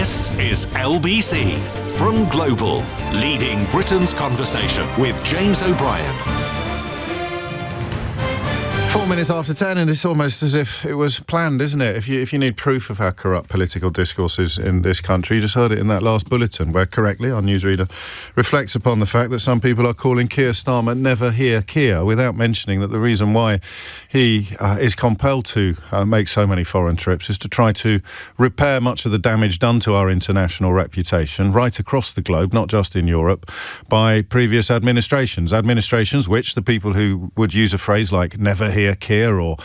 This is LBC from Global, leading Britain's conversation with James O'Brien. 4 minutes after 10, and it's almost as if it was planned, isn't it? If you need proof of how corrupt political discourse is in this country, you just heard it in that last bulletin, where correctly our newsreader reflects upon the fact that some people are calling Keir Starmer never hear Keir, without mentioning that the reason why he is compelled to make so many foreign trips is to try to repair much of the damage done to our international reputation right across the globe, not just in Europe, by previous administrations which the people who would use a phrase like never hear Keir or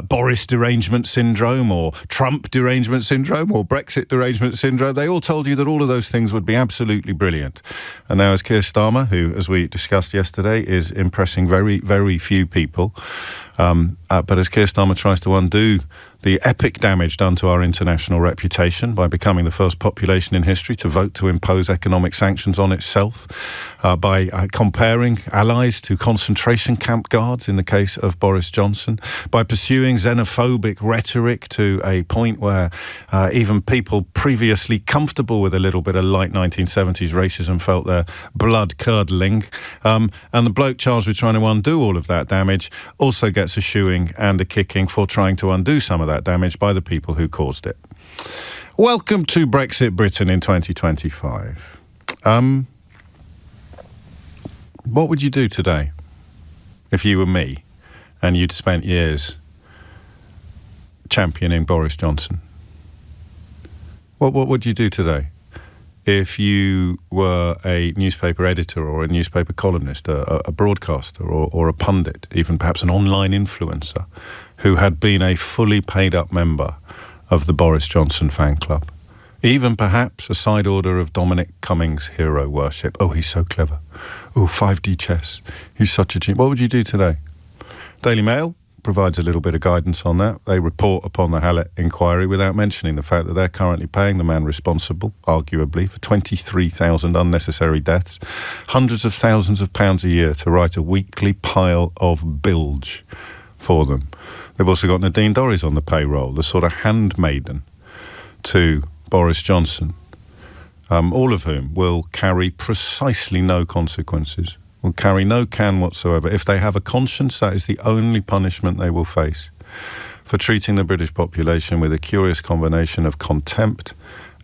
Boris derangement syndrome or Trump derangement syndrome or Brexit derangement syndrome, they all told you that all of those things would be absolutely brilliant. And now as Keir Starmer, who, as we discussed yesterday, is impressing very, very few people, but as Keir Starmer tries to undo the epic damage done to our international reputation by becoming the first population in history to vote to impose economic sanctions on itself, by comparing allies to concentration camp guards in the case of Boris Johnson, by pursuing xenophobic rhetoric to a point where even people previously comfortable with a little bit of light 1970s racism felt their blood curdling. And the bloke charged with trying to undo all of that damage also gets a shoeing and a kicking for trying to undo some of that damage by the people who caused it. Welcome to Brexit Britain in 2025. What would you do today if you were me and you'd spent years championing Boris Johnson? What would you do today if you were a newspaper editor or a newspaper columnist, a broadcaster or a pundit, even perhaps an online influencer, who had been a fully paid-up member of the Boris Johnson fan club? Even perhaps a side order of Dominic Cummings' hero worship. Oh, he's so clever. Oh, 5D chess. He's such a genius. What would you do today? Daily Mail provides a little bit of guidance on that. They report upon the Hallett inquiry without mentioning the fact that they're currently paying the man responsible, arguably, for 23,000 unnecessary deaths, hundreds of thousands of pounds a year to write a weekly pile of bilge for them. They've also got Nadine Dorries on the payroll, the sort of handmaiden to Boris Johnson, all of whom will carry precisely no consequences, will carry no can whatsoever. If they have a conscience, that is the only punishment they will face for treating the British population with a curious combination of contempt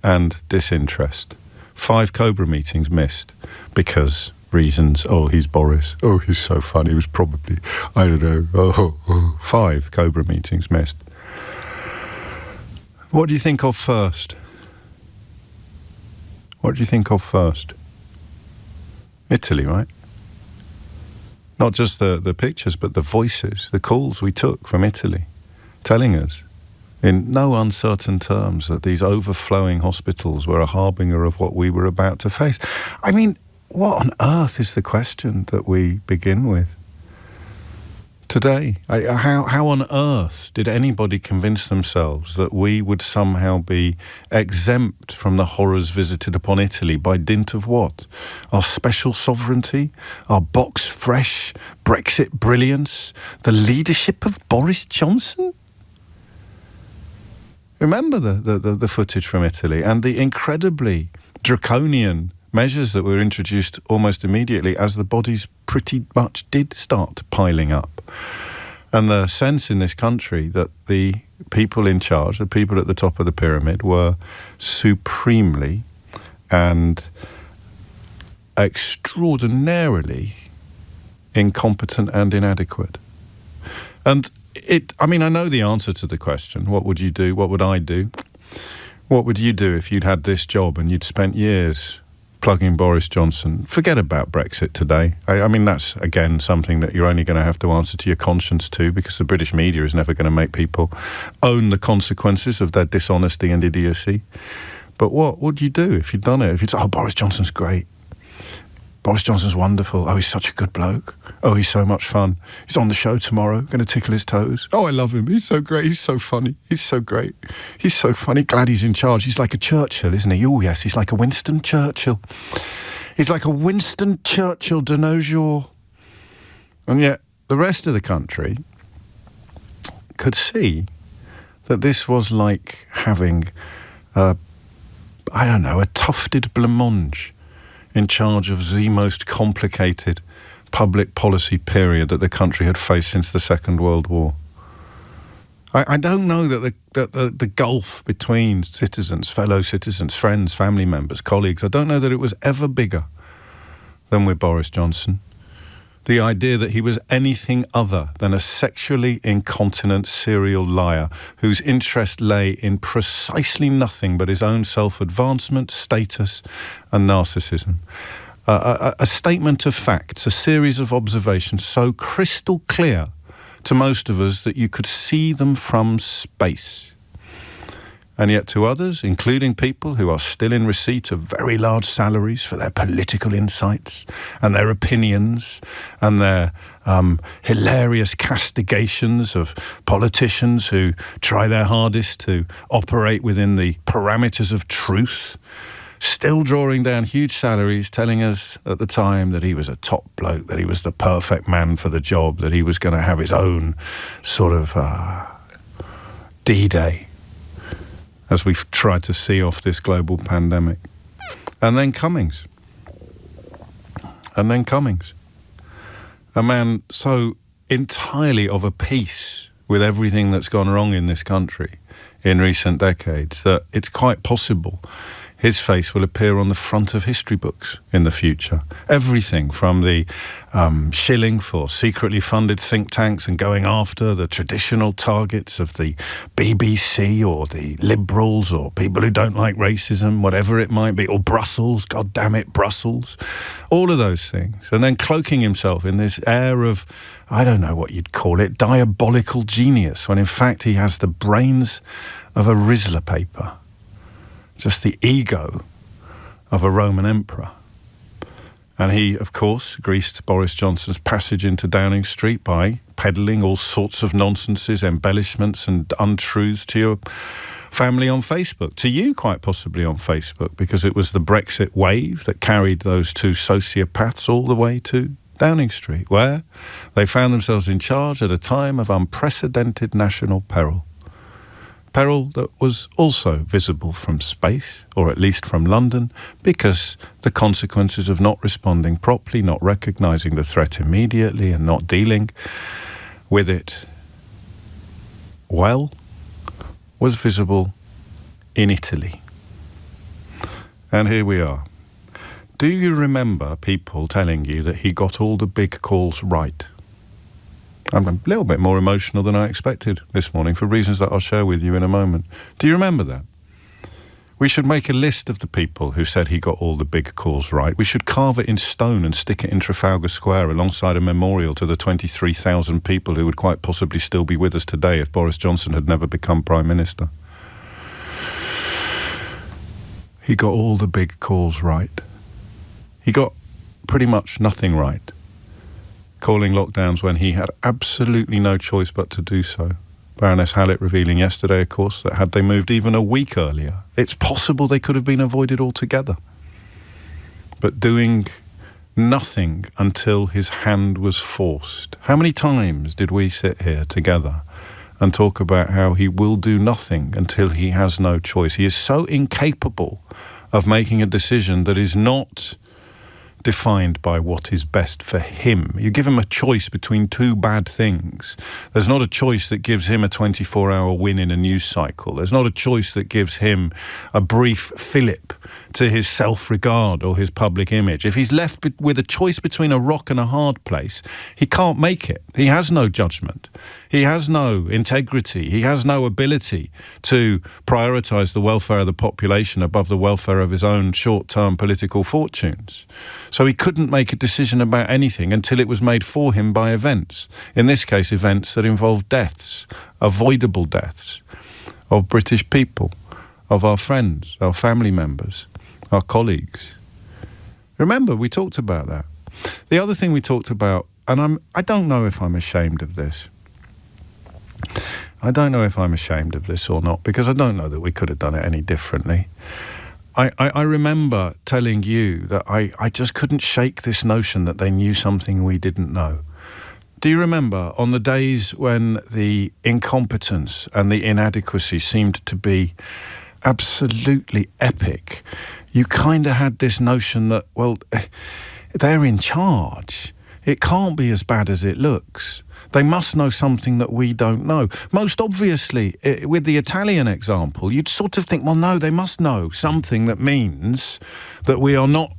and disinterest. 5 Cobra meetings missed because reasons. Oh, he's Boris. Oh, he's so funny. He was probably, I don't know, 5 Cobra meetings missed. What do you think of first? What do you think of first? Italy, right? Not just the pictures, but the voices, the calls we took from Italy, telling us in no uncertain terms that these overflowing hospitals were a harbinger of what we were about to face. I mean, what on earth is the question that we begin with today? How on earth did anybody convince themselves that we would somehow be exempt from the horrors visited upon Italy by dint of what? Our special sovereignty? Our box fresh Brexit brilliance? The leadership of Boris Johnson? Remember the footage from Italy and the incredibly draconian measures that were introduced almost immediately as the bodies pretty much did start piling up. And the sense in this country that the people in charge, the people at the top of the pyramid, were supremely and extraordinarily incompetent and inadequate. And I know the answer to the question, what would you do? What would I do? What would you do if you'd had this job and you'd spent years plugging Boris Johnson? Forget about Brexit today. I mean, that's, again, something that you're only going to have to answer to your conscience to, because the British media is never going to make people own the consequences of their dishonesty and idiocy. But what would you do if you'd done it? If you'd say, oh, Boris Johnson's great. Boris Johnson's wonderful. Oh, he's such a good bloke. Oh, he's so much fun. He's on the show tomorrow, going to tickle his toes. Oh, I love him. He's so great. He's so funny. He's so great. He's so funny. Glad he's in charge. He's like a Churchill, isn't he? Oh, yes, he's like a Winston Churchill. He's like a Winston Churchill de nos jours. And yet the rest of the country could see that this was like having a a tufted blancmange in charge of the most complicated public policy period that the country had faced since the Second World War. I don't know that the gulf between citizens, fellow citizens, friends, family members, colleagues, I don't know that it was ever bigger than with Boris Johnson. The idea that he was anything other than a sexually incontinent serial liar whose interest lay in precisely nothing but his own self-advancement, status and narcissism. A statement of facts, a series of observations so crystal clear to most of us that you could see them from space. And yet to others, including people who are still in receipt of very large salaries for their political insights and their opinions and their hilarious castigations of politicians who try their hardest to operate within the parameters of truth, still drawing down huge salaries, telling us at the time that he was a top bloke, that he was the perfect man for the job, that he was going to have his own sort of D-Day as we've tried to see off this global pandemic. And then Cummings. A man so entirely of a piece with everything that's gone wrong in this country in recent decades that it's quite possible his face will appear on the front of history books in the future. Everything from the shilling for secretly funded think tanks and going after the traditional targets of the BBC or the liberals or people who don't like racism, whatever it might be, or Brussels, God damn it, Brussels. All of those things. And then cloaking himself in this air of, I don't know what you'd call it, diabolical genius, when in fact he has the brains of a Rizzler paper. Just the ego of a Roman emperor. And he, of course, greased Boris Johnson's passage into Downing Street by peddling all sorts of nonsenses, embellishments and untruths to your family on Facebook, to you quite possibly on Facebook, because it was the Brexit wave that carried those two sociopaths all the way to Downing Street, where they found themselves in charge at a time of unprecedented national peril. Peril that was also visible from space, or at least from London, because the consequences of not responding properly, not recognising the threat immediately and not dealing with it well, was visible in Italy. And here we are. Do you remember people telling you that he got all the big calls right? I'm a little bit more emotional than I expected this morning for reasons that I'll share with you in a moment. Do you remember that? We should make a list of the people who said he got all the big calls right. We should carve it in stone and stick it in Trafalgar Square alongside a memorial to the 23,000 people who would quite possibly still be with us today if Boris Johnson had never become Prime Minister. He got all the big calls right. He got pretty much nothing right. Calling lockdowns when he had absolutely no choice but to do so. Baroness Hallett revealing yesterday, of course, that had they moved even a week earlier, it's possible they could have been avoided altogether. But doing nothing until his hand was forced. How many times did we sit here together and talk about how he will do nothing until he has no choice? He is so incapable of making a decision that is not defined by what is best for him. You give him a choice between two bad things. There's not a choice that gives him a 24-hour win in a news cycle. There's not a choice that gives him a brief fillip to his self-regard or his public image. If he's left with a choice between a rock and a hard place, he can't make it. He has no judgment. He has no integrity. He has no ability to prioritise the welfare of the population above the welfare of his own short-term political fortunes. So he couldn't make a decision about anything until it was made for him by events. In this case, events that involved deaths, avoidable deaths, of British people, of our friends, our family members, our colleagues. Remember, we talked about that. The other thing we talked about, and I don't know if I'm ashamed of this. I don't know if I'm ashamed of this or not, because I don't know that we could have done it any differently. I remember telling you that I just couldn't shake this notion that they knew something we didn't know. Do you remember on the days when the incompetence and the inadequacy seemed to be absolutely epic, you kind of had this notion that, well, they're in charge. It can't be as bad as it looks. They must know something that we don't know. Most obviously, with the Italian example, you'd sort of think, well, no, they must know something that means that we are not,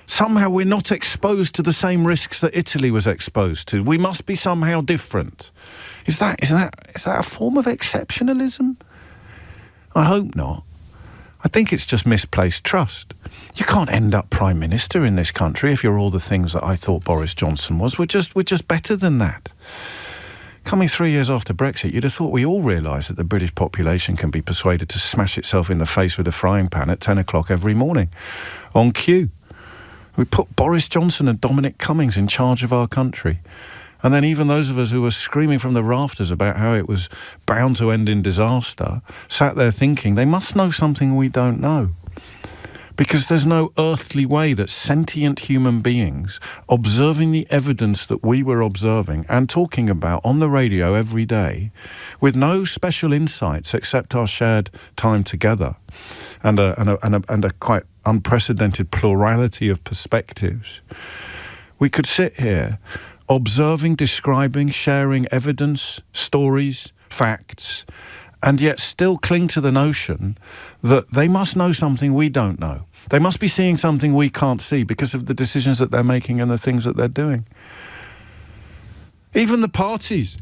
somehow we're not exposed to the same risks that Italy was exposed to. We must be somehow different. Is that a form of exceptionalism? I hope not. I think it's just misplaced trust. You can't end up Prime Minister in this country if you're all the things that I thought Boris Johnson was. We're just better than that. Coming 3 years after Brexit, you'd have thought we all realised that the British population can be persuaded to smash itself in the face with a frying pan at 10 o'clock every morning, on cue. We put Boris Johnson and Dominic Cummings in charge of our country. And then even those of us who were screaming from the rafters about how it was bound to end in disaster sat there thinking, they must know something we don't know. Because there's no earthly way that sentient human beings, observing the evidence that we were observing and talking about on the radio every day, with no special insights except our shared time together and a quite unprecedented plurality of perspectives, we could sit here observing, describing, sharing evidence, stories, facts, and yet still cling to the notion that they must know something we don't know. They must be seeing something we can't see because of the decisions that they're making and the things that they're doing. Even the parties.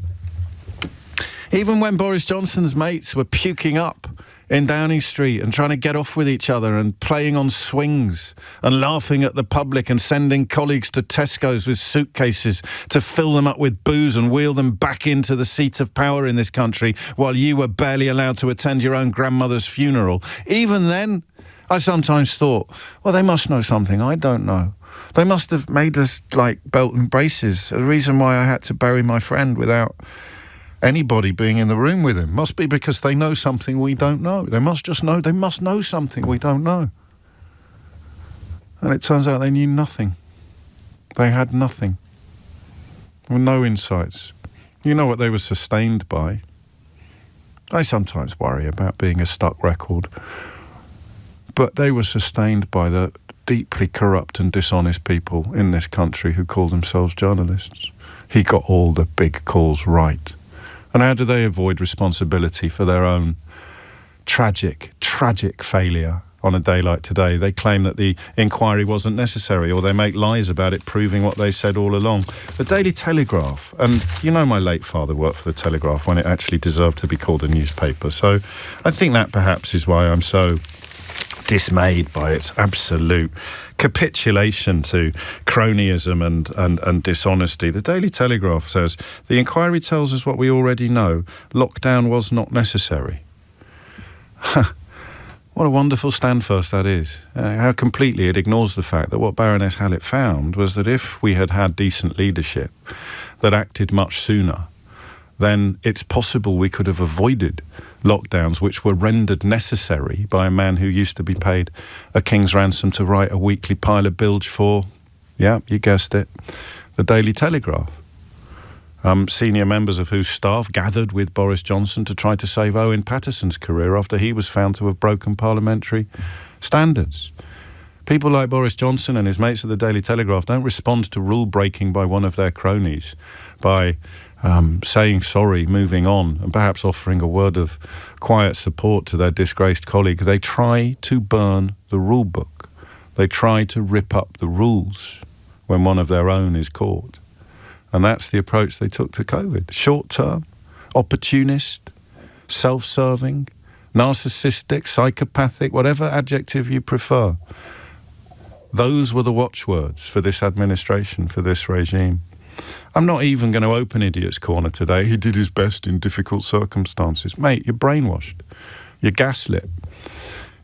Even when Boris Johnson's mates were puking up in Downing Street and trying to get off with each other and playing on swings and laughing at the public and sending colleagues to Tesco's with suitcases to fill them up with booze and wheel them back into the seat of power in this country while you were barely allowed to attend your own grandmother's funeral. Even then, I sometimes thought, well, they must know something I don't know. They must have made us like belt and braces. The reason why I had to bury my friend without anybody being in the room with him must be because they know something we don't know. They must know something we don't know. And it turns out they knew nothing. They had nothing. No insights. You know what they were sustained by. I sometimes worry about being a stuck record. But they were sustained by the deeply corrupt and dishonest people in this country who call themselves journalists. He got all the big calls right. And how do they avoid responsibility for their own tragic failure on a day like today? They claim that the inquiry wasn't necessary, or they make lies about it, proving what they said all along. The Daily Telegraph, and you know my late father worked for the Telegraph when it actually deserved to be called a newspaper. So I think that perhaps is why I'm so dismayed by its absolute capitulation to cronyism and dishonesty. The Daily Telegraph says, the inquiry tells us what we already know. Lockdown was not necessary. What a wonderful standfast that is. How completely it ignores the fact that what Baroness Hallett found was that if we had had decent leadership that acted much sooner, then it's possible we could have avoided lockdowns which were rendered necessary by a man who used to be paid a king's ransom to write a weekly pile of bilge for, yeah, you guessed it, the Daily Telegraph. Senior members of whose staff gathered with Boris Johnson to try to save Owen Paterson's career after he was found to have broken parliamentary standards. People like Boris Johnson and his mates at the Daily Telegraph don't respond to rule breaking by one of their cronies by saying sorry, moving on, and perhaps offering a word of quiet support to their disgraced colleague. They try to burn the rule book. They try to rip up the rules when one of their own is caught. And that's the approach they took to COVID. Short-term, opportunist, self-serving, narcissistic, psychopathic, whatever adjective you prefer. Those were the watchwords for this administration, for this regime. I'm not even going to open Idiot's Corner today. He did his best in difficult circumstances. Mate, you're brainwashed. You're gaslit.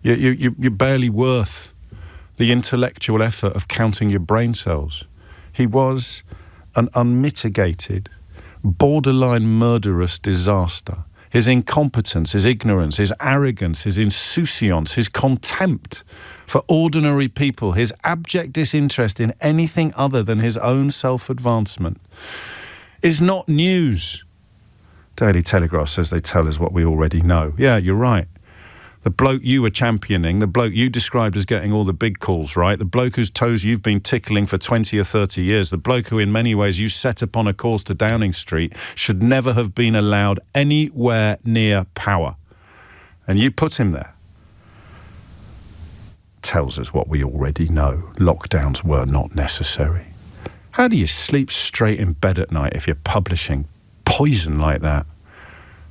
You're barely worth the intellectual effort of counting your brain cells. He was an unmitigated, borderline murderous disaster. His incompetence, his ignorance, his arrogance, his insouciance, his contempt for ordinary people, his abject disinterest in anything other than his own self-advancement is not news. Daily Telegraph says they tell us what we already know. Yeah, you're right. The bloke you were championing, the bloke you described as getting all the big calls right, the bloke whose toes you've been tickling for 20 or 30 years, the bloke who in many ways you set upon a course to Downing Street should never have been allowed anywhere near power. And you put him there. Tells us what we already know. Lockdowns were not necessary. How do you sleep straight in bed at night if you're publishing poison like that?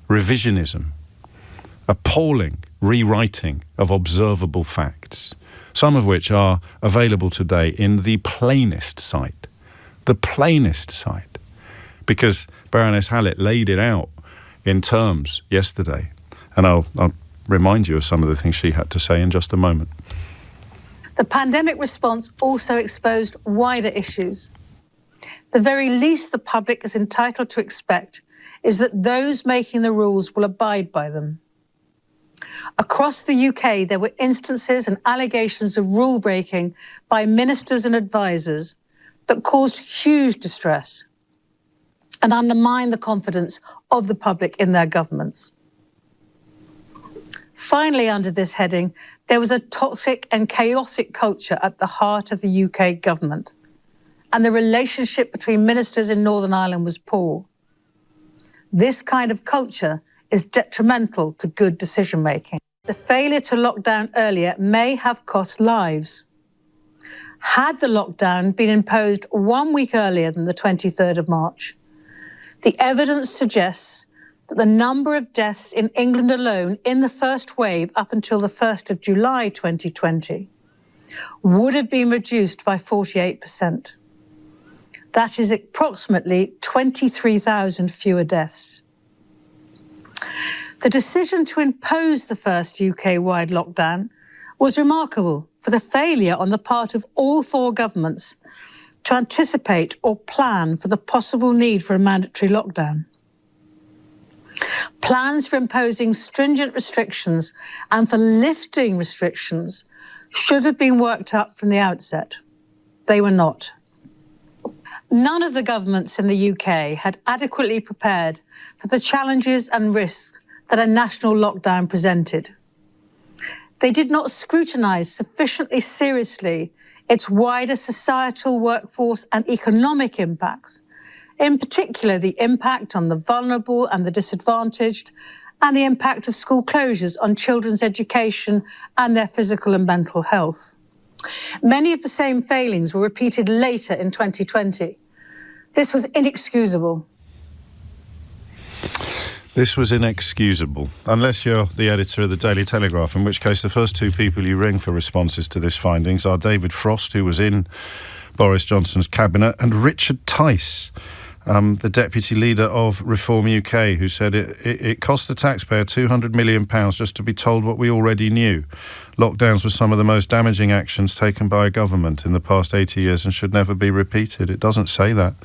Revisionism. Appalling rewriting of observable facts, some of which are available today in the plainest sight. The plainest sight. Because Baroness Hallett laid it out in terms yesterday. And I'll remind you of some of the things she had to say in just a moment. The pandemic response also exposed wider issues. The very least the public is entitled to expect is that those making the rules will abide by them. Across the UK, there were instances and allegations of rule breaking by ministers and advisors that caused huge distress and undermined the confidence of the public in their governments. Finally, under this heading, there was a toxic and chaotic culture at the heart of the UK government, and the relationship between ministers in Northern Ireland was poor. This kind of culture is detrimental to good decision-making. The failure to lock down earlier may have cost lives. Had the lockdown been imposed 1 week earlier than the 23rd of March, the evidence suggests that the number of deaths in England alone in the first wave up until the 1st of July 2020 would have been reduced by 48%. That is approximately 23,000 fewer deaths. The decision to impose the first UK-wide lockdown was remarkable for the failure on the part of all four governments to anticipate or plan for the possible need for a mandatory lockdown. Plans for imposing stringent restrictions and for lifting restrictions should have been worked up from the outset. They were not. None of the governments in the UK had adequately prepared for the challenges and risks that a national lockdown presented. They did not scrutinise sufficiently seriously its wider societal, workforce and economic impacts, in particular the impact on the vulnerable and the disadvantaged, and the impact of school closures on children's education and their physical and mental health. Many of the same failings were repeated later in 2020. This was inexcusable. This was inexcusable, unless you're the editor of the Daily Telegraph, in which case the first two people you ring for responses to this findings are David Frost, who was in Boris Johnson's cabinet, and Richard Tice, the deputy leader of Reform UK, who said it cost the taxpayer £200 million just to be told what we already knew. Lockdowns were some of the most damaging actions taken by a government in the past 80 years and should never be repeated. It doesn't say that.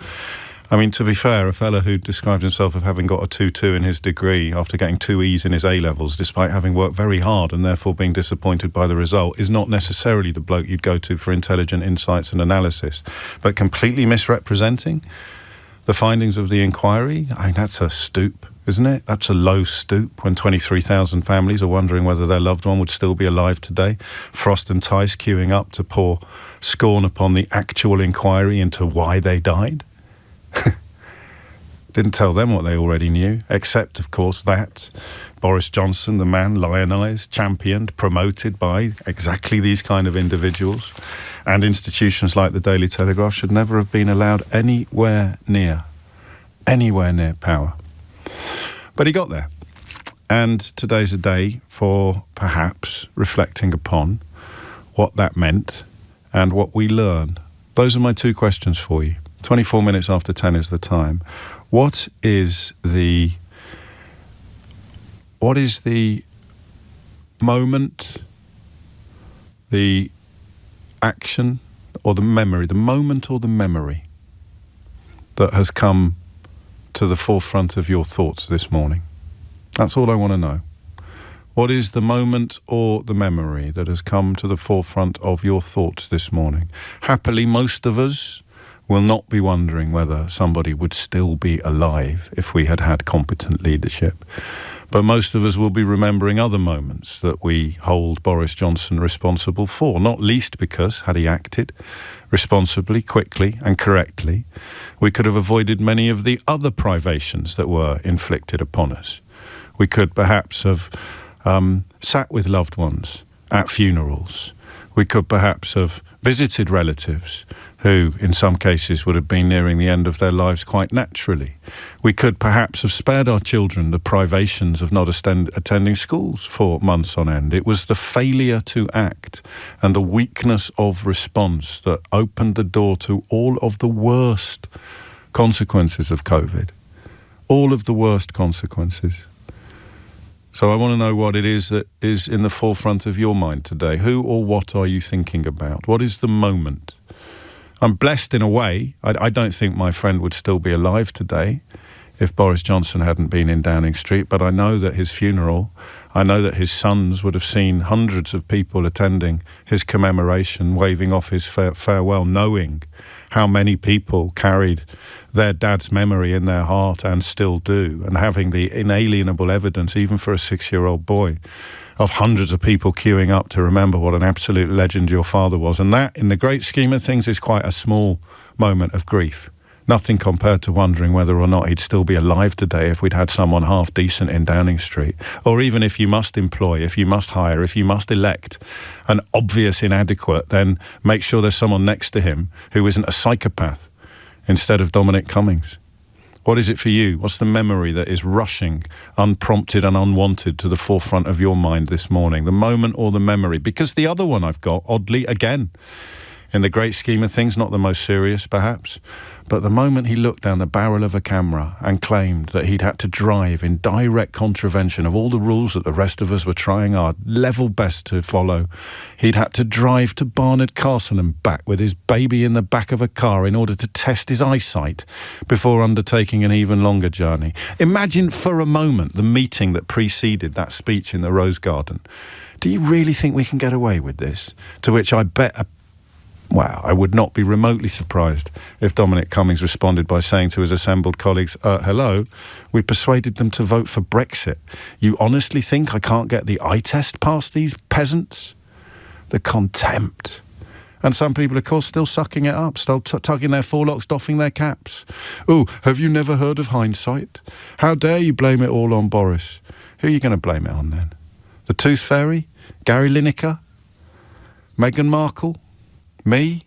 I mean, to be fair, a fellow who described himself as having got a 2-2 in his degree after getting 2 E's in his A-levels, despite having worked very hard and therefore being disappointed by the result, is not necessarily the bloke you'd go to for intelligent insights and analysis. But completely misrepresenting the findings of the inquiry, I mean, that's a stoop, isn't it? That's a low stoop when 23,000 families are wondering whether their loved one would still be alive today. Frost and Tice queuing up to pour scorn upon the actual inquiry into why they died. Didn't tell them what they already knew, except, of course, that Boris Johnson, the man lionised, championed, promoted by exactly these kind of individuals, and institutions like the Daily Telegraph should never have been allowed anywhere near power. But he got there. And today's a day for perhaps reflecting upon what that meant and what we learned. Those are my two questions for you. 24 minutes after 10 is the time. What is the moment, the action, or the memory, the moment or the memory that has come to the forefront of your thoughts this morning? That's all I want to know. What is the moment or the memory that has come to the forefront of your thoughts this morning? Happily, most of us will not be wondering whether somebody would still be alive if we had had competent leadership. But most of us will be remembering other moments that we hold Boris Johnson responsible for, not least because, had he acted responsibly, quickly and correctly, we could have avoided many of the other privations that were inflicted upon us. We could perhaps have sat with loved ones at funerals. We could perhaps have visited relatives who, in some cases, would have been nearing the end of their lives quite naturally. We could perhaps have spared our children the privations of not attending schools for months on end. It was the failure to act and the weakness of response that opened the door to all of the worst consequences of COVID. All of the worst consequences. So I want to know what it is that is in the forefront of your mind today. Who or what are you thinking about? What is the moment? I'm blessed in a way. I don't think my friend would still be alive today if Boris Johnson hadn't been in Downing Street, but I know that his funeral, I know that his sons would have seen hundreds of people attending his commemoration, waving off his farewell, knowing how many people carried their dad's memory in their heart and still do, and having the inalienable evidence, even for a 6-year-old boy, of hundreds of people queuing up to remember what an absolute legend your father was. And that, in the great scheme of things, is quite a small moment of grief. Nothing compared to wondering whether or not he'd still be alive today if we'd had someone half decent in Downing Street. Or even if you must employ, if you must hire, if you must elect an obvious inadequate, then make sure there's someone next to him who isn't a psychopath instead of Dominic Cummings. What is it for you? What's the memory that is rushing, unprompted and unwanted, to the forefront of your mind this morning? The moment or the memory? Because the other one I've got, oddly, again, in the great scheme of things, not the most serious perhaps, but the moment he looked down the barrel of a camera and claimed that he'd had to drive in direct contravention of all the rules that the rest of us were trying our level best to follow. He'd had to drive to Barnard Castle and back with his baby in the back of a car in order to test his eyesight before undertaking an even longer journey. Imagine for a moment the meeting that preceded that speech in the Rose Garden. Do you really think we can get away with this? To which I bet I would not be remotely surprised if Dominic Cummings responded by saying to his assembled colleagues, hello, we persuaded them to vote for Brexit. You honestly think I can't get the eye test past these peasants? The contempt. And some people, of course, still sucking it up, still tugging their forelocks, doffing their caps. Oh, have you never heard of hindsight? How dare you blame it all on Boris? Who are you going to blame it on then? The Tooth Fairy? Gary Lineker? Meghan Markle? Me?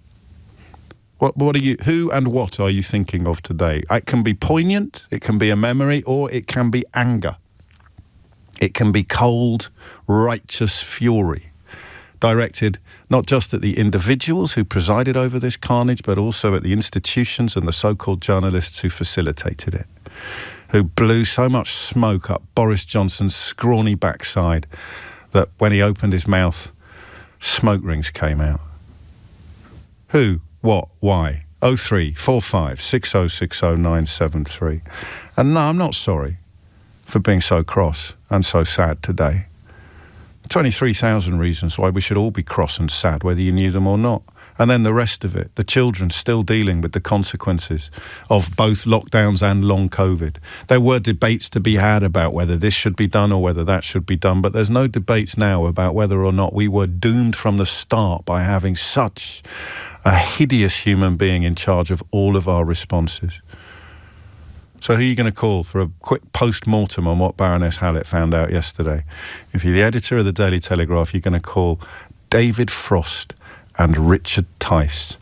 What are you? Who and what are you thinking of today? It can be poignant, it can be a memory, or it can be anger. It can be cold, righteous fury, directed not just at the individuals who presided over this carnage, but also at the institutions and the so-called journalists who facilitated it, who blew so much smoke up Boris Johnson's scrawny backside that when he opened his mouth, smoke rings came out. Who? What? Why? 0345 6060 973. And no, I'm not sorry for being so cross and so sad today. 23,000 reasons why we should all be cross and sad, whether you knew them or not. And then the rest of it, the children still dealing with the consequences of both lockdowns and long COVID. There were debates to be had about whether this should be done or whether that should be done, but there's no debates now about whether or not we were doomed from the start by having such a hideous human being in charge of all of our responses. So who are you going to call for a quick post-mortem on what Baroness Hallett found out yesterday? If you're the editor of the Daily Telegraph, you're going to call David Frost and Richard Tice.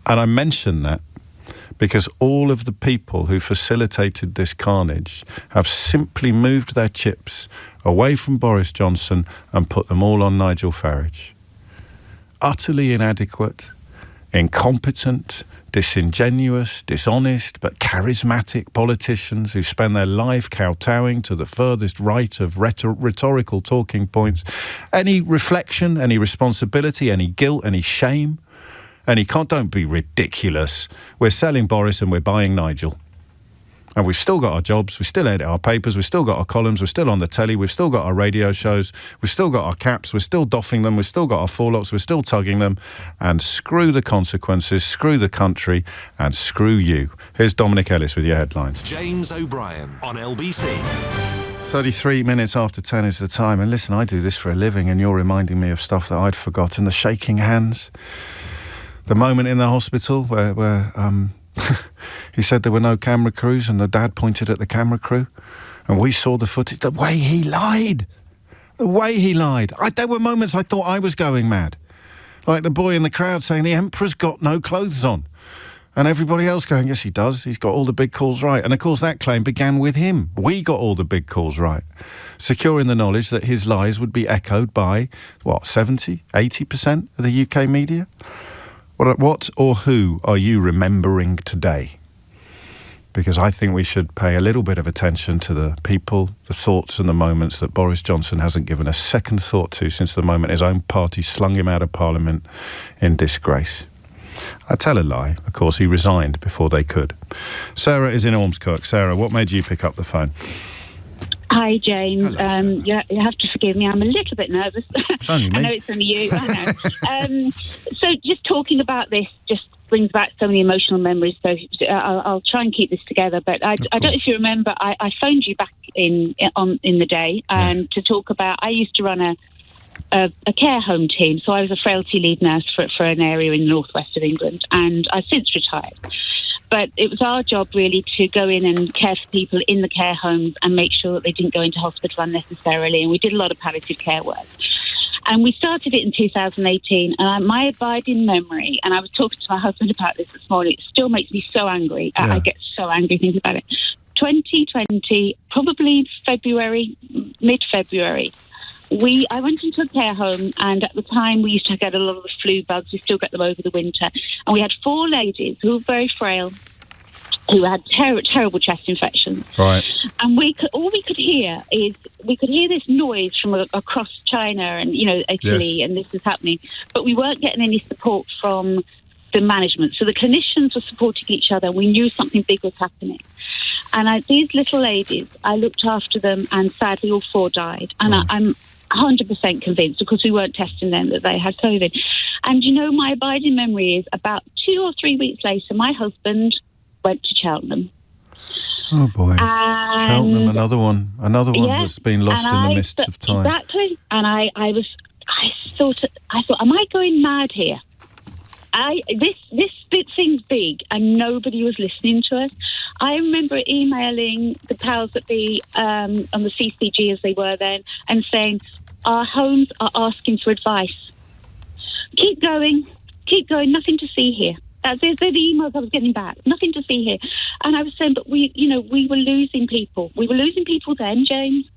And I mention that because all of the people who facilitated this carnage have simply moved their chips away from Boris Johnson and put them all on Nigel Farage. Utterly inadequate, incompetent, disingenuous, dishonest, but charismatic politicians who spend their life kowtowing to the furthest right of rhetorical talking points. Any reflection, any responsibility, any guilt, any shame, don't be ridiculous. We're selling Boris and we're buying Nigel. And we've still got our jobs, we still edit our papers, we've still got our columns, we're still on the telly, we've still got our radio shows, we've still got our caps, we're still doffing them, we've still got our forelocks, we're still tugging them. And screw the consequences, screw the country, and screw you. Here's Dominic Ellis with your headlines. James O'Brien on LBC. 33 minutes after 10 is the time. And listen, I do this for a living, and you're reminding me of stuff that I'd forgotten. The shaking hands. The moment in the hospital where he said there were no camera crews and the dad pointed at the camera crew. And we saw the footage. The way he lied. The way he lied. There were moments I thought I was going mad. Like the boy in the crowd saying the Emperor's got no clothes on. And everybody else going, yes, he does. He's got all the big calls right. And, of course, that claim began with him. We got all the big calls right. Secure in the knowledge that his lies would be echoed by, 70, 80% of the UK media? What or who are you remembering today? Because I think we should pay a little bit of attention to the people, the thoughts and the moments that Boris Johnson hasn't given a second thought to since the moment his own party slung him out of Parliament in disgrace. I tell a lie. Of course, he resigned before they could. Sarah is in Ormskirk. Sarah, what made you pick up the phone? Hi, James. Hello, you have to forgive me. I'm a little bit nervous. It's only me. I know it's only you. I know. So just talking about this just brings back so many emotional memories. So I'll try and keep this together. But I don't know if you remember, I phoned you back in the day to talk about. I used to run a care home team, so I was a frailty lead nurse for an area in the northwest of England, and I've since retired. But it was our job really to go in and care for people in the care homes and make sure that they didn't go into hospital unnecessarily, and we did a lot of palliative care work. And we started it in 2018, and my abiding memory, and I was talking to my husband about this morning, it still makes me so angry. Yeah. I get so angry thinking about it. 2020, probably February, mid-February, I went into a care home, and at the time we used to get a lot of the flu bugs. We still get them over the winter. And we had 4 ladies who were very frail, who had terrible chest infections. Right. And all we could hear this noise from across China and, Italy, and this is happening. But we weren't getting any support from the management. So the clinicians were supporting each other. We knew something big was happening. And these little ladies, I looked after them, and sadly all 4 died. And I'm 100% convinced, because we weren't testing them, that they had COVID. And, my abiding memory is about 2 or 3 weeks later, my husband went to Cheltenham. Oh, boy. Cheltenham, another one that's been lost in the mists of time. Exactly. And I thought, am I going mad here? This thing's big, and nobody was listening to us. I remember emailing the powers that be on the CCG, as they were then, and saying, our homes are asking for advice. Keep going, nothing to see here. They're the emails I was getting back, nothing to see here. And I was saying, but we were losing people. We were losing people then, James.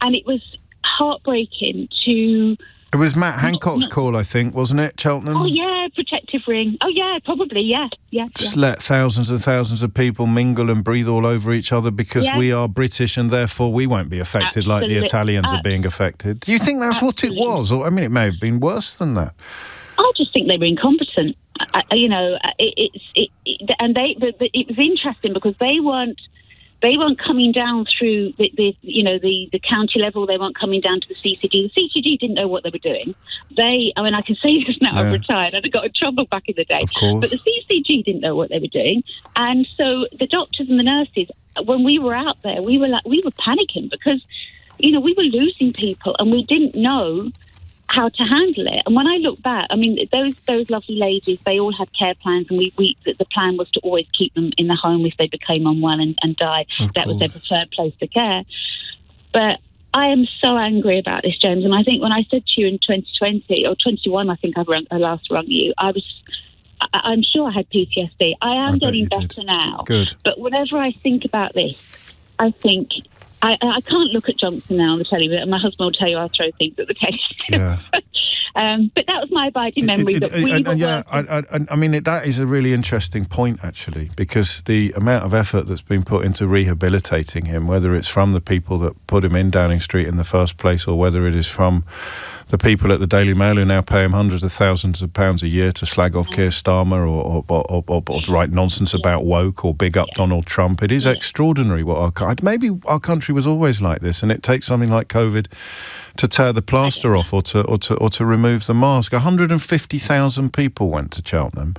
And it was heartbreaking to... It was Matt Hancock's call, I think, wasn't it, Cheltenham? Oh, yeah, protective ring. Oh, yeah, probably, yeah. Just let thousands and thousands of people mingle and breathe all over each other because we are British and therefore we won't be affected like the Italians are being affected. Do you think that's what it was? Or, it may have been worse than that. I just think they were incompetent. It was interesting because they weren't coming down through the county level. They weren't coming down to the CCG. The CCG didn't know what they were doing. I can say this now. I'm retired. I'd got in trouble back in the day. Of course. But the CCG didn't know what they were doing, and so the doctors and the nurses, when we were out there, we were panicking because we were losing people and we didn't know how to handle it. And when I look back, those lovely ladies, they all had care plans, and the plan was to always keep them in the home if they became unwell and died. That was their preferred place to care. But I am so angry about this, James, and I think when I said to you in 2020 or 21, I think I last rung you, I'm sure I had PTSD. I am getting better now. Good. But whenever I think about this, I think... I can't look at Johnson now on the telly, but my husband will tell you I'll throw things at the case. Yeah. But that was my abiding memory. That is a really interesting point, actually, because the amount of effort that's been put into rehabilitating him, whether it's from the people that put him in Downing Street in the first place, or whether it is from the people at the Daily Mail who now pay him hundreds of thousands of pounds a year to slag off Keir Starmer or write nonsense about woke or big up Donald Trump. It is extraordinary what maybe our country was always like this, and it takes something like COVID to tear the plaster off or to remove the mask. 150,000 people went to Cheltenham.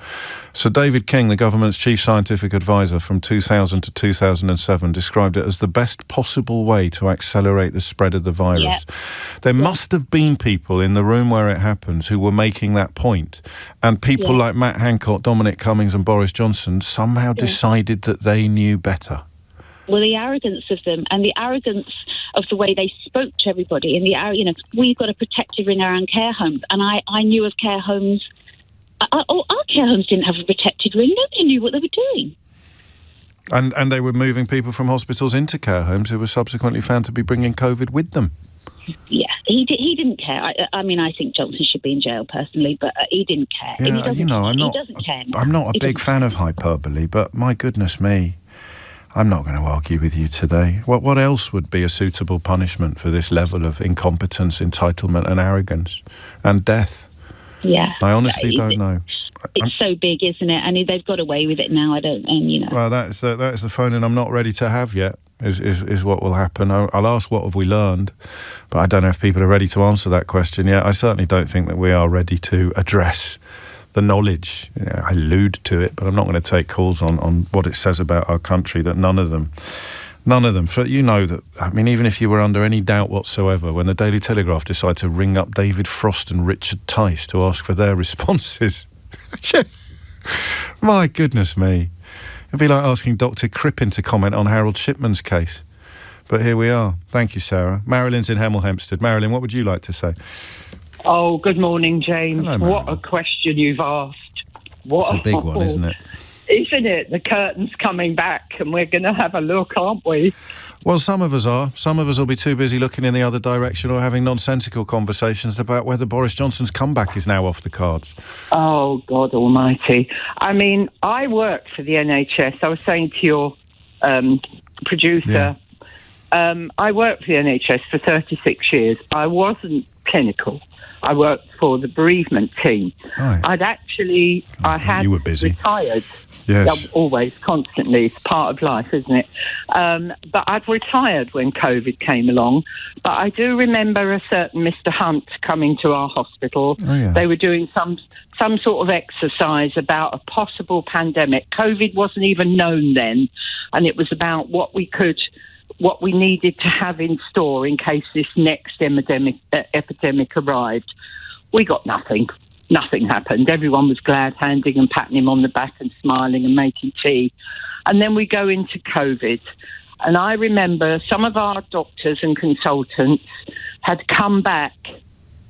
So David King, the government's chief scientific advisor from 2000 to 2007, described it as the best possible way to accelerate the spread of the virus. Yeah. There must have been people in the room where it happens who were making that point, and people like Matt Hancock, Dominic Cummings and Boris Johnson somehow decided that they knew better. Well, the arrogance of them and the arrogance of the way they spoke to everybody, and we've got a protective ring around care homes, and I knew of care homes. Our care homes didn't have a protected ring. Nobody knew what they were doing. And they were moving people from hospitals into care homes who were subsequently found to be bringing COVID with them. Yeah, he didn't care. I think Johnson should be in jail personally, but he didn't care. Yeah, he doesn't care. I'm not a big fan of hyperbole, but my goodness me, I'm not going to argue with you today. What else would be a suitable punishment for this level of incompetence, entitlement and arrogance and death? Yeah. I honestly don't know. It's so big, isn't it? And they've got away with it now. Well, that's the phone, and I'm not ready to have yet. Is what will happen. I'll ask what have we learned, but I don't know if people are ready to answer that question yet. I certainly don't think that we are ready to address the knowledge. I allude to it, but I'm not going to take calls on what it says about our country. That none of them. For even if you were under any doubt whatsoever, when the Daily Telegraph decided to ring up David Frost and Richard Tice to ask for their responses, my goodness me. It'd be like asking Dr. Crippen to comment on Harold Shipman's case. But here we are. Thank you, Sarah. Marilyn's in Hemel Hempstead. Marilyn, what would you like to say? Oh, good morning, James. Hello, what a question you've asked. It's a big one, isn't it? Isn't it? The curtain's coming back and we're going to have a look, aren't we? Well, some of us are. Some of us will be too busy looking in the other direction or having nonsensical conversations about whether Boris Johnson's comeback is now off the cards. Oh, God almighty. I mean, I work for the NHS. I was saying to your producer, I worked for the NHS for 36 years. I wasn't clinical. I worked for the bereavement team. Oh, yeah. You were busy. Retired. Yes. Always, constantly. It's part of life, isn't it? But I'd retired when COVID came along. But I do remember a certain Mr. Hunt coming to our hospital. Oh, yeah. They were doing some sort of exercise about a possible pandemic. COVID wasn't even known then. And it was about what we needed to have in store in case this next epidemic arrived. We got nothing. Nothing happened. Everyone was glad-handing and patting him on the back and smiling and making tea. And then we go into COVID. And I remember some of our doctors and consultants had come back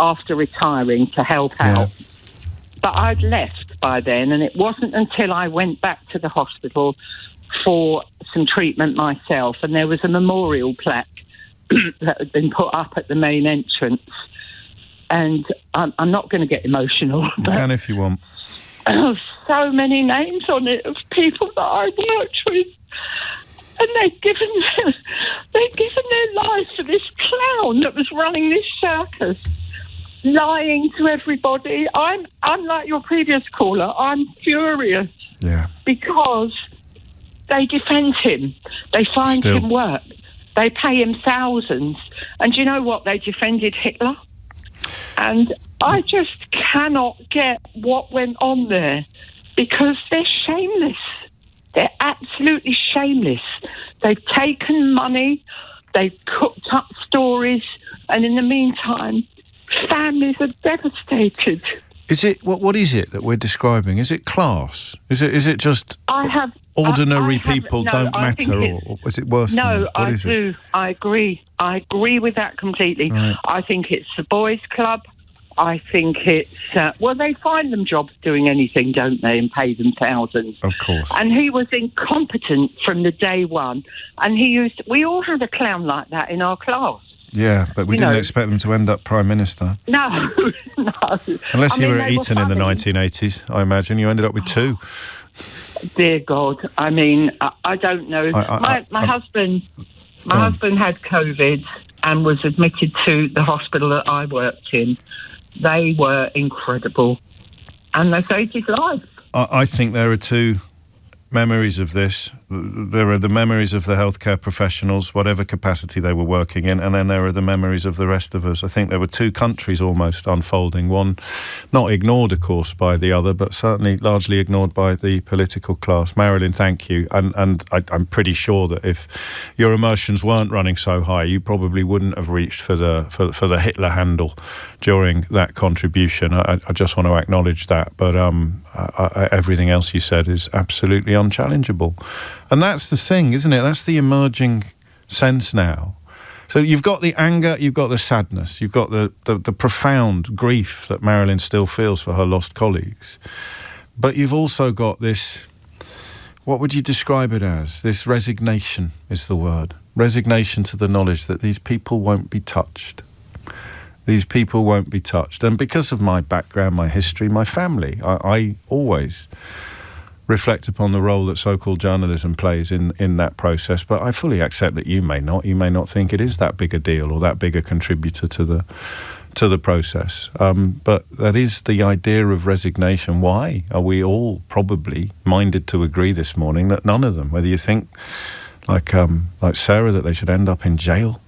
after retiring to help out. But I'd left by then, and it wasn't until I went back to the hospital for some treatment myself, and there was a memorial plaque that had been put up at the main entrance. And I'm not going to get emotional. You can if you want. So many names on it of people that I worked with, and they'd given their lives to this clown that was running this circus, lying to everybody. I'm like your previous caller. I'm furious. Yeah. Because they defend him. They find him work. They pay him thousands. And do you know what? They defended Hitler. And I just cannot get what went on there, because they're shameless. They're absolutely shameless. They've taken money, they've cooked up stories, and in the meantime, families are devastated. Is it what is it that we're describing? Is it class? Is it just ordinary people don't matter, or is it worse? No, I do. I agree. I agree with that completely. Right. I think it's the boys' club. I think it's they find them jobs doing anything, don't they, and pay them thousands. Of course. And he was incompetent from the day one. And we all had a clown like that in our class. Yeah, but we didn't expect them to end up Prime Minister. No. Unless you were at Eton in the 1980s, I imagine. You ended up with two. Dear God. I mean, I don't know. My husband had COVID and was admitted to the hospital that I worked in. They were incredible. And they saved his life. I think there are two memories of this. There are the memories of the healthcare professionals, whatever capacity they were working in, and then there are the memories of the rest of us. I think there were two countries almost unfolding, one not ignored, of course, by the other, but certainly largely ignored by the political class. Marilyn, thank you. And I'm pretty sure that if your emotions weren't running so high, you probably wouldn't have reached for the Hitler handle during that contribution. I just want to acknowledge that. But everything else you said is absolutely unchallengeable. And that's the thing, isn't it? That's the emerging sense now. So you've got the anger, you've got the sadness, you've got the profound grief that Marilyn still feels for her lost colleagues. But you've also got this, what would you describe it as? This resignation is the word. Resignation to the knowledge that these people won't be touched. These people won't be touched. And because of my background, my history, my family, I always reflect upon the role that so-called journalism plays in that process. But I fully accept that you may not. You may not think it is that big a deal or that big a contributor to the process. But that is the idea of resignation. Why are we all probably minded to agree this morning that none of them, whether you think like Sarah, that they should end up in jail,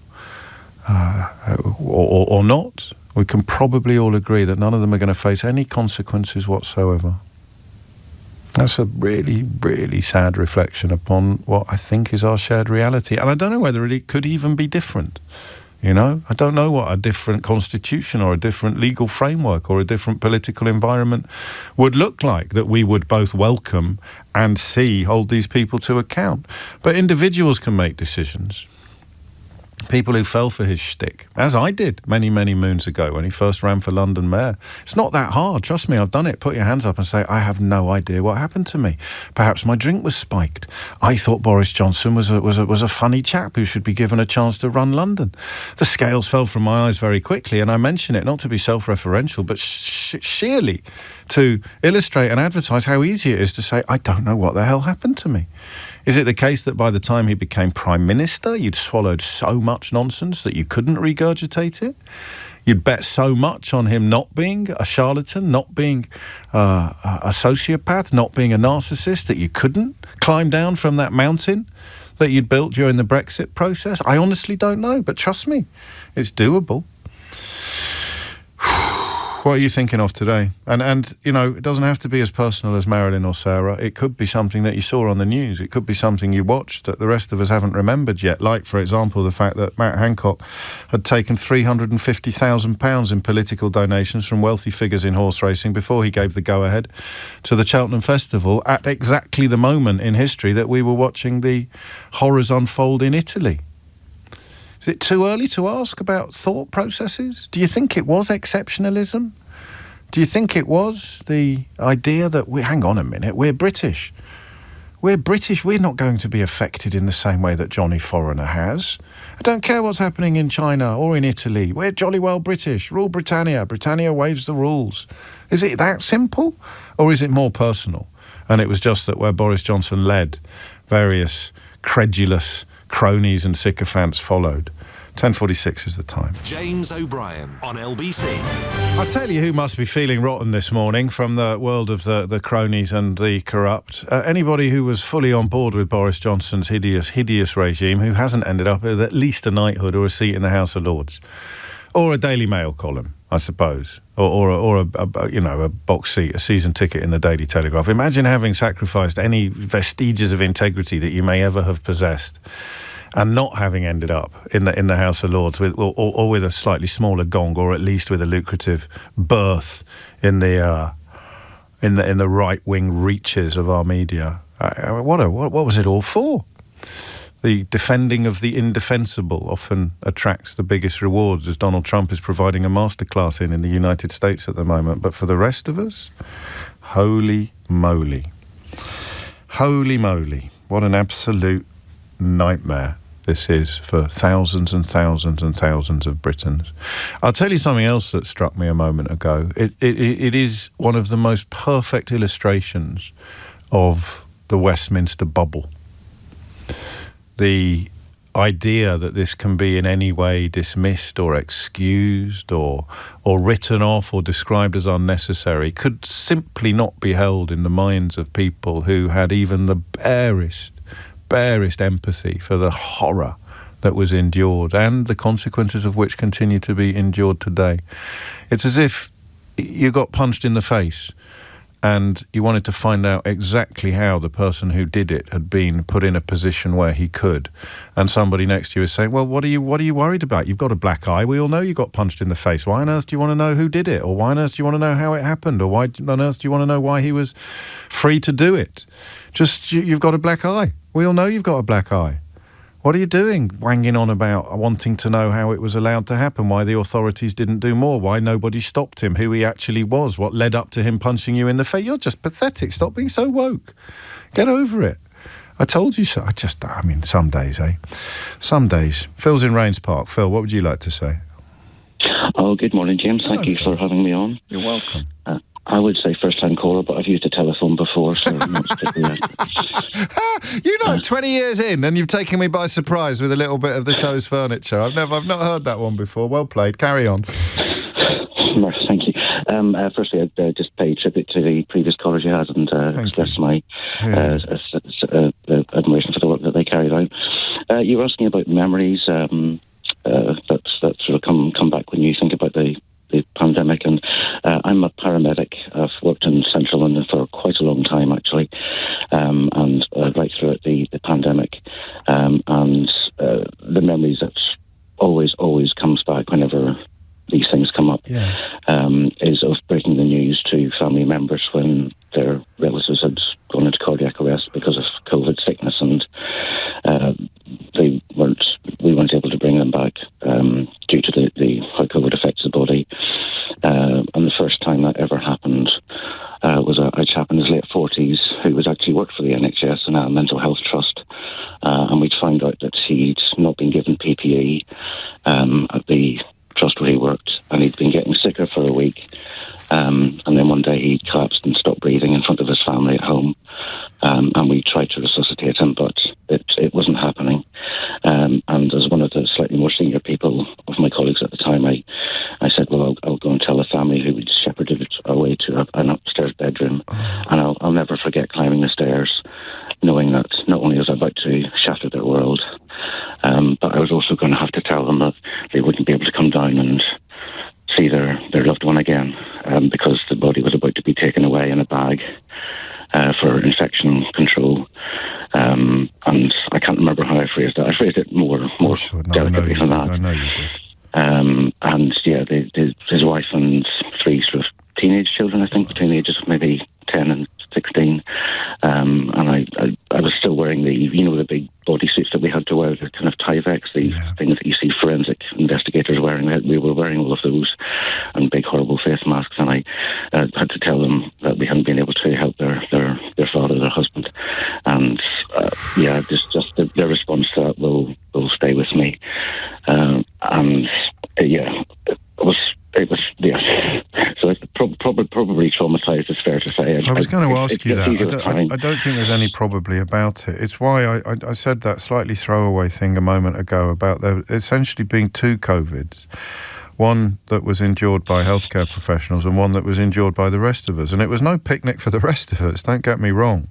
or not, we can probably all agree that none of them are going to face any consequences whatsoever. That's a really, really sad reflection upon what I think is our shared reality. And I don't know whether it could even be different. You know, I don't know what a different constitution or a different legal framework or a different political environment would look like that we would both welcome and hold these people to account. But individuals can make decisions. People who fell for his shtick, as I did many, many moons ago when he first ran for London Mayor. It's not that hard. Trust me, I've done it. Put your hands up and say, I have no idea what happened to me. Perhaps my drink was spiked. I thought Boris Johnson was a funny chap who should be given a chance to run London. The scales fell from my eyes very quickly, and I mention it not to be self-referential, but sheerly to illustrate and advertise how easy it is to say, I don't know what the hell happened to me. Is it the case that by the time he became Prime Minister, you'd swallowed so much nonsense that you couldn't regurgitate it? You'd bet so much on him not being a charlatan, not being a sociopath, not being a narcissist, that you couldn't climb down from that mountain that you'd built during the Brexit process? I honestly don't know, but trust me, it's doable. What are you thinking of today? And you know, it doesn't have to be as personal as Marilyn or Sarah. It could be something that you saw on the news. It could be something you watched that the rest of us haven't remembered yet. Like, for example, the fact that Matt Hancock had taken £350,000 in political donations from wealthy figures in horse racing before he gave the go-ahead to the Cheltenham Festival at exactly the moment in history that we were watching the horrors unfold in Italy. Is it too early to ask about thought processes? Do you think it was exceptionalism? Do you think it was the idea that, hang on a minute, we're British. We're British, we're not going to be affected in the same way that Johnny Foreigner has. I don't care what's happening in China or in Italy. We're jolly well British. Rule Britannia. Britannia waves the rules. Is it that simple? Or is it more personal? And it was just that where Boris Johnson led, various credulous cronies and sycophants followed. 10:46 is the time. James O'Brien on LBC. I'll tell you who must be feeling rotten this morning from the world of the cronies and the corrupt. Anybody who was fully on board with Boris Johnson's hideous regime, who hasn't ended up with at least a knighthood or a seat in the House of Lords. Or a Daily Mail column, I suppose. Or a box seat, a season ticket in the Daily Telegraph. Imagine having sacrificed any vestiges of integrity that you may ever have possessed and not having ended up in the House of Lords with or with a slightly smaller gong, or at least with a lucrative berth in the right-wing reaches of our media. What was it all for? The defending of the indefensible often attracts the biggest rewards, as Donald Trump is providing a masterclass in the United States at the moment. But for the rest of us, holy moly. Holy moly. What an absolute nightmare this is for thousands and thousands and thousands of Britons. I'll tell you something else that struck me a moment ago. It is one of the most perfect illustrations of the Westminster bubble. The idea that this can be in any way dismissed or excused or written off or described as unnecessary could simply not be held in the minds of people who had even the barest empathy for the horror that was endured and the consequences of which continue to be endured today. It's as if you got punched in the face and you wanted to find out exactly how the person who did it had been put in a position where he could. And somebody next to you is saying, well, what are you worried about? You've got a black eye. We all know you got punched in the face. Why on earth do you want to know who did it? Or why on earth do you want to know how it happened? Or why on earth do you want to know why he was free to do it? Just, you've got a black eye. We all know you've got a black eye. What are you doing, wanging on about wanting to know how it was allowed to happen, why the authorities didn't do more, why nobody stopped him, who he actually was, what led up to him punching you in the face? You're just pathetic. Stop being so woke. Get over it. I told you so. Some days, eh? Some days. Phil's in Rains Park. Phil, what would you like to say? Oh, good morning, James. Hello, Thank you for having me on. You're welcome. I would say first-time caller, but I've used a telephone before, so I'm not particularly... 20 years in, and you've taken me by surprise with a little bit of the show's furniture. I've not heard that one before. Well played. Carry on. Thank you. Firstly, I'd just pay tribute to the previous callers you had and express my admiration for the work that they carried out. You were asking about memories that sort of come back when you think about the pandemic, and I'm a paramedic. I've worked in central London for quite a long time, actually, and right throughout the pandemic, and the memories that always comes back whenever these things come up is of breaking the news to family members when their relatives had gone into cardiac arrest because of COVID sickness, and we weren't able to bring them back due to the how COVID affects the body. And the first time that ever happened was a chap in his late 40s who was actually worked for the NHS in a mental health trust, and we'd found out that he'd not been given PPE at the trust where he worked, and he'd been getting sicker for a week, and then one day he collapsed and stopped breathing in front of his family at home, and we tried to resuscitate him, but it wasn't happening. And as one of the slightly more senior people of my colleagues at the time, I said, well, I'll go and tell the family, who would shepherded it away to an upstairs bedroom. And I'll never forget climbing the stairs, knowing that not only was I about to shatter their world, but I was also going to have to tell them that they wouldn't be able to come down and see their loved one again, because the body was about to be taken away in a bag for infection control. And I can't remember how I phrased that. I phrased it more delicately than that. I know you did. And yeah, his wife and three sort of teenage children, I think, between the ages of maybe 10 and 16. And I was still wearing the big bodysuits that we had to wear, the kind of Tyvek, things that you see forensic investigators wearing. We were wearing all of those, and big horrible face masks. And I had to tell them that we hadn't been able to help their father, their husband. And just their response to that will stay with me. It was so it's probably traumatised, it's fair to say. I was going to ask you that. I don't think there's any probably about it. It's why I said that slightly throwaway thing a moment ago about there essentially being two COVIDs. One that was endured by healthcare professionals and one that was endured by the rest of us. And it was no picnic for the rest of us, don't get me wrong.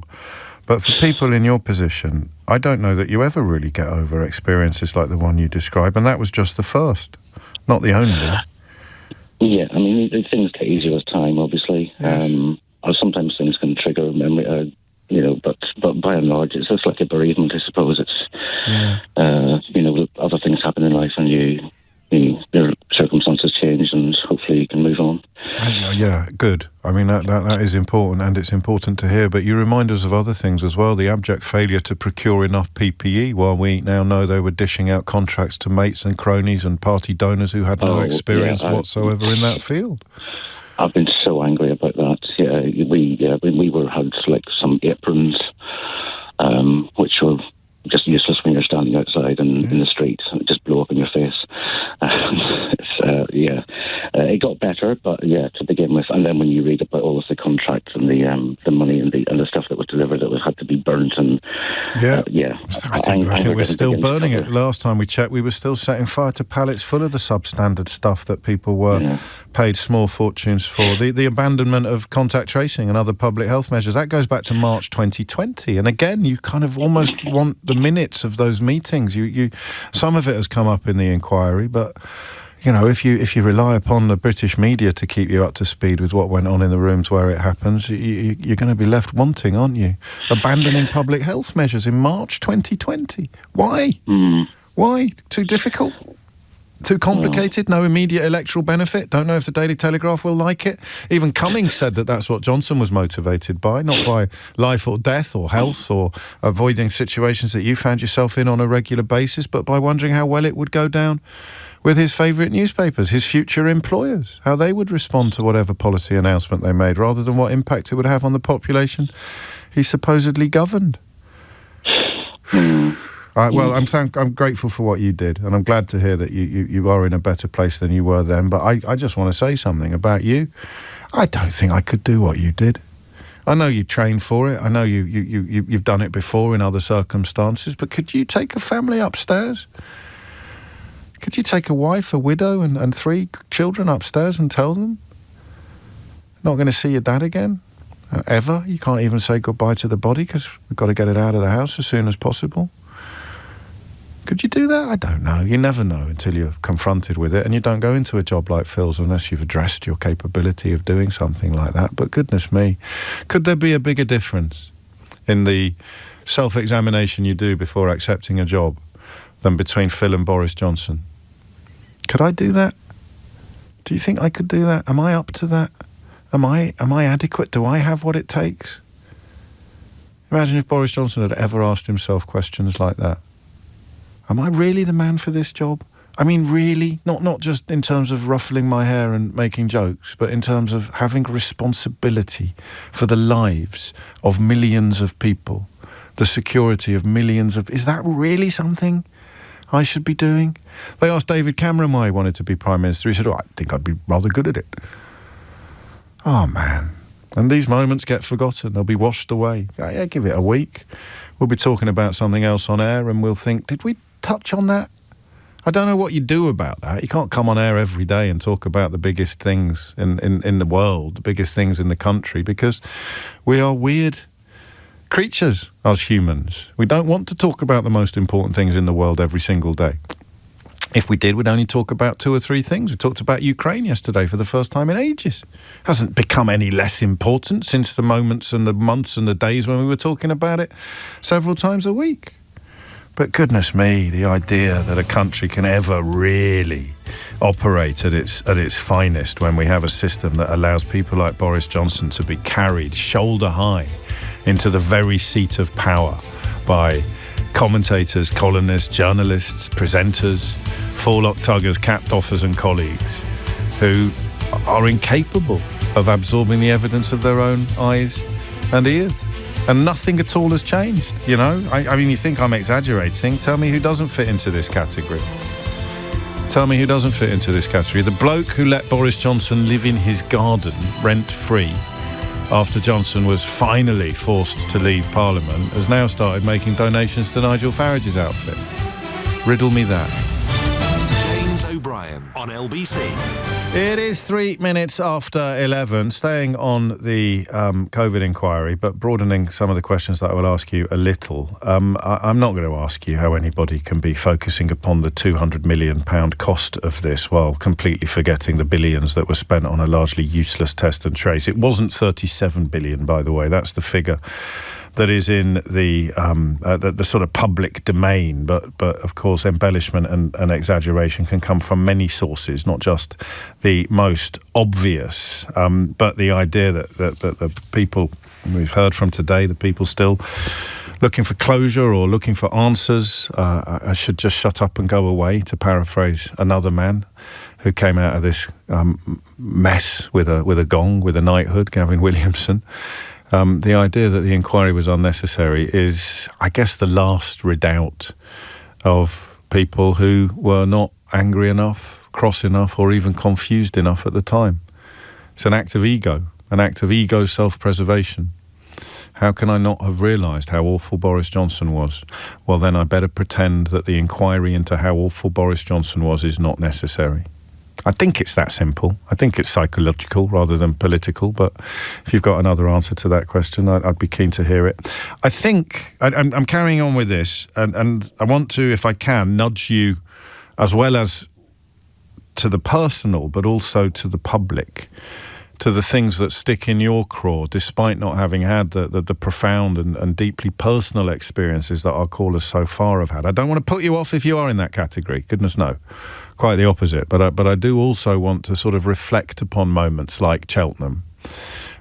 But for people in your position, I don't know that you ever really get over experiences like the one you describe, and that was just the first, not the only. Yeah, I mean, things get easier with time, obviously. Yes. Sometimes things can trigger memory, but by and large, it's just like a bereavement, I suppose. It's, other things happen in life and your circumstances change, and hopefully you can move on. Yeah, good. I mean, that is important, and it's important to hear, but you remind us of other things as well. The abject failure to procure enough PPE, while we now know they were dishing out contracts to mates and cronies and party donors who had no experience whatsoever in that field. I've been so angry about that. Yeah, we had like some aprons, which were just useless when you're standing outside and in the street, and it just blow up in your face. It got better, but to begin with. And then when you read about all of the contracts and the money and the stuff that was delivered that had to be burnt and I think we're still burning it. Last time we checked, we were still setting fire to pallets full of the substandard stuff that people were paid small fortunes for. The abandonment of contact tracing and other public health measures, that goes back to March 2020. And again, you kind of almost want the minutes of those meetings. You some of it has come up in the inquiry, but if you rely upon the British media to keep you up to speed with what went on in the rooms where it happens, you're going to be left wanting, aren't you? Abandoning public health measures in March 2020. Why? Why? Too difficult? Too complicated? No immediate electoral benefit? Don't know if the Daily Telegraph will like it? Even Cummings said that that's what Johnson was motivated by, not by life or death or health or avoiding situations that you found yourself in on a regular basis, but by wondering how well it would go down with his favourite newspapers, his future employers, how they would respond to whatever policy announcement they made, rather than what impact it would have on the population he supposedly governed. I'm grateful for what you did, and I'm glad to hear that you are in a better place than you were then, but I just want to say something about you. I don't think I could do what you did. I know you trained for it. I know you've done it before in other circumstances, but could you take a family upstairs? Could you take a wife, a widow, and 3 children upstairs and tell them not going to see your dad again? Ever? You can't even say goodbye to the body because we've got to get it out of the house as soon as possible. Could you do that? I don't know. You never know until you're confronted with it, and you don't go into a job like Phil's unless you've addressed your capability of doing something like that. But goodness me, could there be a bigger difference in the self-examination you do before accepting a job than between Phil and Boris Johnson? Could I do that? Do you think I could do that? Am I up to that? Am I adequate? Do I have what it takes? Imagine if Boris Johnson had ever asked himself questions like that. Am I really the man for this job? I mean, really? Not just in terms of ruffling my hair and making jokes, but in terms of having responsibility for the lives of millions of people, the security of millions of... Is that really something I should be doing? They asked David Cameron why he wanted to be Prime Minister. He said, I think I'd be rather good at it. Oh, man. And these moments get forgotten. They'll be washed away. Yeah, give it a week. We'll be talking about something else on air and we'll think, did we touch on that? I don't know what you do about that. You can't come on air every day and talk about the biggest things in the world, the biggest things in the country, because we are weird creatures as humans. We don't want to talk about the most important things in the world every single day. If we did, we'd only talk about 2 or 3 things. We talked about Ukraine yesterday for the first time in ages. Hasn't become any less important since the moments and the months and the days when we were talking about it several times a week. But goodness me, the idea that a country can ever really operate at its finest when we have a system that allows people like Boris Johnson to be carried shoulder high into the very seat of power by commentators, columnists, journalists, presenters, forelock tuggers, capped offers and colleagues who are incapable of absorbing the evidence of their own eyes and ears. And nothing at all has changed, you know? I mean, you think I'm exaggerating. Tell me who doesn't fit into this category. Tell me who doesn't fit into this category. The bloke who let Boris Johnson live in his garden rent-free after Johnson was finally forced to leave Parliament has now started making donations to Nigel Farage's outfit. Riddle me that. James O'Brien on LBC. It is 3 minutes after 11, staying on the COVID inquiry, but broadening some of the questions that I will ask you a little. I'm not going to ask you how anybody can be focusing upon the £200 million cost of this while completely forgetting the billions that were spent on a largely useless test and trace. It wasn't 37 billion, by the way. That's the figure that is in the sort of public domain, but of course embellishment and exaggeration can come from many sources, not just the most obvious. But the idea that the people we've heard from today, the people still looking for closure or looking for answers, I should just shut up and go away, to paraphrase another man who came out of this mess with a gong, with a knighthood, Gavin Williamson. The idea that the inquiry was unnecessary is, I guess, the last redoubt of people who were not angry enough, cross enough, or even confused enough at the time. It's an act of ego self-preservation. How can I not have realised how awful Boris Johnson was? Well, then I better pretend that the inquiry into how awful Boris Johnson was is not necessary. I think it's that simple. I think it's psychological rather than political, but if you've got another answer to that question, I'd be keen to hear it. I think, I'm carrying on with this, and I want to, if I can, nudge you as well as to the personal, but also to the public, to the things that stick in your craw, despite not having had the profound and deeply personal experiences that our callers so far have had. I don't want to put you off if you are in that category, goodness no. Quite the opposite, but I do also want to sort of reflect upon moments like Cheltenham,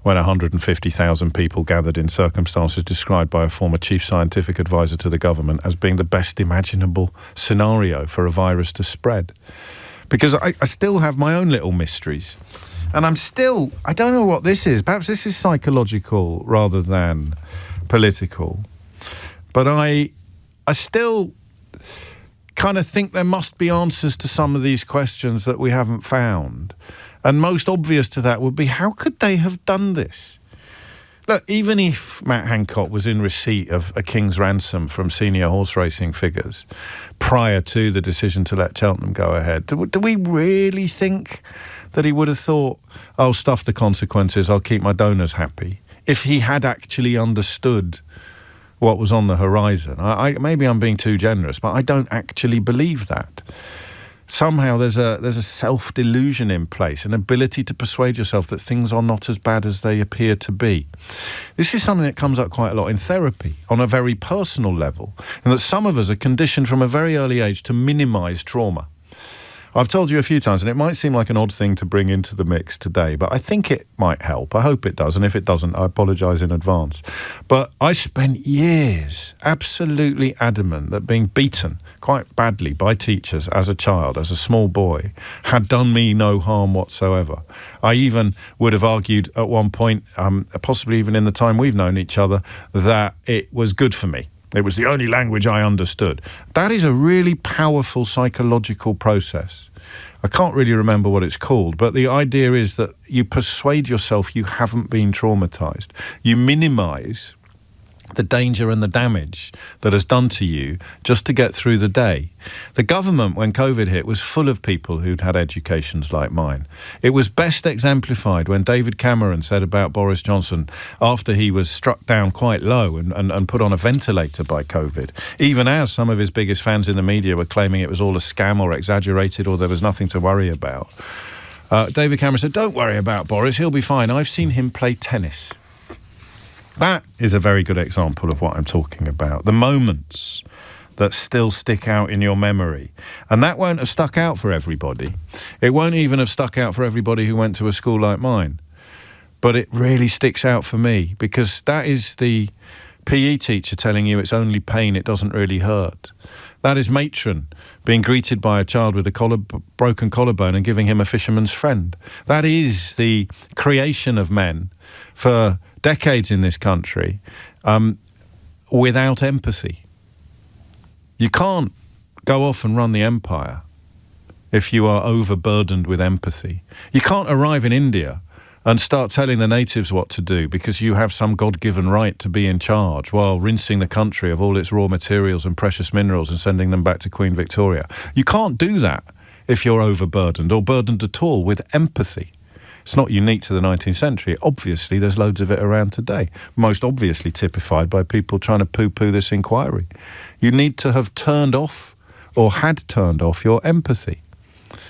when 150,000 people gathered in circumstances described by a former chief scientific advisor to the government as being the best imaginable scenario for a virus to spread. Because I still have my own little mysteries. And I don't know what this is. Perhaps this is psychological rather than political. But I still kind of think there must be answers to some of these questions that we haven't found. And most obvious to that would be, how could they have done this? Look, even if Matt Hancock was in receipt of a king's ransom from senior horse racing figures prior to the decision to let Cheltenham go ahead, do we really think that he would have thought, I'll stuff the consequences, I'll keep my donors happy, if he had actually understood what was on the horizon? Maybe I'm being too generous, but I don't actually believe that. Somehow there's a self-delusion in place, an ability to persuade yourself that things are not as bad as they appear to be. This is something that comes up quite a lot in therapy, on a very personal level, and that some of us are conditioned from a very early age to minimise trauma. I've told you a few times, and it might seem like an odd thing to bring into the mix today, but I think it might help. I hope it does, and if it doesn't, I apologise in advance. But I spent years absolutely adamant that being beaten quite badly by teachers as a child, as a small boy, had done me no harm whatsoever. I even would have argued at one point, possibly even in the time we've known each other, that it was good for me. It was the only language I understood. That is a really powerful psychological process. I can't really remember what it's called, but the idea is that you persuade yourself you haven't been traumatised. You minimise the danger and the damage that has done to you just to get through the day. The government, when COVID hit, was full of people who'd had educations like mine. It was best exemplified when David Cameron said about Boris Johnson, after he was struck down quite low and put on a ventilator by COVID, even as some of his biggest fans in the media were claiming it was all a scam or exaggerated or there was nothing to worry about. David Cameron said, "Don't worry about Boris, he'll be fine. I've seen him play tennis." That is a very good example of what I'm talking about. The moments that still stick out in your memory. And that won't have stuck out for everybody. It won't even have stuck out for everybody who went to a school like mine. But it really sticks out for me, because that is the PE teacher telling you it's only pain, it doesn't really hurt. That is matron being greeted by a child with a broken collarbone and giving him a fisherman's friend. That is the creation of men for decades in this country without empathy. You can't go off and run the empire if you are overburdened with empathy. You can't arrive in India and start telling the natives what to do because you have some God-given right to be in charge while rinsing the country of all its raw materials and precious minerals and sending them back to Queen Victoria. You can't do that if you're overburdened or burdened at all with empathy. It's not unique to the 19th century. Obviously, there's loads of it around today, most obviously typified by people trying to poo-poo this inquiry. You need to have turned off or had turned off your empathy.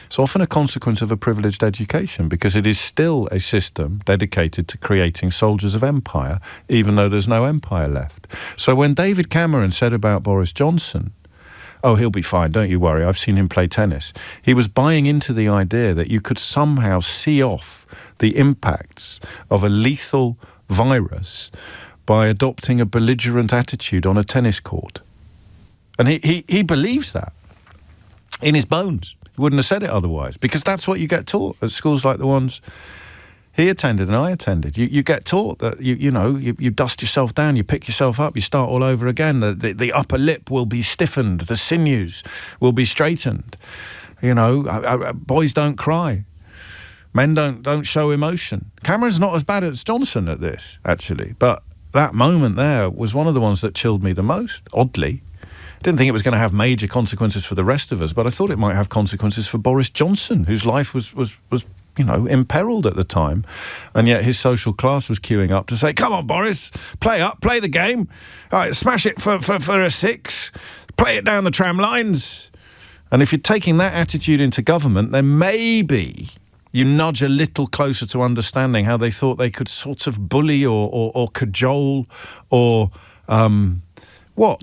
It's often a consequence of a privileged education because it is still a system dedicated to creating soldiers of empire, even though there's no empire left. So when David Cameron said about Boris Johnson, "Oh, he'll be fine, don't you worry, I've seen him play tennis," he was buying into the idea that you could somehow see off the impacts of a lethal virus by adopting a belligerent attitude on a tennis court. And he believes that in his bones. He wouldn't have said it otherwise, because that's what you get taught at schools like the ones he attended and I attended. You get taught that, you dust yourself down, you pick yourself up, you start all over again. The upper lip will be stiffened, the sinews will be straightened. Boys don't cry. Men don't show emotion. Cameron's not as bad as Johnson at this, actually. But that moment there was one of the ones that chilled me the most, oddly. Didn't think it was going to have major consequences for the rest of us, but I thought it might have consequences for Boris Johnson, whose life was imperiled at the time. And yet his social class was queuing up to say, come on, Boris, play up, play the game. All right, smash it for a 6. Play it down the tram lines. And if you're taking that attitude into government, then maybe you nudge a little closer to understanding how they thought they could sort of bully or cajole or,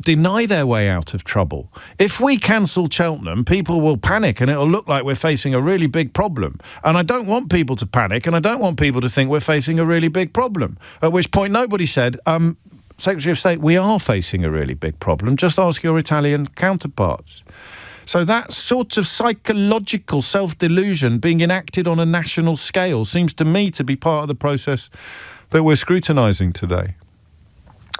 deny their way out of trouble. If we cancel Cheltenham, people will panic and it'll look like we're facing a really big problem. And I don't want people to panic and I don't want people to think we're facing a really big problem. At which point nobody said, Secretary of State, we are facing a really big problem. Just ask your Italian counterparts. So that sort of psychological self-delusion being enacted on a national scale seems to me to be part of the process that we're scrutinising today.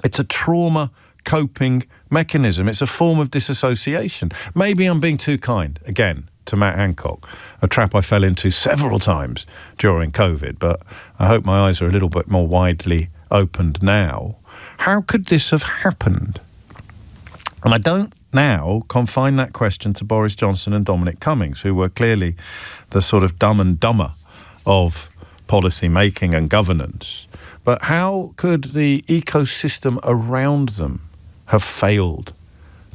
It's a trauma coping mechanism. It's a form of disassociation. Maybe I'm being too kind, again, to Matt Hancock, a trap I fell into several times during COVID, but I hope my eyes are a little bit more widely opened now. How could this have happened? And I don't now confine that question to Boris Johnson and Dominic Cummings, who were clearly the sort of dumb and dumber of policy making and governance. But how could the ecosystem around them have failed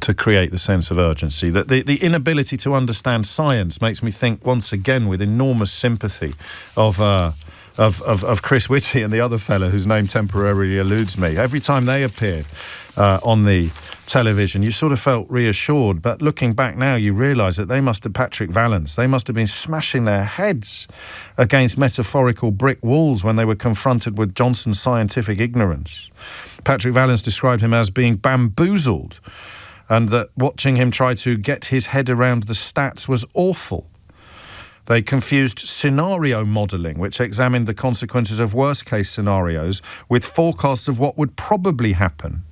to create the sense of urgency? That the inability to understand science makes me think once again with enormous sympathy of Chris Whitty and the other fella whose name temporarily eludes me. Every time they appeared on the television, you sort of felt reassured, but looking back now you realise that they must have Patrick Vallance. They must have been smashing their heads against metaphorical brick walls when they were confronted with Johnson's scientific ignorance. Patrick Vallance described him as being bamboozled, and that watching him try to get his head around the stats was awful. They confused scenario modelling, which examined the consequences of worst-case scenarios, with forecasts of what would probably happen.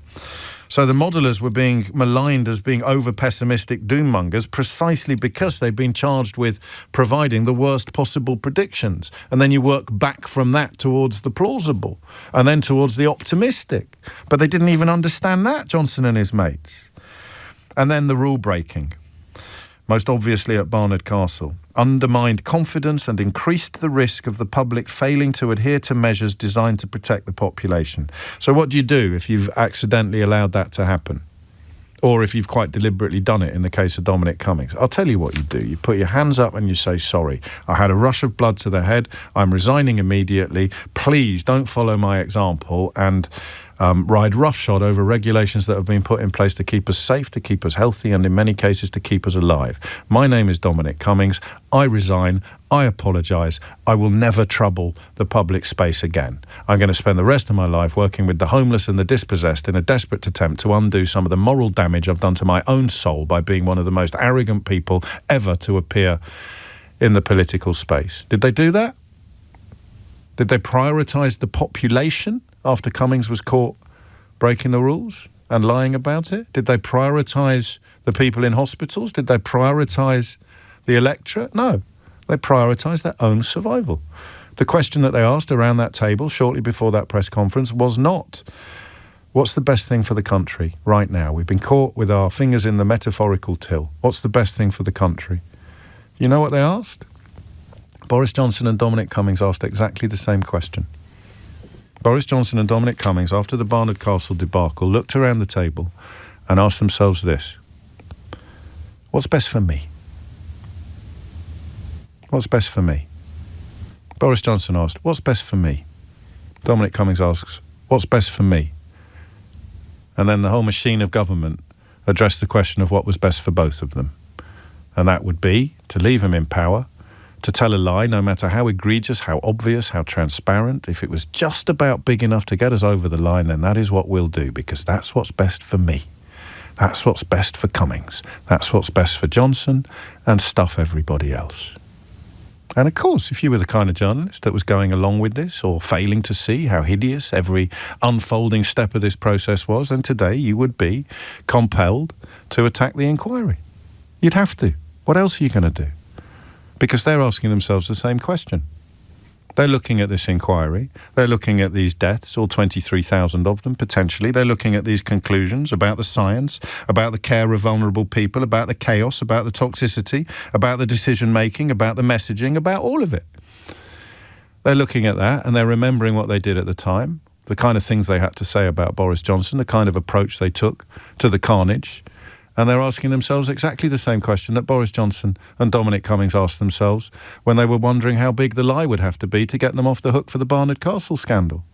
So the modellers were being maligned as being over-pessimistic doommongers precisely because they've been charged with providing the worst possible predictions. And then you work back from that towards the plausible and then towards the optimistic. But they didn't even understand that, Johnson and his mates. And then the rule-breaking, most obviously at Barnard Castle, undermined confidence and increased the risk of the public failing to adhere to measures designed to protect the population. So what do you do if you've accidentally allowed that to happen? Or if you've quite deliberately done it in the case of Dominic Cummings? I'll tell you what you do. You put your hands up and you say, sorry, I had a rush of blood to the head. I'm resigning immediately. Please don't follow my example and ride roughshod over regulations that have been put in place to keep us safe, to keep us healthy, and in many cases to keep us alive. My name is Dominic Cummings. I resign. I apologise. I will never trouble the public space again. I'm going to spend the rest of my life working with the homeless and the dispossessed in a desperate attempt to undo some of the moral damage I've done to my own soul by being one of the most arrogant people ever to appear in the political space. Did they do that? Did they prioritise the population after Cummings was caught breaking the rules and lying about it? Did they prioritise the people in hospitals? Did they prioritise the electorate? No, they prioritised their own survival. The question that they asked around that table shortly before that press conference was not, what's the best thing for the country right now? We've been caught with our fingers in the metaphorical till. What's the best thing for the country? You know what they asked? Boris Johnson and Dominic Cummings asked exactly the same question. Boris Johnson and Dominic Cummings, after the Barnard Castle debacle, looked around the table and asked themselves this: what's best for me? What's best for me? Boris Johnson asked, what's best for me? Dominic Cummings asks, what's best for me? And then the whole machine of government addressed the question of what was best for both of them. And that would be to leave him in power, to tell a lie, no matter how egregious, how obvious, how transparent. If it was just about big enough to get us over the line, then that is what we'll do, because that's what's best for me. That's what's best for Cummings. That's what's best for Johnson, and stuff everybody else. And of course, if you were the kind of journalist that was going along with this or failing to see how hideous every unfolding step of this process was, then today you would be compelled to attack the inquiry. You'd have to. What else are you going to do? because they're asking themselves the same question. They're looking at this inquiry. They're looking at these deaths, all 23,000 of them, potentially. They're looking at these conclusions about the science, about the care of vulnerable people, about the chaos, about the toxicity, about the decision-making, about the messaging, about all of it. They're looking at that and they're remembering what they did at the time, the kind of things they had to say about Boris Johnson, the kind of approach they took to the carnage. And they're asking themselves exactly the same question that Boris Johnson and Dominic Cummings asked themselves when they were wondering how big the lie would have to be to get them off the hook for the Barnard Castle scandal.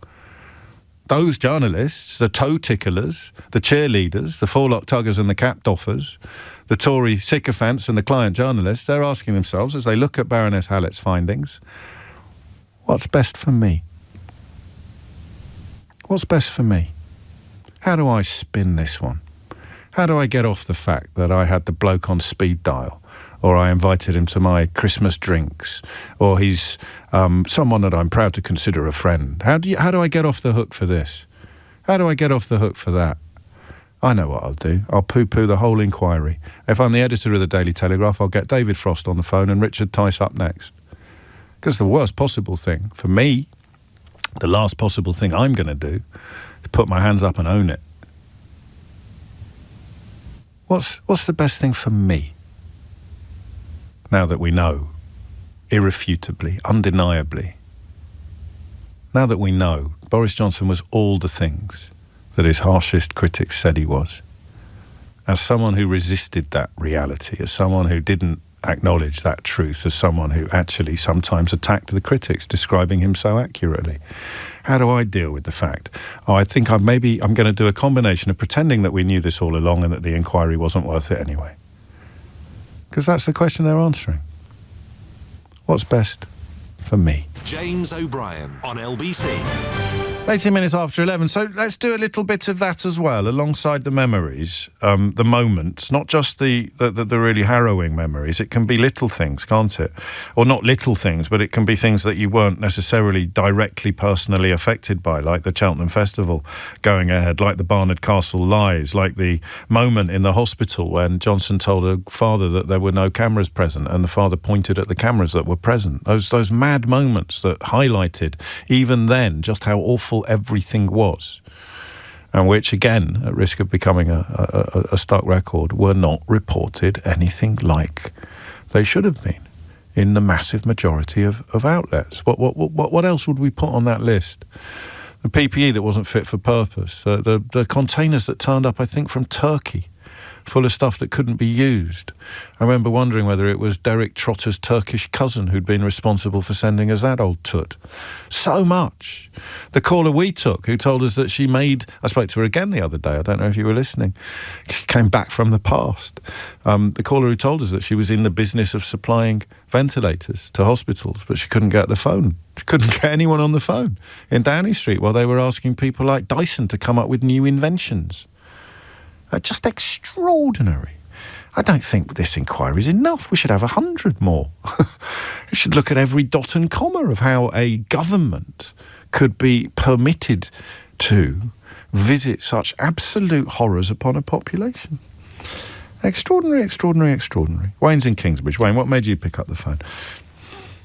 Those journalists, the toe ticklers, the cheerleaders, the forelock tuggers and the cap doffers, the Tory sycophants and the client journalists, they're asking themselves as they look at Baroness Hallett's findings, what's best for me? What's best for me? How do I spin this one? How do I get off the fact that I had the bloke on speed dial, or I invited him to my Christmas drinks, or he's someone that I'm proud to consider a friend? How do I get off the hook for this? How do I get off the hook for that? I know what I'll do. I'll poo-poo the whole inquiry. If I'm the editor of the Daily Telegraph, I'll get David Frost on the phone and Richard Tice up next. Because the worst possible thing for me, the last possible thing I'm going to do, is put my hands up and own it. What's the best thing for me? Now that we know, irrefutably, undeniably, now that we know Boris Johnson was all the things that his harshest critics said he was, as someone who resisted that reality, as someone who didn't acknowledge that truth, as someone who actually sometimes attacked the critics, describing him so accurately. How do I deal with the fact? I think I'm going to do a combination of pretending that we knew this all along and that the inquiry wasn't worth it anyway. Because that's the question they're answering. What's best for me? James O'Brien on LBC. 18 minutes after 11, so let's do a little bit of that as well, alongside the memories, the moments, not just the really harrowing memories. It can be little things, can't it? Or not little things, but it can be things that you weren't necessarily directly personally affected by, like the Cheltenham Festival going ahead, like the Barnard Castle lies, like the moment in the hospital when Johnson told her father that there were no cameras present and the father pointed at the cameras that were present. Those mad moments that highlighted, even then, just how awful everything was, and which, again, at risk of becoming a stuck record, were not reported anything like they should have been in the massive majority of outlets. What else would we put on that list? The PPE that wasn't fit for purpose, the containers that turned up, I think, from Turkey, full of stuff that couldn't be used. I remember wondering whether it was Derek Trotter's Turkish cousin who'd been responsible for sending us that old tut. So much. The caller we took, who told us that she made... I spoke to her again the other day, I don't know if you were listening. She came back from the past. The caller who told us that she was in the business of supplying ventilators to hospitals, but she couldn't get the phone. She couldn't get anyone on the phone in Downing Street while they were asking people like Dyson to come up with new inventions. Just extraordinary. I don't think this inquiry is enough. We should have 100 more. We should look at every dot and comma of how a government could be permitted to visit such absolute horrors upon a population. Extraordinary, extraordinary, extraordinary. Wayne's in Kingsbridge. Wayne, what made you pick up the phone?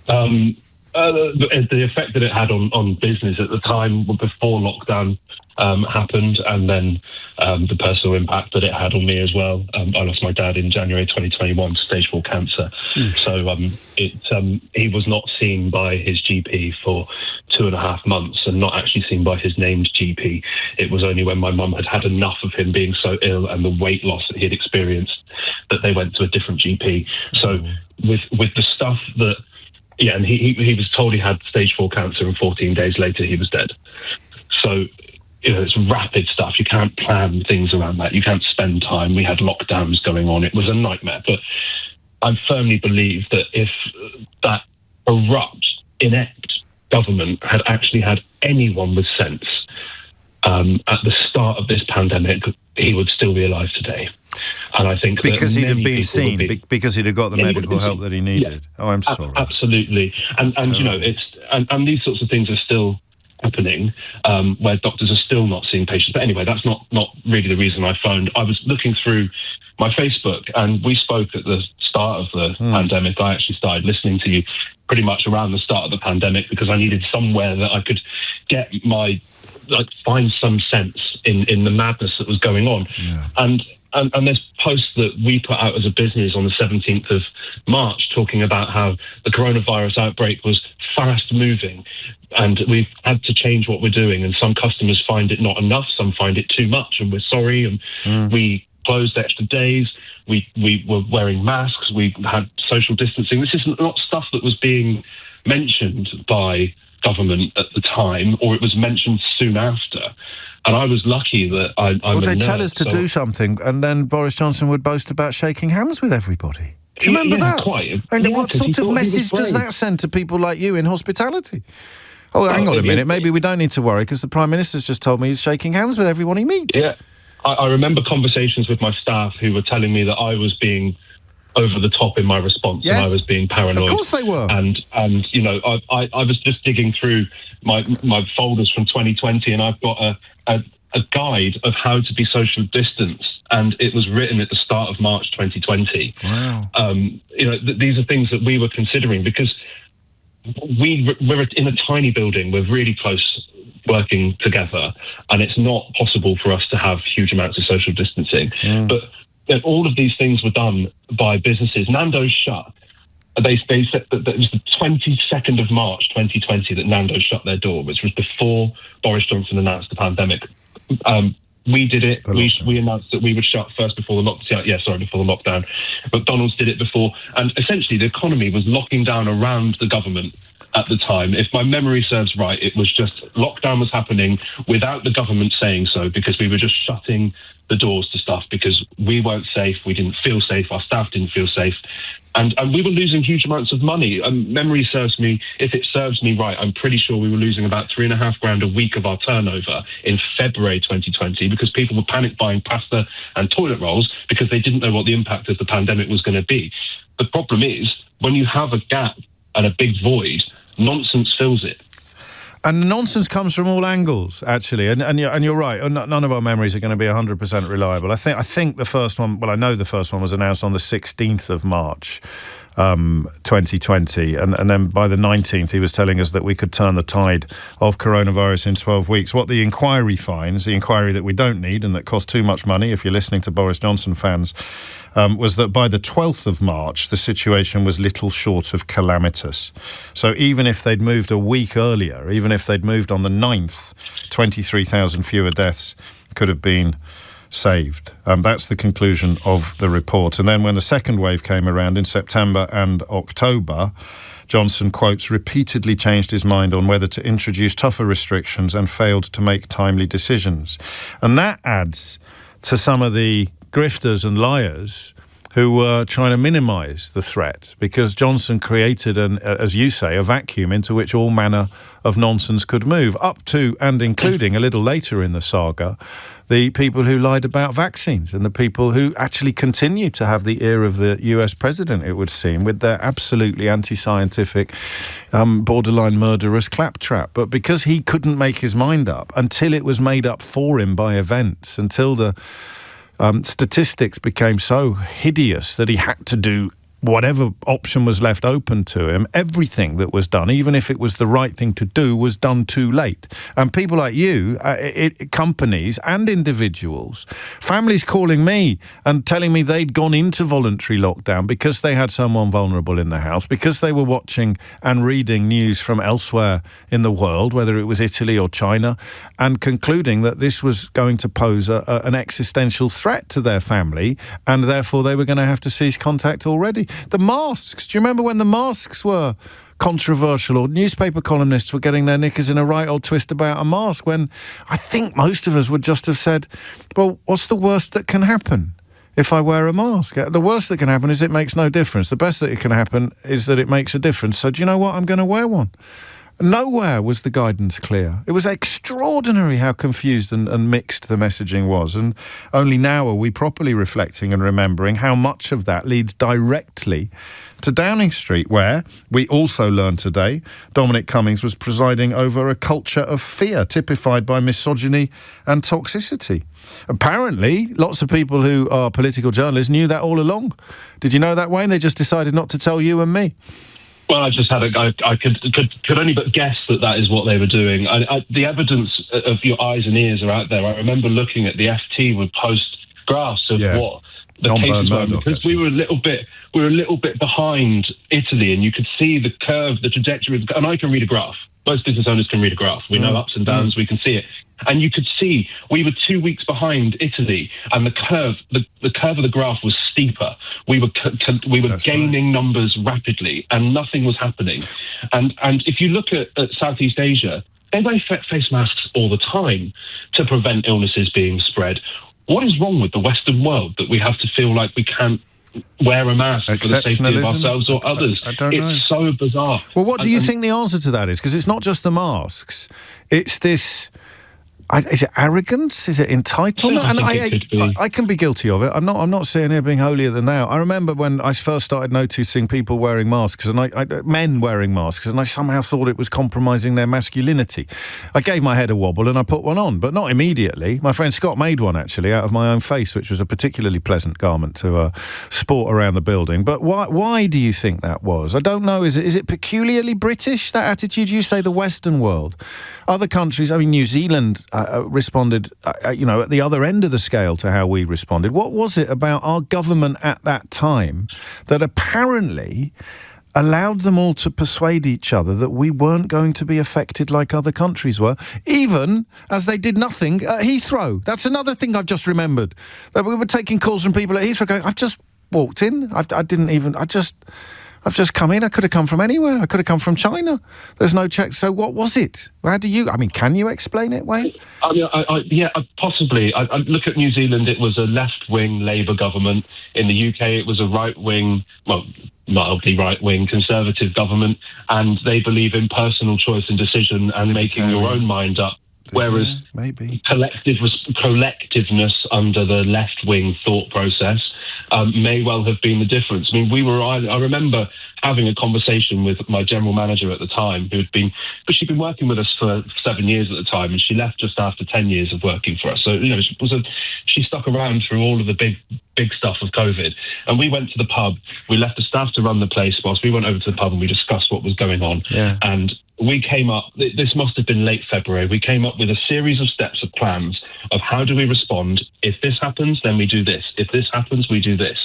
The effect that it had on business at the time before lockdown happened, and then the personal impact that it had on me as well. I lost my dad in January 2021 to stage 4 cancer. So he was not seen by his GP for 2.5 months, and not actually seen by his named GP. It was only when my mum had had enough of him being so ill and the weight loss that he had experienced that they went to a different GP. So with the stuff that... Yeah, and he was told he had stage 4 cancer, and 14 days later he was dead. So, it's rapid stuff. You can't plan things around that. You can't spend time. We had lockdowns going on. It was a nightmare. But I firmly believe that if that corrupt, inept government had actually had anyone with sense at the start of this pandemic, he would still be alive today. And I think because he'd have been seen, because he'd have got the medical help that he needed. Yeah. Oh, I'm sorry. Absolutely, and and these sorts of things are still happening, where doctors are still not seeing patients. But anyway, that's not really the reason I phoned. I was looking through my Facebook, and we spoke at the start start of the pandemic. I actually started listening to you pretty much around the start of the pandemic because I needed somewhere that I could get find some sense in the madness that was going on. Yeah. And there's posts that we put out as a business on the 17th of March talking about how the coronavirus outbreak was fast moving and we've had to change what we're doing, and some customers find it not enough, some find it too much, and we're sorry, and we closed extra days, we were wearing masks, we had social distancing. This is not stuff that was being mentioned by government at the time, or it was mentioned soon after. And I was lucky that they'd tell us to do something, and then Boris Johnson would boast about shaking hands with everybody. Do you remember that? Quite. And what sort of message does that send to people like you in hospitality? Oh, hang on a minute. Maybe we don't need to worry because the Prime Minister's just told me he's shaking hands with everyone he meets. Yeah. I remember conversations with my staff who were telling me that I was being over the top in my response, and I was being paranoid. Of course they were. And you know, I was just digging through my folders from 2020, and I've got a guide of how to be social distanced, and it was written at the start of March 2020. Wow. You know, these are things that we were considering because we're in a tiny building. We're really close working together, and it's not possible for us to have huge amounts of social distancing. But all of these things were done by businesses. Nando's shut. They said that it was the 22nd of March 2020 that Nando's shut their door, which was before Boris Johnson announced the pandemic. We did it. We announced that we would shut first before the lockdown. Before the lockdown. McDonald's did it before. And essentially the economy was locking down around the government at the time. If my memory serves right, it was just lockdown was happening without the government saying so, because we were just shutting the doors to stuff because we weren't safe. We didn't feel safe. Our staff didn't feel safe. And we were losing huge amounts of money. Memory serves me, if it serves me right, I'm pretty sure we were losing about $3,500 a week of our turnover in February 2020 because people were panic buying pasta and toilet rolls because they didn't know what the impact of the pandemic was going to be. The problem is, when you have a gap and a big void, nonsense fills it. And the nonsense comes from all angles, actually. And you're right. None of our memories are going to be 100% reliable. I think the first one. Well, I know the first one was announced on the 16th of March, 2020, and then by the 19th, he was telling us that we could turn the tide of coronavirus in 12 weeks. What the inquiry finds, the inquiry that we don't need and that costs too much money, if you're listening to Boris Johnson fans, was that by the 12th of March, the situation was little short of calamitous. So even if they'd moved a week earlier, even if they'd moved on the 9th, 23,000 fewer deaths could have been saved. That's the conclusion of the report. And then when the second wave came around in September and October, Johnson, quotes, repeatedly changed his mind on whether to introduce tougher restrictions and failed to make timely decisions. And that adds to some of the grifters and liars who were trying to minimise the threat, because Johnson created, as you say, a vacuum into which all manner of nonsense could move, up to and including, a little later in the saga, the people who lied about vaccines and the people who actually continue to have the ear of the US president, it would seem, with their absolutely anti-scientific, borderline murderous claptrap. But because he couldn't make his mind up until it was made up for him by events, until the statistics became so hideous that he had to do whatever option was left open to him, everything that was done, even if it was the right thing to do, was done too late. And people like you, companies and individuals, families calling me and telling me they'd gone into voluntary lockdown because they had someone vulnerable in the house, because they were watching and reading news from elsewhere in the world, whether it was Italy or China, and concluding that this was going to pose an existential threat to their family, and therefore they were going to have to cease contact already. The masks. Do you remember when the masks were controversial, or newspaper columnists were getting their knickers in a right old twist about a mask, when I think most of us would just have said, well, what's the worst that can happen if I wear a mask? The worst that can happen is it makes no difference. The best that it can happen is that it makes a difference. So do you know what? I'm going to wear one. Nowhere was the guidance clear. It was extraordinary how confused and mixed the messaging was. And only now are we properly reflecting and remembering how much of that leads directly to Downing Street, where we also learned today Dominic Cummings was presiding over a culture of fear typified by misogyny and toxicity. Apparently, lots of people who are political journalists knew that all along. Did you know that, Wayne? They just decided not to tell you and me. Well, I just had I could only but guess that is what they were doing. The evidence of your eyes and ears are out there. I remember looking at the FT would post graphs of what the cases were, because we were a little bit behind Italy, and you could see the curve, the trajectory, and I can read a graph. Most business owners can read a graph. We know ups and downs. We can see it. And you could see we were 2 weeks behind Italy, and the curve of the graph was steeper. We were gaining numbers rapidly, and nothing was happening. And if you look at Southeast Asia, they wear face masks all the time to prevent illnesses being spread. What is wrong with the Western world that we have to feel like we can't wear a mask for the safety of ourselves or others? I don't know. It's so bizarre. Well, what do you think the answer to that is? Because it's not just the masks. It's this... is it arrogance? Is it entitlement? And I can be guilty of it. I'm not sitting here being holier than thou. I remember when I first started noticing people wearing masks, and men wearing masks, and I somehow thought it was compromising their masculinity. I gave my head a wobble and I put one on, but not immediately. My friend Scott made one, actually, out of my own face, which was a particularly pleasant garment to sport around the building. But why do you think that was? I don't know. Is it peculiarly British, that attitude? You say the Western world. Other countries, I mean, New Zealand responded, at the other end of the scale to how we responded. What was it about our government at that time that apparently allowed them all to persuade each other that we weren't going to be affected like other countries were, even as they did nothing at Heathrow? That's another thing I've just remembered. That we were taking calls from people at Heathrow going, I've just walked in, I've just come in. I could have come from anywhere. I could have come from China. There's no check. So what was it? Can you explain it, Wayne? Possibly. I look at New Zealand. It was a left-wing Labour government. In the UK, it was a right-wing, mildly right-wing Conservative government, and they believe in personal choice and decision and making your own mind up. Whereas maybe collectiveness under the left-wing thought process may well have been the difference. I mean, I remember having a conversation with my general manager at the time, but she'd been working with us for 7 years at the time, and she left just after 10 years of working for us. So, she stuck around through all of the big stuff of COVID. And we went to the pub. We left the staff to run the place whilst we went over to the pub and we discussed what was going on. Yeah. And we came up, this must have been late February, we came up with a series of steps of plans of how do we respond. If this happens, then we do this. If this happens, we do this.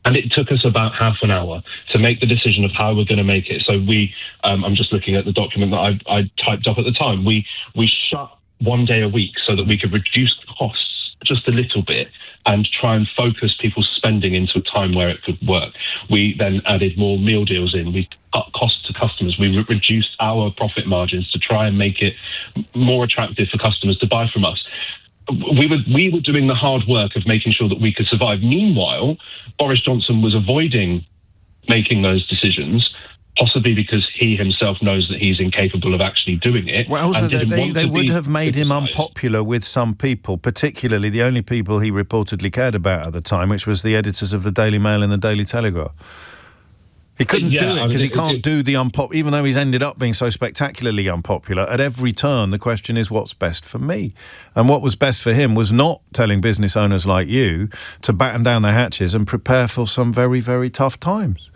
And it took us about half an hour to make the decision of how we're going to make it. So I'm just looking at the document that I typed up at the time. We shut 1 day a week so that we could reduce costs just a little bit and try and focus people's spending into a time where it could work. We then added more meal deals in. We cut costs to customers. We reduced our profit margins to try and make it more attractive for customers to buy from us. We were doing the hard work of making sure that we could survive. Meanwhile, Boris Johnson was avoiding making those decisions, possibly because he himself knows that he's incapable of actually doing it. Well, also they would have made him unpopular with some people, particularly the only people he reportedly cared about at the time, which was the editors of the Daily Mail and the Daily Telegraph. He couldn't do it because he can't do the unpopular, even though he's ended up being so spectacularly unpopular. At every turn, the question is, what's best for me? And what was best for him was not telling business owners like you to batten down their hatches and prepare for some very, very tough times.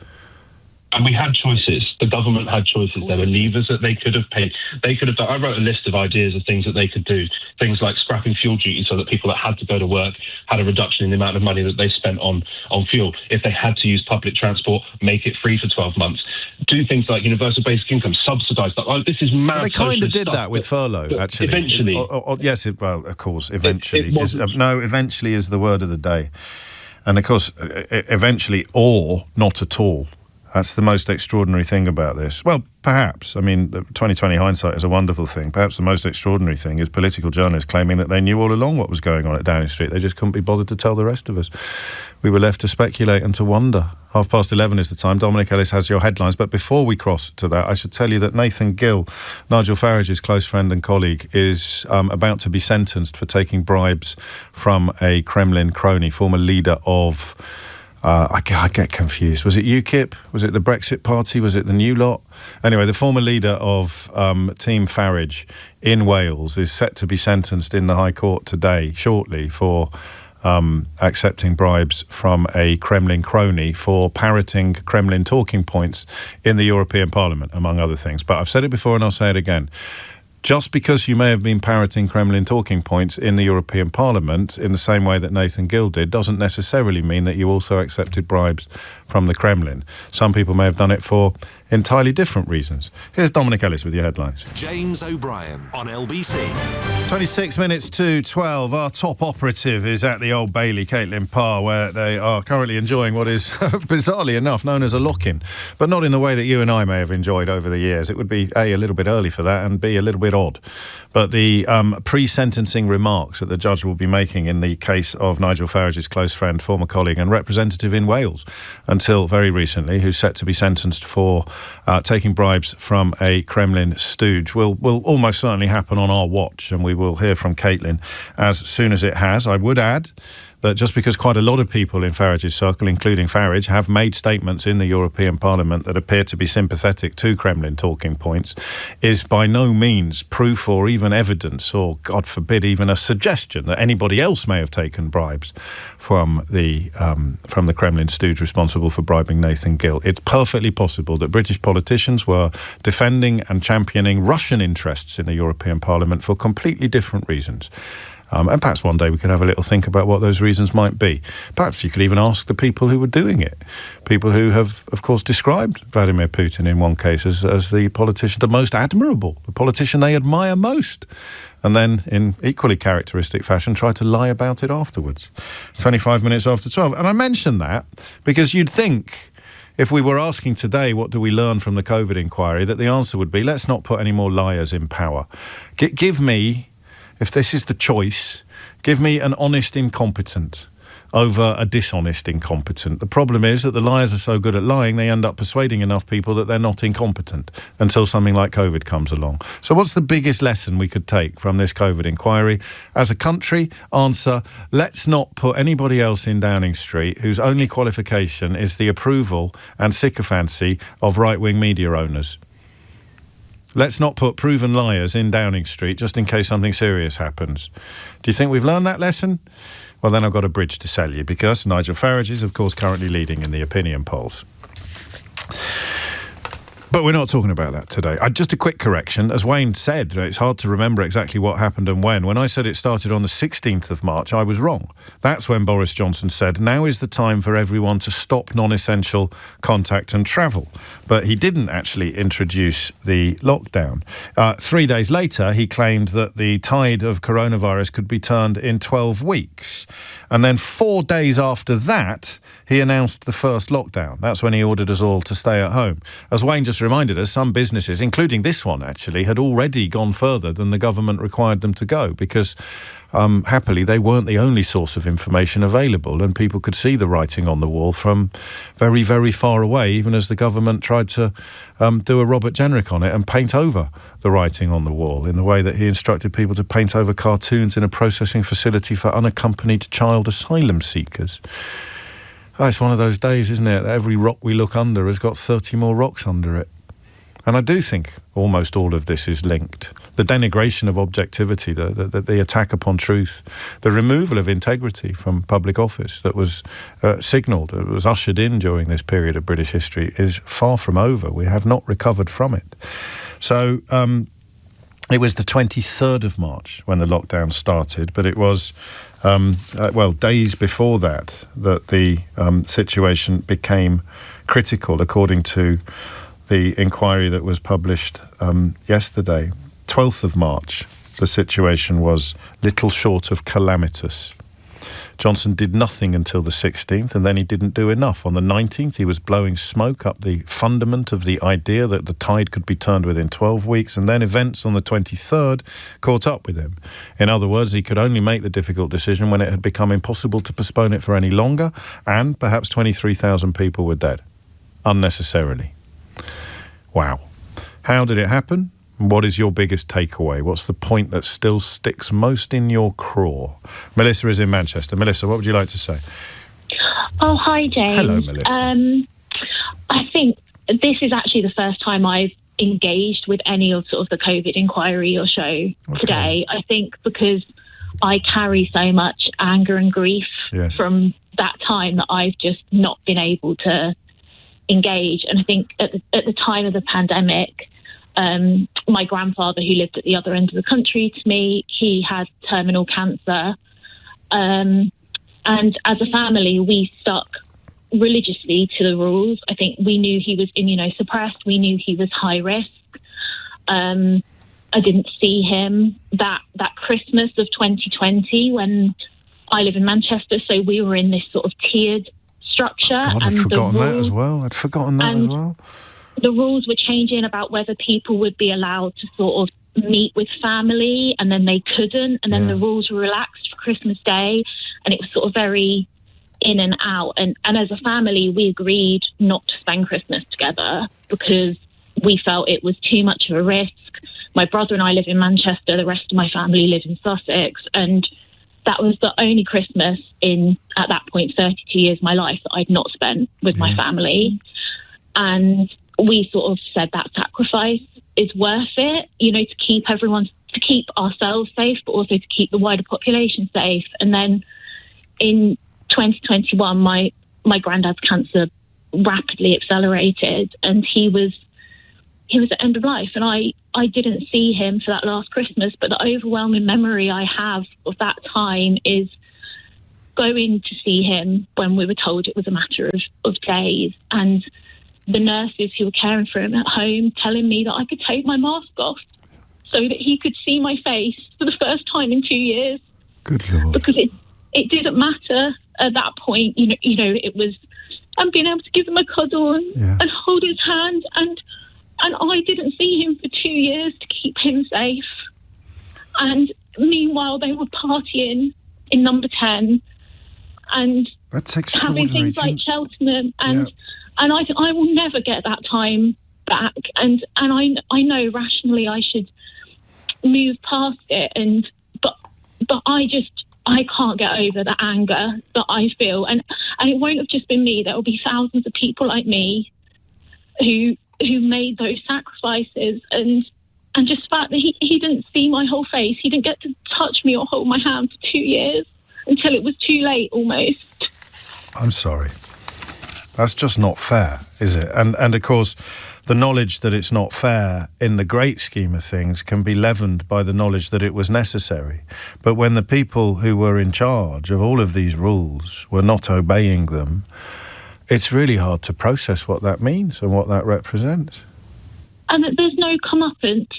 And we had choices. The government had choices. There were levers that they could have paid. They could have done. I wrote a list of ideas of things that they could do. Things like scrapping fuel duty so that people that had to go to work had a reduction in the amount of money that they spent on fuel. If they had to use public transport, make it free for 12 months. Do things like universal basic income, subsidise that. Oh, this is mad. They kind of did that with furlough, actually. Eventually. Yes, of course, eventually. Eventually is the word of the day. And of course, eventually, or not at all. That's the most extraordinary thing about this. Well, perhaps. I mean, 2020 hindsight is a wonderful thing. Perhaps the most extraordinary thing is political journalists claiming that they knew all along what was going on at Downing Street. They just couldn't be bothered to tell the rest of us. We were left to speculate and to wonder. 11:30 is the time. Dominic Ellis has your headlines. But before we cross to that, I should tell you that Nathan Gil, Nigel Farage's close friend and colleague, is about to be sentenced for taking bribes from a Kremlin crony, former leader of... I get confused. Was it UKIP? Was it the Brexit Party? Was it the New Lot? Anyway, the former leader of Team Farage in Wales is set to be sentenced in the High Court today, shortly, for accepting bribes from a Kremlin crony for parroting Kremlin talking points in the European Parliament, among other things. But I've said it before and I'll say it again. Just because you may have been parroting Kremlin talking points in the European Parliament in the same way that Nathan Gil did doesn't necessarily mean that you also accepted bribes from the Kremlin. Some people may have done it for entirely different reasons. Here's Dominic Ellis with your headlines. James O'Brien on LBC. 26 minutes to 12. Our top operative is at the Old Bailey, Caitlin Parr, where they are currently enjoying what is, bizarrely enough, known as a lock-in, but not in the way that you and I may have enjoyed over the years. It would be, A, a little bit early for that, and B, a little bit odd. But the pre-sentencing remarks that the judge will be making in the case of Nigel Farage's close friend, former colleague and representative in Wales until very recently, who's set to be sentenced for taking bribes from a Kremlin stooge, will almost certainly happen on our watch, and we will hear from Caitlin as soon as it has. I would add that just because quite a lot of people in Farage's circle, including Farage, have made statements in the European Parliament that appear to be sympathetic to Kremlin talking points, is by no means proof or even evidence, or God forbid, even a suggestion that anybody else may have taken bribes from the Kremlin stooge responsible for bribing Nathan Gil. It's perfectly possible that British politicians were defending and championing Russian interests in the European Parliament for completely different reasons. And perhaps one day we could have a little think about what those reasons might be. Perhaps you could even ask the people who were doing it. People who have, of course, described Vladimir Putin in one case as the politician, the most admirable, the politician they admire most. And then, in equally characteristic fashion, try to lie about it afterwards. 25 minutes after 12. And I mention that because you'd think, if we were asking today, what do we learn from the COVID inquiry, that the answer would be, let's not put any more liars in power. Give me... If this is the choice, give me an honest incompetent over a dishonest incompetent. The problem is that the liars are so good at lying, they end up persuading enough people that they're not incompetent until something like COVID comes along. So what's the biggest lesson we could take from this COVID inquiry? As a country, answer, let's not put anybody else in Downing Street whose only qualification is the approval and sycophancy of right-wing media owners. Let's not put proven liars in Downing Street just in case something serious happens. Do you think we've learned that lesson? Well, then I've got a bridge to sell you, because Nigel Farage is, of course, currently leading in the opinion polls. But we're not talking about that today. Just a quick correction. As Wayne said, it's hard to remember exactly what happened and when. When I said it started on the 16th of March, I was wrong. That's when Boris Johnson said, now is the time for everyone to stop non-essential contact and travel. But he didn't actually introduce the lockdown. 3 days later, he claimed that the tide of coronavirus could be turned in 12 weeks. And then 4 days after that, he announced the first lockdown. That's when he ordered us all to stay at home. As Wayne just reminded us, some businesses, including this one actually, had already gone further than the government required them to go, because happily they weren't the only source of information available, and people could see the writing on the wall from very, very far away, even as the government tried to do a Robert Jenrick on it and paint over the writing on the wall in the way that he instructed people to paint over cartoons in a processing facility for unaccompanied child asylum seekers. Oh, it's one of those days, isn't it? Every rock we look under has got 30 more rocks under it. And I do think almost all of this is linked. The denigration of objectivity, the attack upon truth, the removal of integrity from public office that was signalled, that was ushered in during this period of British history, is far from over. We have not recovered from it. So it was the 23rd of March when the lockdown started, but it was, days before that the situation became critical, according to the inquiry that was published yesterday. 12th of March, the situation was little short of calamitous. Johnson did nothing until the 16th, and then he didn't do enough. On the 19th, he was blowing smoke up the fundament of the idea that the tide could be turned within 12 weeks, and then events on the 23rd caught up with him. In other words, he could only make the difficult decision when it had become impossible to postpone it for any longer, and perhaps 23,000 people were dead. Unnecessarily. Wow. How did it happen? What is your biggest takeaway? What's the point that still sticks most in your craw? Melissa is in Manchester. Melissa, what would you like to say? Oh, hi, James. Hello, Melissa. I think this is actually the first time I've engaged with any of sort of the COVID inquiry or show today. I think because I carry so much anger and grief from that time that I've just not been able to engage. And I think at the time of the pandemic, my grandfather, who lived at the other end of the country to me, he had terminal cancer. And as a family, we stuck religiously to the rules. I think we knew he was immunosuppressed. We knew he was high risk. I didn't see him that Christmas of 2020 when I live in Manchester. So we were in this sort of tiered structure. God, I'd forgotten that as well. The rules were changing about whether people would be allowed to sort of meet with family, and then they couldn't, and then the rules were relaxed for Christmas Day, and it was sort of very in and out. And as a family, we agreed not to spend Christmas together because we felt it was too much of a risk. My brother and I live in Manchester, the rest of my family live in Sussex, and that was the only Christmas in, at that point, 32 years of my life that I'd not spent with my family. And we sort of said that sacrifice is worth it, to keep ourselves safe, but also to keep the wider population safe. And then in 2021, my granddad's cancer rapidly accelerated, and he was at end of life. And I didn't see him for that last Christmas, but the overwhelming memory I have of that time is going to see him when we were told it was a matter of days, and the nurses who were caring for him at home telling me that I could take my mask off so that he could see my face for the first time in 2 years. Good Lord. Because it didn't matter at that point. It was being able to give him a cuddle and hold his hand, and I didn't see him for 2 years to keep him safe. And meanwhile, they were partying in Number 10 and having things like Cheltenham and I will never get that time back. And I know rationally I should move past it. But I can't get over the anger that I feel. And it won't have just been me. There will be thousands of people like me who made those sacrifices. And just the fact that he didn't see my whole face. He didn't get to touch me or hold my hand for 2 years until it was too late almost. I'm sorry. That's just not fair, is it? And of course, the knowledge that it's not fair in the great scheme of things can be leavened by the knowledge that it was necessary. But when the people who were in charge of all of these rules were not obeying them, it's really hard to process what that means and what that represents. And there's no comeuppance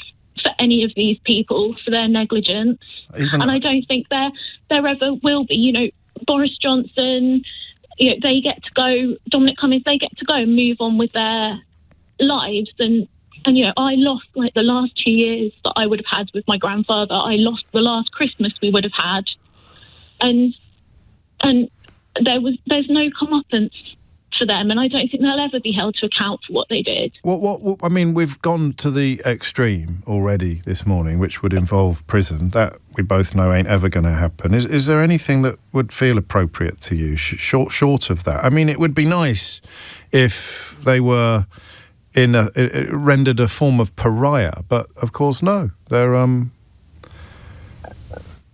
for any of these people for their negligence. And I don't think there ever will be. Boris Johnson, they get to go, Dominic Cummings, they get to go and move on with their lives. And I lost the last 2 years that I would have had with my grandfather. I lost the last Christmas we would have had. And there's no comeuppance for them, and I don't think they'll ever be held to account for what they did. What I mean, we've gone to the extreme already this morning, which would involve prison. That we both know ain't ever going to happen. Is there anything that would feel appropriate to you, short of that? I mean, it would be nice if they were rendered a form of pariah, but of course, no.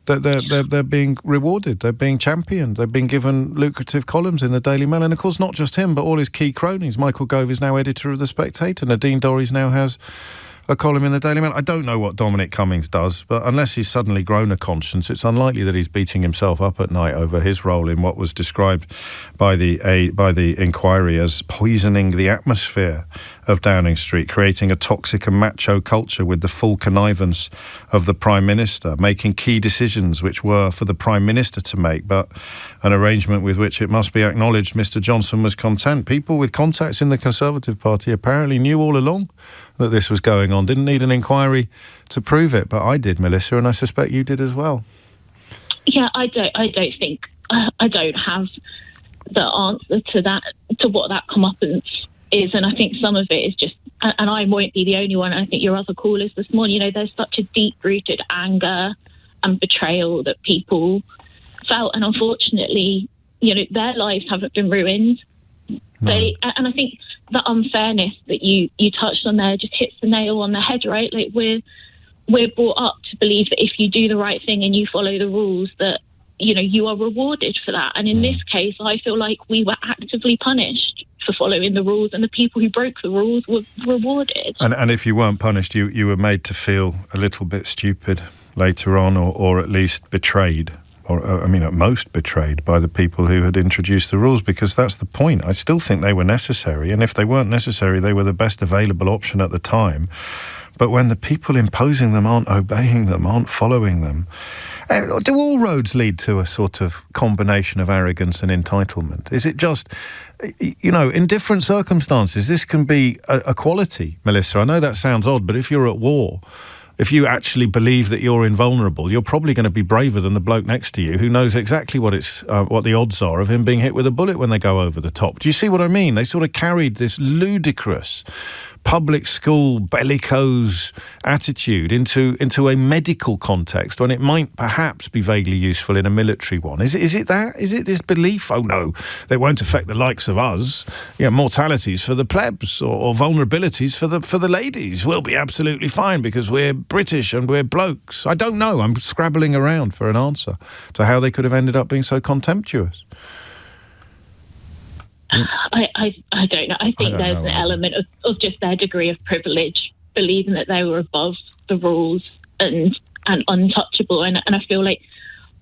They're being rewarded. They're being championed. They've been given lucrative columns in the Daily Mail. And, of course, not just him, but all his key cronies. Michael Gove is now editor of The Spectator. Nadine Dorries now has a column in the Daily Mail. I don't know what Dominic Cummings does, but unless he's suddenly grown a conscience, it's unlikely that he's beating himself up at night over his role in what was described by the inquiry as poisoning the atmosphere of Downing Street, creating a toxic and macho culture with the full connivance of the Prime Minister, making key decisions which were for the Prime Minister to make, but an arrangement with which it must be acknowledged Mr Johnson was content. People with contacts in the Conservative Party apparently knew all along that this was going on, didn't need an inquiry to prove it, but I did, Melissa, and I suspect you did as well. Yeah, I don't think I don't have the answer to that, to what that comeuppance is, and I think some of it is just, and I won't be the only one, I think your other callers this morning, there's such a deep-rooted anger and betrayal that people felt, and unfortunately, their lives haven't been ruined. No. And I think the unfairness that you touched on there just hits the nail on the head, right? Like we're brought up to believe that if you do the right thing and you follow the rules, that you are rewarded for that. And in this case, I feel like we were actively punished for following the rules, and the people who broke the rules were rewarded. And if you weren't punished, you were made to feel a little bit stupid later on, or at least betrayed. Or, at most betrayed by the people who had introduced the rules, because that's the point. I still think they were necessary, and if they weren't necessary, they were the best available option at the time. But when the people imposing them aren't obeying them, aren't following them, do all roads lead to a sort of combination of arrogance and entitlement? Is it just, in different circumstances, this can be a quality, Melissa? I know that sounds odd, but if you're at war, if you actually believe that you're invulnerable, you're probably going to be braver than the bloke next to you who knows exactly what the odds are of him being hit with a bullet when they go over the top. Do you see what I mean? They sort of carried this ludicrous public school bellicose attitude into a medical context when it might perhaps be vaguely useful in a military one. Is it that? Is it this belief? Oh no, they won't affect the likes of us. Mortalities for the plebs or vulnerabilities for the ladies. We'll be absolutely fine because we're British and we're blokes. I don't know. I'm scrabbling around for an answer to how they could have ended up being so contemptuous. I don't know. I think there's an element of just their degree of privilege, believing that they were above the rules and untouchable. And I feel like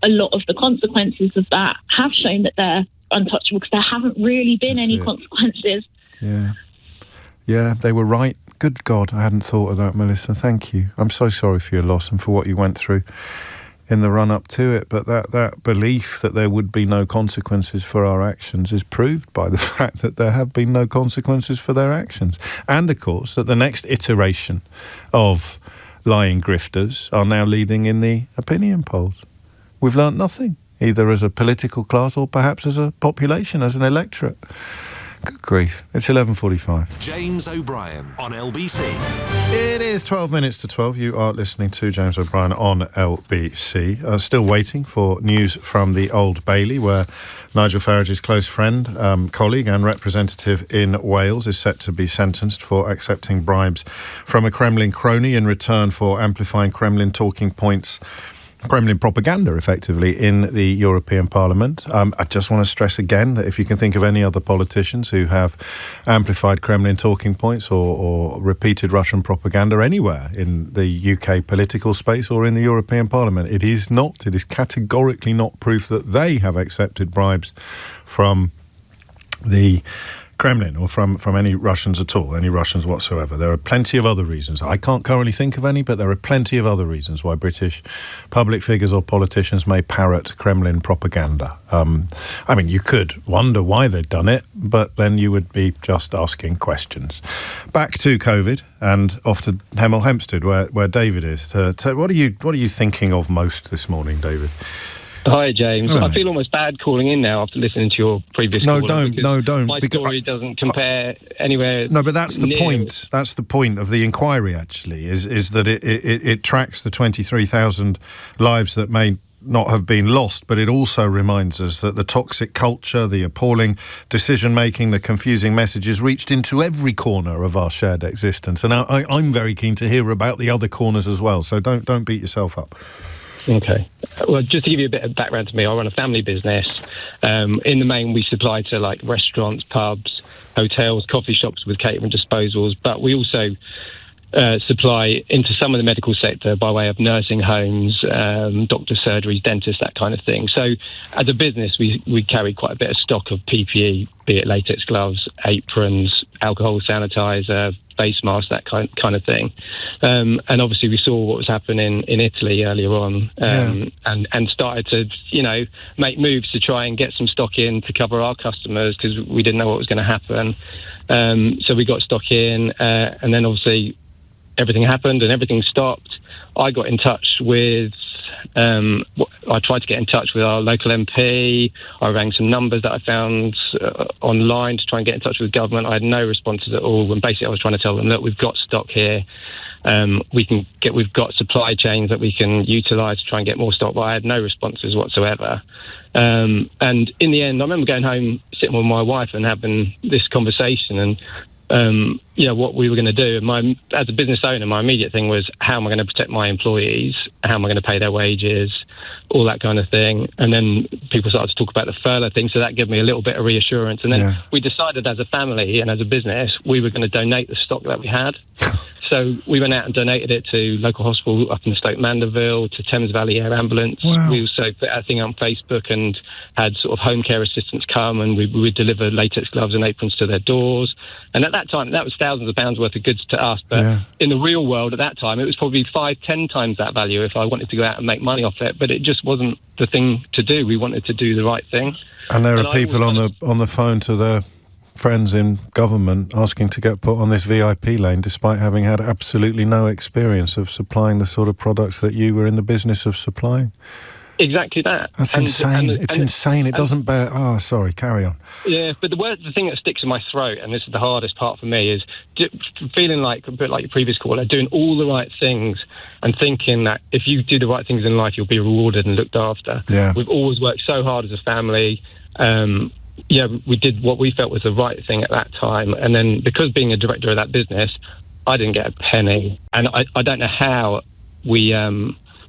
a lot of the consequences of that have shown that they're untouchable because there haven't really been any consequences. Yeah, they were right. Good God, I hadn't thought of that, Melissa. Thank you. I'm so sorry for your loss and for what you went through in the run-up to it, but that belief that there would be no consequences for our actions is proved by the fact that there have been no consequences for their actions. And, of course, that the next iteration of lying grifters are now leading in the opinion polls. We've learnt nothing, either as a political class or perhaps as a population, as an electorate. Good grief. It's 11:45. James O'Brien on LBC. It is 12 minutes to 12. You are listening to James O'Brien on LBC. Still waiting for news from the Old Bailey, where Nigel Farage's close friend, colleague and representative in Wales is set to be sentenced for accepting bribes from a Kremlin crony in return for amplifying Kremlin talking points, Kremlin propaganda, effectively, in the European Parliament. I just want to stress again that if you can think of any other politicians who have amplified Kremlin talking points or repeated Russian propaganda anywhere in the UK political space or in the European Parliament, it is categorically not proof that they have accepted bribes from the Kremlin or from any Russians at all, any Russians whatsoever. There are plenty of other reasons. I can't currently think of any, but there are plenty of other reasons why British public figures or politicians may parrot Kremlin propaganda. You could wonder why they'd done it, but then you would be just asking questions. Back to COVID and off to Hemel Hempstead, where David is. What are you thinking of most this morning, David? Hi, James. Right. I feel almost bad calling in now after listening to your previous call. Don't. My story doesn't compare anywhere. No, but that's the point. That's the point of the inquiry, actually, is that it tracks the 23,000 lives that may not have been lost, but it also reminds us that the toxic culture, the appalling decision-making, the confusing messages reached into every corner of our shared existence. And I'm very keen to hear about the other corners as well, so don't beat yourself up. Okay. Well, just to give you a bit of background to me, I run a family business. In the main, we supply to restaurants, pubs, hotels, coffee shops with catering disposals, but we also supply into some of the medical sector by way of nursing homes, doctor surgeries, dentists, that kind of thing. So as a business, we carry quite a bit of stock of PPE, be it latex gloves, aprons, alcohol sanitizer, face masks, that kind of thing. And obviously we saw what was happening in Italy earlier on, and started to, make moves to try and get some stock in to cover our customers because we didn't know what was going to happen. So we got stock in, and then obviously everything happened and everything stopped. I got in touch with, I tried to get in touch with our local MP. I rang some numbers that I found online to try and get in touch with government. I had no responses at all. And basically I was trying to tell them, look, we've got stock here. We've got supply chains that we can utilise to try and get more stock, but I had no responses whatsoever. And in the end, I remember going home, sitting with my wife and having this conversation and, what we were going to do. As a business owner, my immediate thing was, how am I going to protect my employees? How am I going to pay their wages? All that kind of thing. And then people started to talk about the furlough thing, so that gave me a little bit of reassurance. And then we decided as a family and as a business, we were going to donate the stock that we had. So we went out and donated it to local hospital up in Stoke Mandeville, to Thames Valley Air Ambulance. Wow. We also put our thing on Facebook and had sort of home care assistants come, and we would deliver latex gloves and aprons to their doors. And at that time, that was thousands of pounds worth of goods to us. But in the real world at that time, it was probably 5-10 times that value if I wanted to go out and make money off it. But it just wasn't the thing to do. We wanted to do the right thing. And there are people on the phone to their friends in government asking to get put on this VIP lane despite having had absolutely no experience of supplying the sort of products that you were in the business of supplying. Exactly that. That's insane. It's insane. It doesn't bear... Oh, sorry, carry on. Yeah, but the thing that sticks in my throat, and this is the hardest part for me, is feeling like, a bit like your previous caller, doing all the right things and thinking that if you do the right things in life, you'll be rewarded and looked after. Yeah. We've always worked so hard as a family. We did what we felt was the right thing at that time. And then because being a director of that business, I didn't get a penny. And I don't know how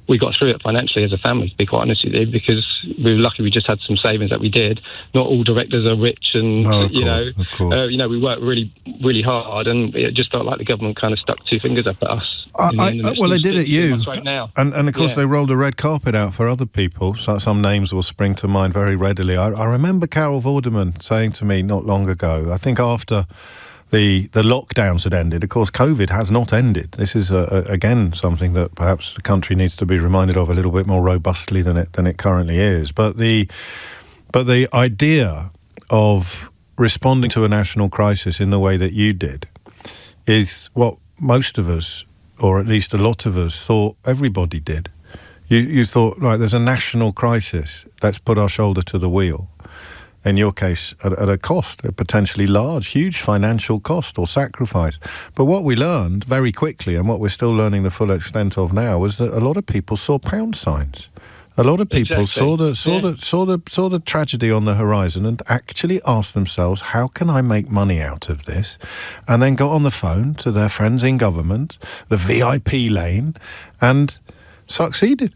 we got through it financially as a family, to be quite honest with you, because we were lucky we just had some savings that we did. Not all directors are rich and, of course. We worked really, really hard, and it just felt like the government kind of stuck two fingers up at us. Well, they did at you. Right now. And of course, they rolled a red carpet out for other people. So some names will spring to mind very readily. I remember Carol Vorderman saying to me not long ago, I think after the lockdowns had ended. Of course, COVID has not ended. This is, again, something that perhaps the country needs to be reminded of a little bit more robustly than it currently is. But the idea of responding to a national crisis in the way that you did is what most of us, or at least a lot of us, thought everybody did. You thought, right, there's a national crisis, let's put our shoulder to the wheel. In your case, at a cost, a potentially large, huge financial cost or sacrifice. But what we learned very quickly, and what we're still learning the full extent of now, was that a lot of people saw pound signs. A lot of people saw the tragedy on the horizon and actually asked themselves, how can I make money out of this? And then got on the phone to their friends in government, the VIP lane, and succeeded.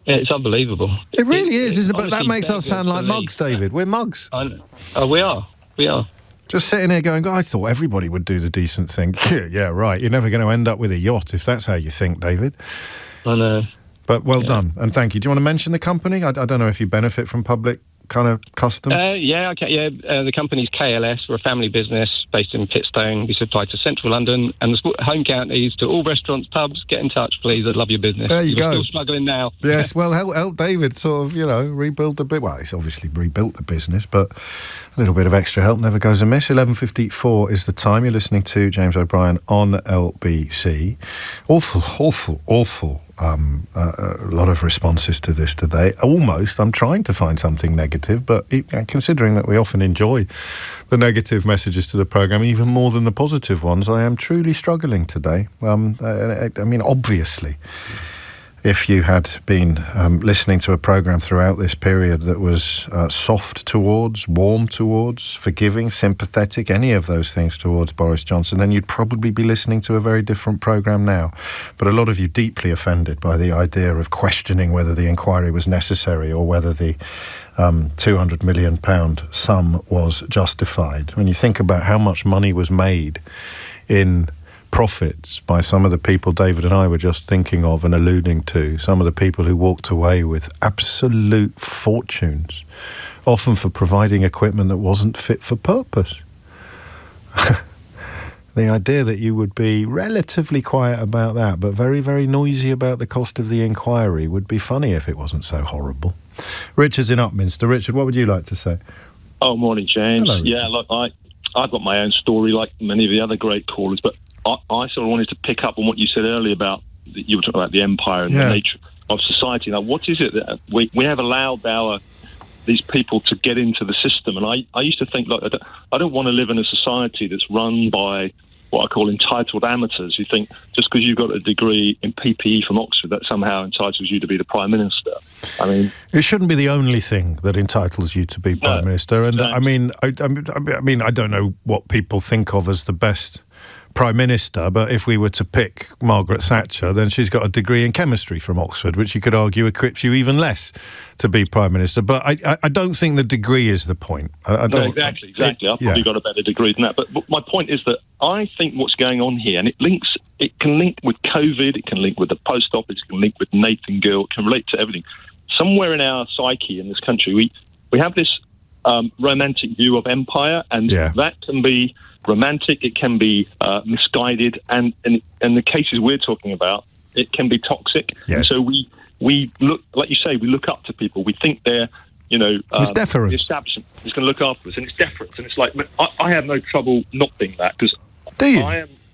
Yeah, it's unbelievable. It really is, isn't it? But that makes us sound like mugs, David. We're mugs. We are. Just sitting here going, I thought everybody would do the decent thing. Yeah, right. You're never going to end up with a yacht if that's how you think, David. I know. But well done, and thank you. Do you want to mention the company? I don't know if you benefit from public kind of custom. The company's KLS. We're a family business based in Pitstone. We supply to central London and the home counties, to all restaurants, pubs. Get in touch, please. I'd love your business. There you go. We're still struggling now. Yes, well, help David sort of, rebuild the bit. Well, he's obviously rebuilt the business, but a little bit of extra help never goes amiss. 11:54 is the time. You're listening to James O'Brien on LBC. Awful. A lot of responses to this today. I'm trying to find something negative, but considering that we often enjoy the negative messages to the programme even more than the positive ones, I am truly struggling today. Obviously, if you had been listening to a programme throughout this period that was soft towards, warm towards, forgiving, sympathetic, any of those things towards Boris Johnson, then you'd probably be listening to a very different programme now. But a lot of you deeply offended by the idea of questioning whether the inquiry was necessary or whether the £200 million sum was justified. When you think about how much money was made in profits by some of the people David and I were just thinking of and alluding to, some of the people who walked away with absolute fortunes, often for providing equipment that wasn't fit for purpose. The idea that you would be relatively quiet about that, but very, very noisy about the cost of the inquiry would be funny if it wasn't so horrible. Richard's in Upminster. Richard, what would you like to say? Oh, morning, James. Hello, yeah, look, I've got my own story like many of the other great callers, but I sort of wanted to pick up on what you said earlier about, you were talking about the empire and the nature of society. Now, what is it that we have allowed these people to get into the system? And I used to think, like, I don't want to live in a society that's run by what I call entitled amateurs who think just because you've got a degree in PPE from Oxford that somehow entitles you to be the Prime Minister. I mean, it shouldn't be the only thing that entitles you to be Prime Minister. And exactly. I mean, I don't know what people think of as the best Prime Minister, but if we were to pick Margaret Thatcher, then she's got a degree in chemistry from Oxford, which you could argue equips you even less to be Prime Minister. But I don't think the degree is the point. Exactly. I've probably got a better degree than that. But my point is that I think what's going on here, and it can link with COVID, it can link with the post office, it can link with Nathan Gil, it can relate to everything. Somewhere in our psyche in this country, we have this romantic view of empire, and that can be romantic, it can be misguided, and in the cases we're talking about, it can be toxic. Yes. And so we look, like you say, we look up to people. We think they're, it's deference. The establishment is going to look after us, and it's deference. And it's like, I have no trouble not being that, because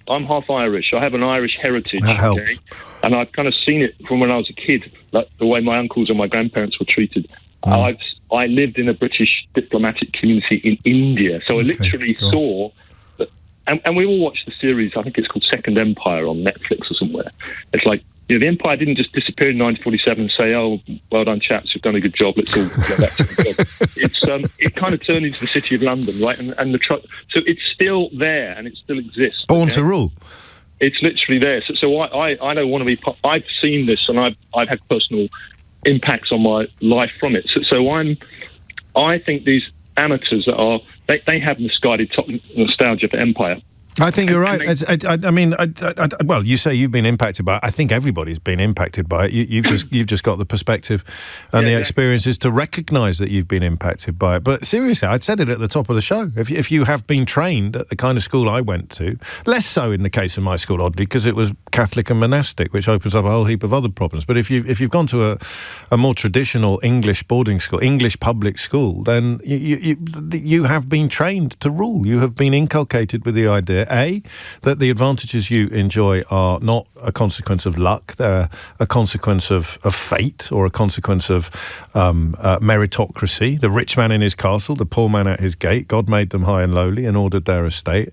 I'm half Irish. I have an Irish heritage. That helps. Okay? And I've kind of seen it from when I was a kid, like the way my uncles and my grandparents were treated. I lived in a British diplomatic community in India, so I literally saw that. And we all watched the series, I think it's called Second Empire on Netflix or somewhere. It's like, the empire didn't just disappear in 1947 and say, "Oh, well done, chaps, you've done a good job. Let's all go back to the job." It kind of turned into the City of London, right? And so it's still there and it still exists. Born to rule. It's literally there. So I don't want to be. I've seen this, and I've had personal impacts on my life from it. So I think these amateurs they have misguided nostalgia for empire. I think you're right. Well, you say you've been impacted by it. I think everybody's been impacted by it. You've just got the perspective and the experiences to recognise that you've been impacted by it. But seriously, I'd said it at the top of the show. If you have been trained at the kind of school I went to, less so in the case of my school, oddly, because it was Catholic and monastic, which opens up a whole heap of other problems. But if you've gone to a more traditional English boarding school, English public school, then you have been trained to rule. You have been inculcated with the idea, A, that the advantages you enjoy are not a consequence of luck, they're a consequence of fate or a consequence of meritocracy. The rich man in his castle, the poor man at his gate, God made them high and lowly and ordered their estate.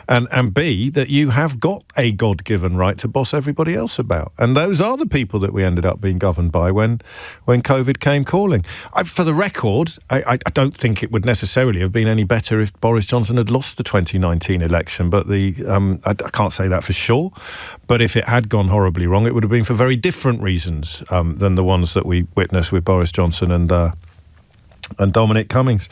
And B, that you have got a God-given right to boss everybody else about. And those are the people that we ended up being governed by when COVID came calling. For the record, I don't think it would necessarily have been any better if Boris Johnson had lost the 2019 election, but I can't say that for sure, but if it had gone horribly wrong, it would have been for very different reasons than the ones that we witnessed with Boris Johnson and Dominic Cummings.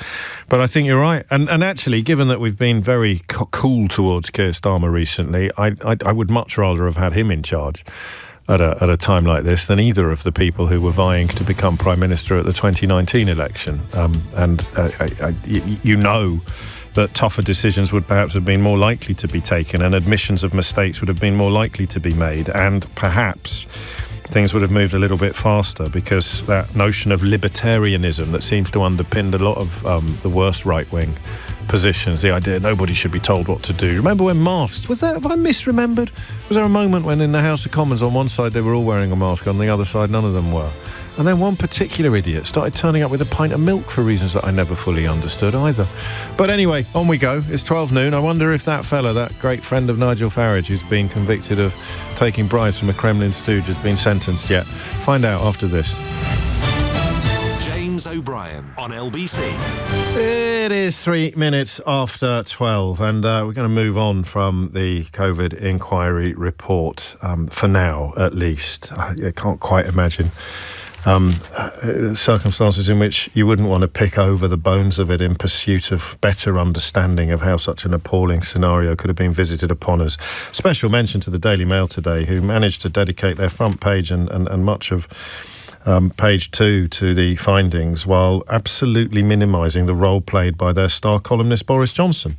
But I think you're right. And actually, given that we've been very cool towards Keir Starmer recently, I would much rather have had him in charge at a time like this than either of the people who were vying to become Prime Minister at the 2019 election. That tougher decisions would perhaps have been more likely to be taken, and admissions of mistakes would have been more likely to be made, and perhaps things would have moved a little bit faster, because that notion of libertarianism that seems to underpin a lot of the worst right-wing positions, the idea nobody should be told what to do. Remember when masks, have I misremembered? Was there a moment when in the House of Commons on one side they were all wearing a mask, on the other side none of them were? And then one particular idiot started turning up with a pint of milk for reasons that I never fully understood either. But anyway, on we go. It's 12 noon. I wonder if that fella, that great friend of Nigel Farage, who's been convicted of taking bribes from a Kremlin stooge, has been sentenced yet. Find out after this. James O'Brien on LBC. It is 3 minutes after 12, and we're going to move on from the COVID inquiry report, for now at least. I can't quite imagine circumstances in which you wouldn't want to pick over the bones of it in pursuit of better understanding of how such an appalling scenario could have been visited upon us. Special mention to the Daily Mail today, who managed to dedicate their front page and much of page 2 to the findings, while absolutely minimising the role played by their star columnist Boris Johnson.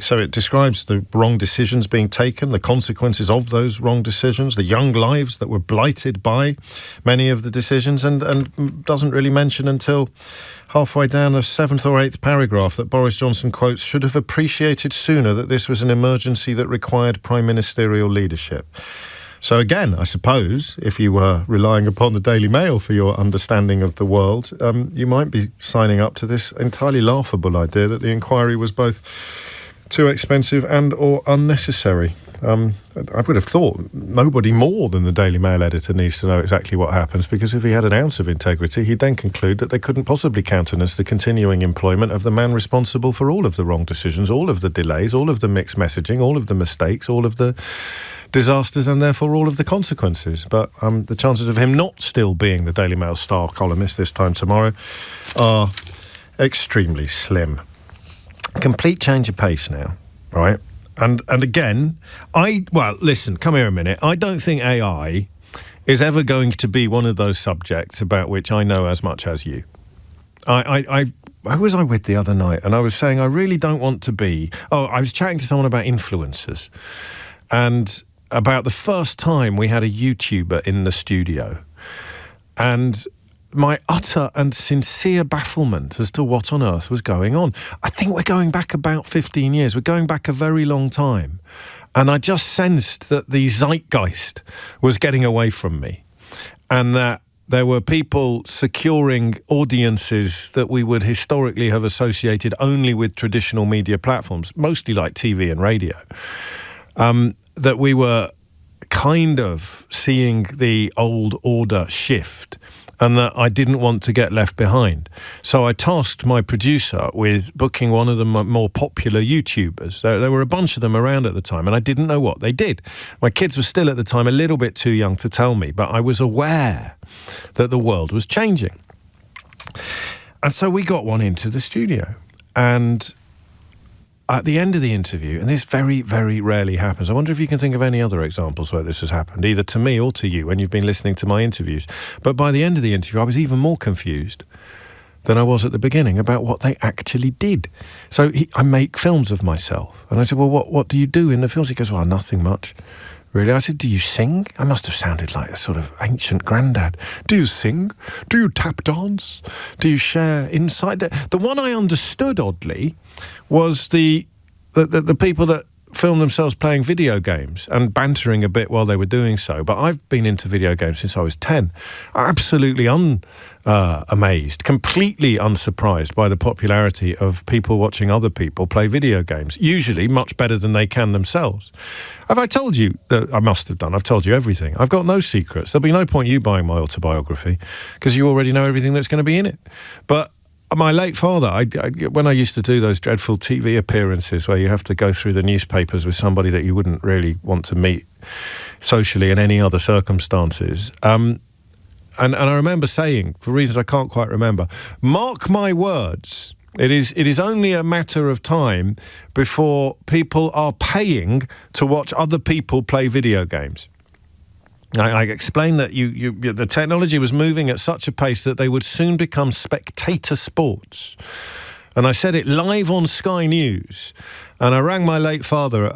So it describes the wrong decisions being taken, the consequences of those wrong decisions, the young lives that were blighted by many of the decisions, and doesn't really mention until halfway down the 7th or 8th paragraph that Boris Johnson quotes, should have appreciated sooner that this was an emergency that required prime ministerial leadership. So again, I suppose, if you were relying upon the Daily Mail for your understanding of the world, you might be signing up to this entirely laughable idea that the inquiry was both too expensive and or unnecessary. I would have thought nobody more than the Daily Mail editor needs to know exactly what happens, because if he had an ounce of integrity, he'd then conclude that they couldn't possibly countenance the continuing employment of the man responsible for all of the wrong decisions, all of the delays, all of the mixed messaging, all of the mistakes, all of the disasters, and therefore all of the consequences. But the chances of him not still being the Daily Mail star columnist this time tomorrow are extremely slim. Complete change of pace now, right? And again, listen, come here a minute. I don't think AI is ever going to be one of those subjects about which I know as much as you. Who was I with the other night? And I was saying I really don't want to be... I was chatting to someone about influencers, and about the first time we had a YouTuber in the studio, and my utter and sincere bafflement as to what on earth was going on. I think we're going back about 15 years. We're going back a very long time. And I just sensed that the zeitgeist was getting away from me, and that there were people securing audiences that we would historically have associated only with traditional media platforms, mostly like TV and radio. That we were kind of seeing the old order shift, and that I didn't want to get left behind. So I tasked my producer with booking one of the more popular YouTubers. There were a bunch of them around at the time, and I didn't know what they did. My kids were still at the time a little bit too young to tell me, but I was aware that the world was changing. And so we got one into the studio, and at the end of the interview, and this very, very rarely happens, I wonder if you can think of any other examples where this has happened, either to me or to you when you've been listening to my interviews. But by the end of the interview, I was even more confused than I was at the beginning about what they actually did. So I make films of myself. And I said, well, what do you do in the films? He goes, well, nothing much, really. I said, do you sing? I must have sounded like a sort of ancient granddad. Do you sing? Do you tap dance? Do you share insight? The one I understood, oddly, was the people that film themselves playing video games and bantering a bit while they were doing so. But I've been into video games since I was 10. Absolutely amazed, completely unsurprised by the popularity of people watching other people play video games, usually much better than they can themselves. Have I told you that? I must have done. I've told you everything. I've got no secrets. There'll be no point you buying my autobiography, because you already know everything that's going to be in it. But my late father, when I used to do those dreadful TV appearances where you have to go through the newspapers with somebody that you wouldn't really want to meet socially in any other circumstances, and I remember saying, for reasons I can't quite remember, mark my words, it is only a matter of time before people are paying to watch other people play video games. I explained that the technology was moving at such a pace that they would soon become spectator sports. And I said it live on Sky News. And I rang my late father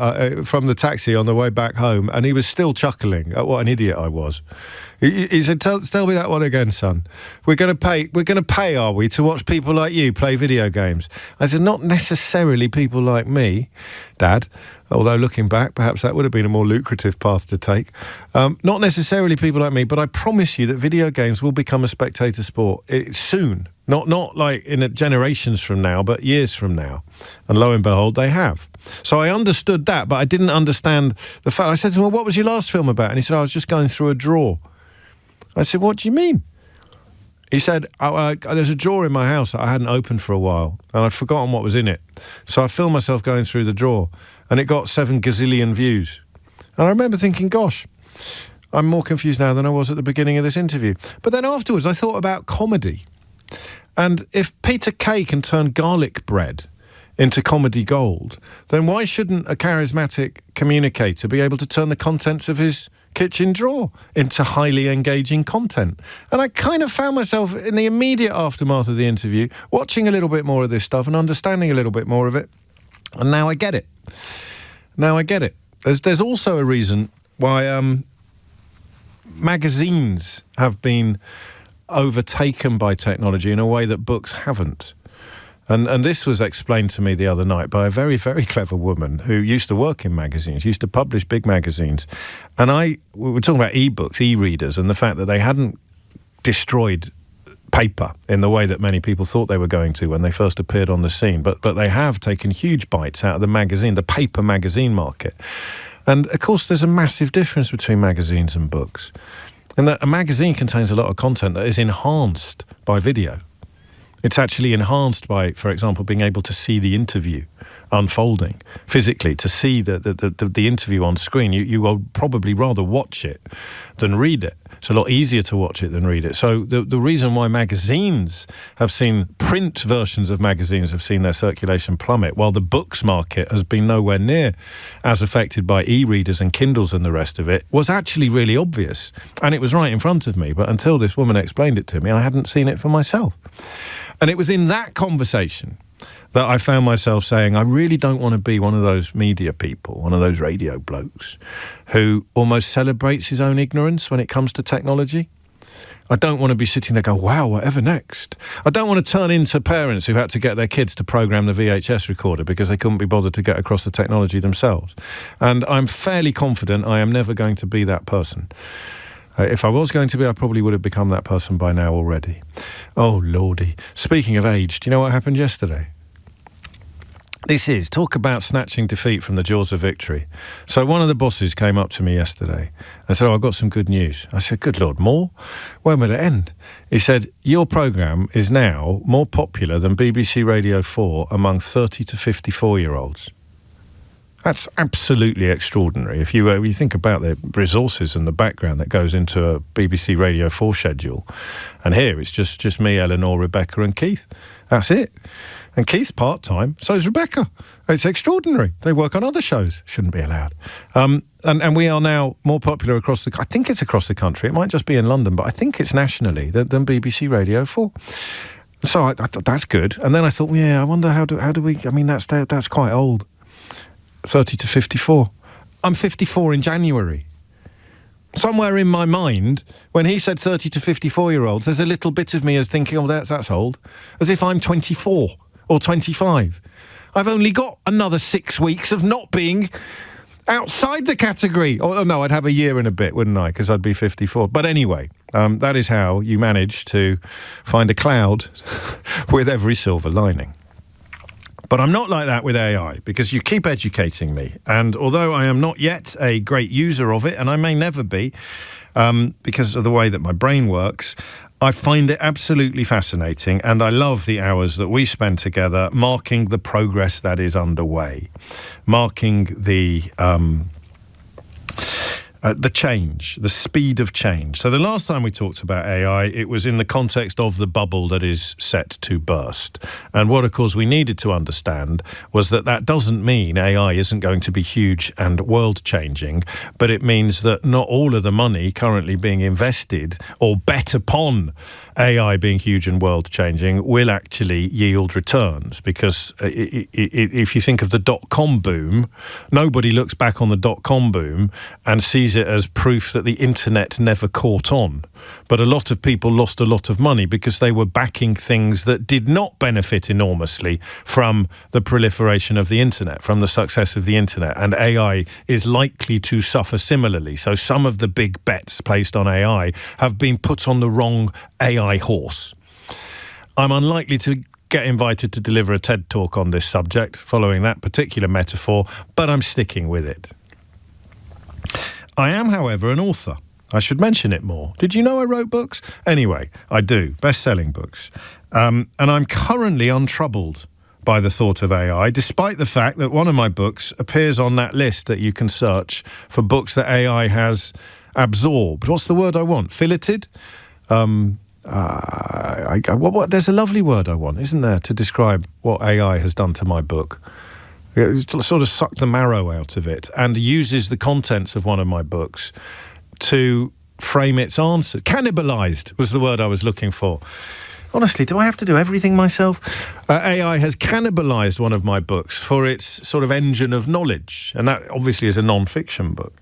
from the taxi on the way back home, and he was still chuckling at what an idiot I was. He said, tell me that one again, son. We're going to pay, are we, to watch people like you play video games? I said, not necessarily people like me, Dad. Although looking back, perhaps that would have been a more lucrative path to take. Not necessarily people like me, but I promise you that video games will become a spectator sport soon. Not like in generations from now, but years from now. And lo and behold, they have. So I understood that, but I didn't understand the fact. I said to him, well, what was your last film about? And he said, I was just going through a drawer. I said, what do you mean? He said, there's a drawer in my house that I hadn't opened for a while, and I'd forgotten what was in it. So I filmed myself going through the drawer, and it got 7 gazillion views. And I remember thinking, gosh, I'm more confused now than I was at the beginning of this interview. But then afterwards, I thought about comedy. And if Peter Kay can turn garlic bread into comedy gold, then why shouldn't a charismatic communicator be able to turn the contents of his kitchen drawer into highly engaging content? And I kind of found myself in the immediate aftermath of the interview watching a little bit more of this stuff and understanding a little bit more of it. And now I get it. There's also a reason why magazines have been overtaken by technology in a way that books haven't. And this was explained to me the other night by a very, very clever woman who used to work in magazines, used to publish big magazines. And we were talking about ebooks, e-readers, and the fact that they hadn't destroyed paper in the way that many people thought they were going to when they first appeared on the scene. But they have taken huge bites out of the paper magazine market. And, of course, there's a massive difference between magazines and books. And that a magazine contains a lot of content that is enhanced by video. It's actually enhanced by, for example, being able to see the interview unfolding physically, to see the interview on screen. You will probably rather watch it than read it. It's a lot easier to watch it than read it. So the reason why print versions of magazines have seen their circulation plummet, while the books market has been nowhere near as affected by e-readers and Kindles and the rest of it, was actually really obvious. And it was right in front of me. But until this woman explained it to me, I hadn't seen it for myself. And it was in that conversation that I found myself saying, I really don't want to be one of those media people, one of those radio blokes who almost celebrates his own ignorance when it comes to technology. I don't want to be sitting there going, wow, whatever next? I don't want to turn into parents who had to get their kids to program the VHS recorder because they couldn't be bothered to get across the technology themselves. And I'm fairly confident I am never going to be that person. If I was going to be, I probably would have become that person by now already. Oh, Lordy. Speaking of age, do you know what happened yesterday? Talk about snatching defeat from the jaws of victory. So one of the bosses came up to me yesterday and said, I've got some good news. I said, good Lord, more? When will it end? He said, your programme is now more popular than BBC Radio 4 among 30 to 54-year-olds. That's absolutely extraordinary. If you think about the resources and the background that goes into a BBC Radio 4 schedule, and here it's just me, Eleanor, Rebecca and Keith. That's it. And Keith's part-time, so is Rebecca. It's extraordinary. They work on other shows. Shouldn't be allowed. And we are now more popular across I think it's across the country. It might just be in London, but I think it's nationally than BBC Radio 4. So I that's good. And then I thought, I wonder how do we... I mean, that's quite old. 30 to 54. I'm 54 in January. Somewhere in my mind, when he said 30 to 54-year-olds, there's a little bit of me as thinking, that's old. As if I'm 24 or 25. I've only got another 6 weeks of not being outside the category. Oh, no, I'd have a year and a bit, wouldn't I? Because I'd be 54. But anyway, that is how you manage to find a cloud with every silver lining. But I'm not like that with AI, because you keep educating me. And although I am not yet a great user of it, and I may never be, because of the way that my brain works, I find it absolutely fascinating, and I love the hours that we spend together marking the progress that is underway, marking the change, the speed of change. So the last time we talked about AI, it was in the context of the bubble that is set to burst. And what, of course, we needed to understand was that doesn't mean AI isn't going to be huge and world-changing, but it means that not all of the money currently being invested or bet upon AI being huge and world-changing will actually yield returns. Because if you think of the dot-com boom, nobody looks back on the dot-com boom and sees it as proof that the internet never caught on. But a lot of people lost a lot of money because they were backing things that did not benefit enormously from the proliferation of the internet, from the success of the internet. And AI is likely to suffer similarly. So some of the big bets placed on AI have been put on the wrong AI horse. I'm unlikely to get invited to deliver a TED talk on this subject following that particular metaphor, but I'm sticking with it. I am, however, an author. I should mention it more. Did you know I wrote books? Anyway, I do. Best-selling books. And I'm currently untroubled by the thought of AI, despite the fact that one of my books appears on that list that you can search for books that AI has absorbed. What's the word I want? Filleted? There's a lovely word I want, isn't there, to describe what AI has done to my book. It sort of sucked the marrow out of it and uses the contents of one of my books to frame its answer. Cannibalized was the word I was looking for. Honestly, do I have to do everything myself? AI has cannibalized one of my books for its sort of engine of knowledge, and that obviously is a non-fiction book.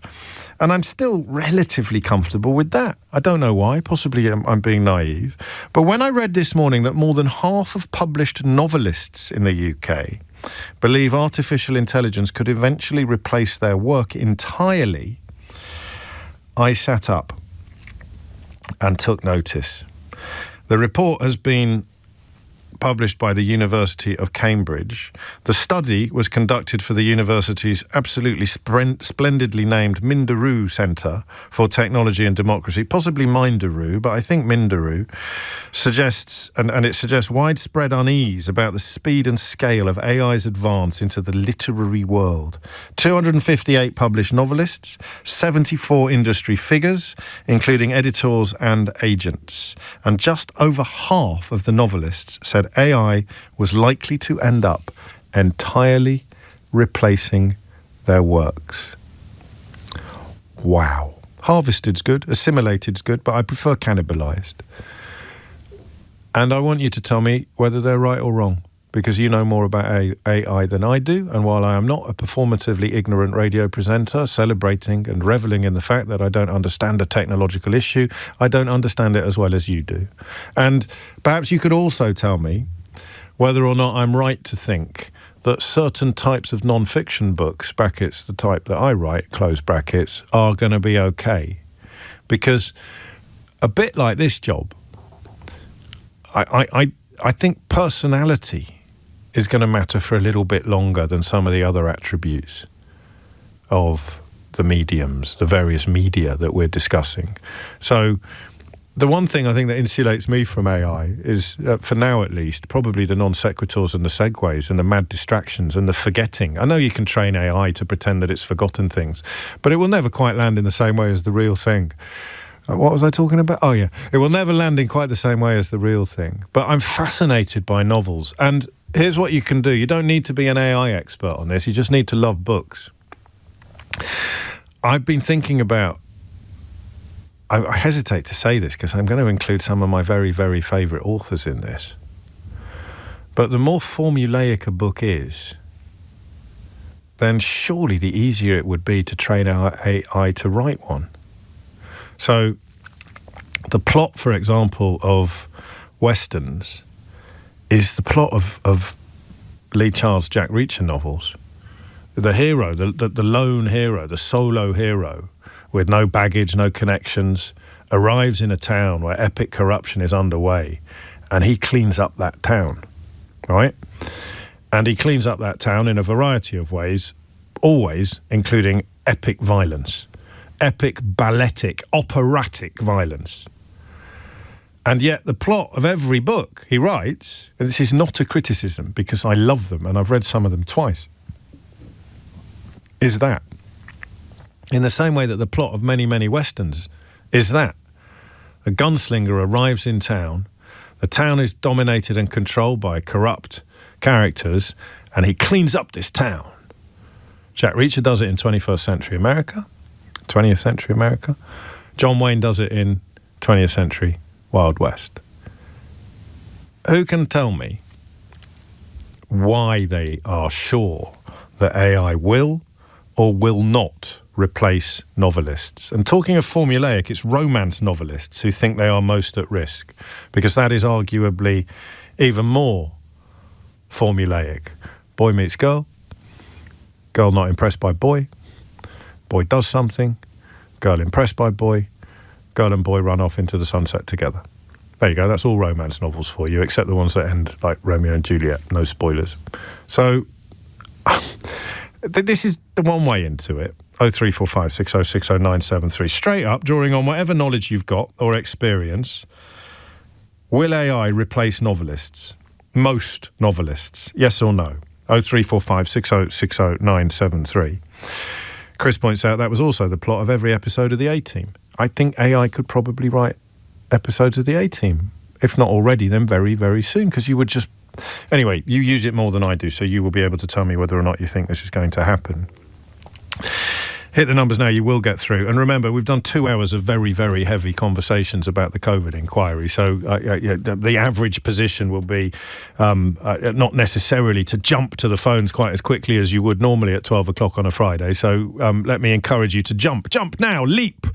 And I'm still relatively comfortable with that. I don't know why. Possibly I'm being naive. But when I read this morning that more than half of published novelists in the UK believe artificial intelligence could eventually replace their work entirely, I sat up and took notice. The report has been published by the University of Cambridge. The study was conducted for the university's absolutely splendidly named Minderoo Centre for Technology and Democracy, possibly Minderoo, but I think Minderoo, suggests, and it suggests widespread unease about the speed and scale of AI's advance into the literary world. 258 published novelists, 74 industry figures, including editors and agents, and just over half of the novelists said AI was likely to end up entirely replacing their works. Wow. Harvested's good, assimilated's good, but I prefer cannibalized. And I want you to tell me whether they're right or wrong, because you know more about AI than I do, and while I am not a performatively ignorant radio presenter celebrating and reveling in the fact that I don't understand a technological issue, I don't understand it as well as you do. And perhaps you could also tell me whether or not I'm right to think that certain types of non-fiction books, brackets, the type that I write, close brackets, are going to be okay. Because a bit like this job, I think personality is going to matter for a little bit longer than some of the other attributes of the mediums, the various media that we're discussing. So the one thing I think that insulates me from AI is, for now at least, probably the non sequiturs and the segues and the mad distractions and the forgetting. I know you can train AI to pretend that it's forgotten things, but it will never quite land in the same way as the real thing. What was I talking about? Oh, yeah. It will never land in quite the same way as the real thing. But I'm fascinated by novels. And here's what you can do. You don't need to be an AI expert on this. You just need to love books. I've been thinking about... I hesitate to say this because I'm going to include some of my very, very favourite authors in this. But the more formulaic a book is, then surely the easier it would be to train our AI to write one. So the plot, for example, of Westerns is the plot of Lee Charles' Jack Reacher novels. The hero, the lone hero, the solo hero with no baggage, no connections, arrives in a town where epic corruption is underway, and he cleans up that town, right? And he cleans up that town in a variety of ways, always including epic violence. Epic, balletic, operatic violence. And yet the plot of every book he writes, and this is not a criticism because I love them and I've read some of them twice, is that. In the same way that the plot of many, many Westerns is that. A gunslinger arrives in town, the town is dominated and controlled by corrupt characters, and he cleans up this town. Jack Reacher does it in 21st century America. 20th century America. John Wayne does it in 20th century Wild West. Who can tell me why they are sure that AI will or will not replace novelists? And talking of formulaic, it's romance novelists who think they are most at risk, because that is arguably even more formulaic. Boy meets girl, girl not impressed by boy, boy does something, girl impressed by boy, girl and boy run off into the sunset together. There you go, that's all romance novels for you, except the ones that end like Romeo and Juliet, no spoilers. So, this is the one way into it. 0345 6060 973. Straight up, drawing on whatever knowledge you've got or experience, will AI replace novelists? Most novelists, yes or no? 0345 6060 973. Chris points out that was also the plot of every episode of the A-Team. I think AI could probably write episodes of the A-Team. If not already, then very, very soon, because you would just... Anyway, you use it more than I do, so you will be able to tell me whether or not you think this is going to happen. Hit the numbers now, you will get through. And remember, we've done 2 hours of very, very heavy conversations about the COVID inquiry. So the average position will be not necessarily to jump to the phones quite as quickly as you would normally at 12 o'clock on a Friday. So let me encourage you to jump now, leap.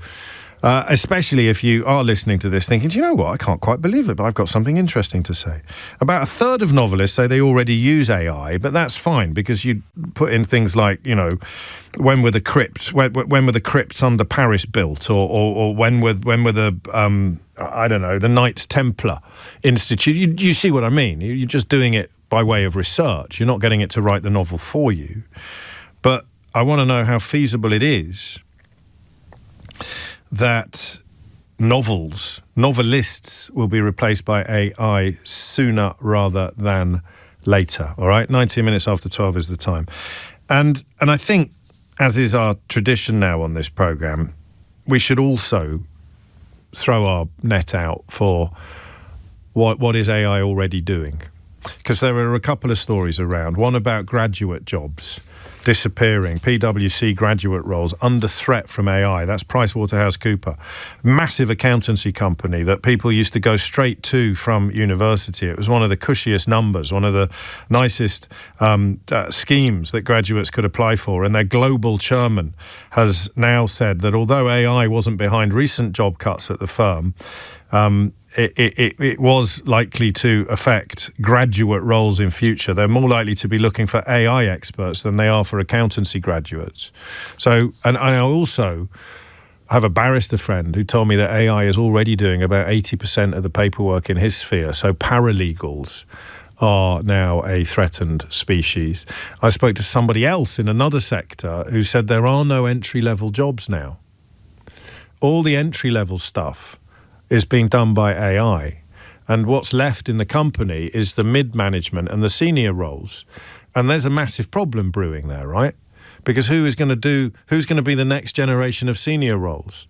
Especially if you are listening to this thinking, do you know what, I can't quite believe it, but I've got something interesting to say. About a third of novelists say they already use AI, but that's fine because you put in things like, when were the crypts under Paris built, or when were the the Knights Templar Institute. You see what I mean? You're just doing it by way of research. You're not getting it to write the novel for you. But I want to know how feasible it is that novelists will be replaced by AI sooner rather than later. All right, 19 minutes after 12 is the time. And I think, as is our tradition now on this programme, we should also throw our net out for what is AI already doing. Because there are a couple of stories around. One about graduate jobs disappearing, PwC graduate roles under threat from AI. That's PricewaterhouseCoopers, massive accountancy company that people used to go straight to from university. It was one of the cushiest numbers, one of the nicest schemes that graduates could apply for. And their global chairman has now said that although AI wasn't behind recent job cuts at the firm, it was likely to affect graduate roles in future. They're more likely to be looking for AI experts than they are for accountancy graduates. So, and I also have a barrister friend who told me that AI is already doing about 80% of the paperwork in his sphere. So paralegals are now a threatened species. I spoke to somebody else in another sector who said there are no entry-level jobs now. All the entry-level stuff is being done by AI, and what's left in the company is the mid-management and the senior roles. And there's a massive problem brewing there, right? Because who's going to be the next generation of senior roles?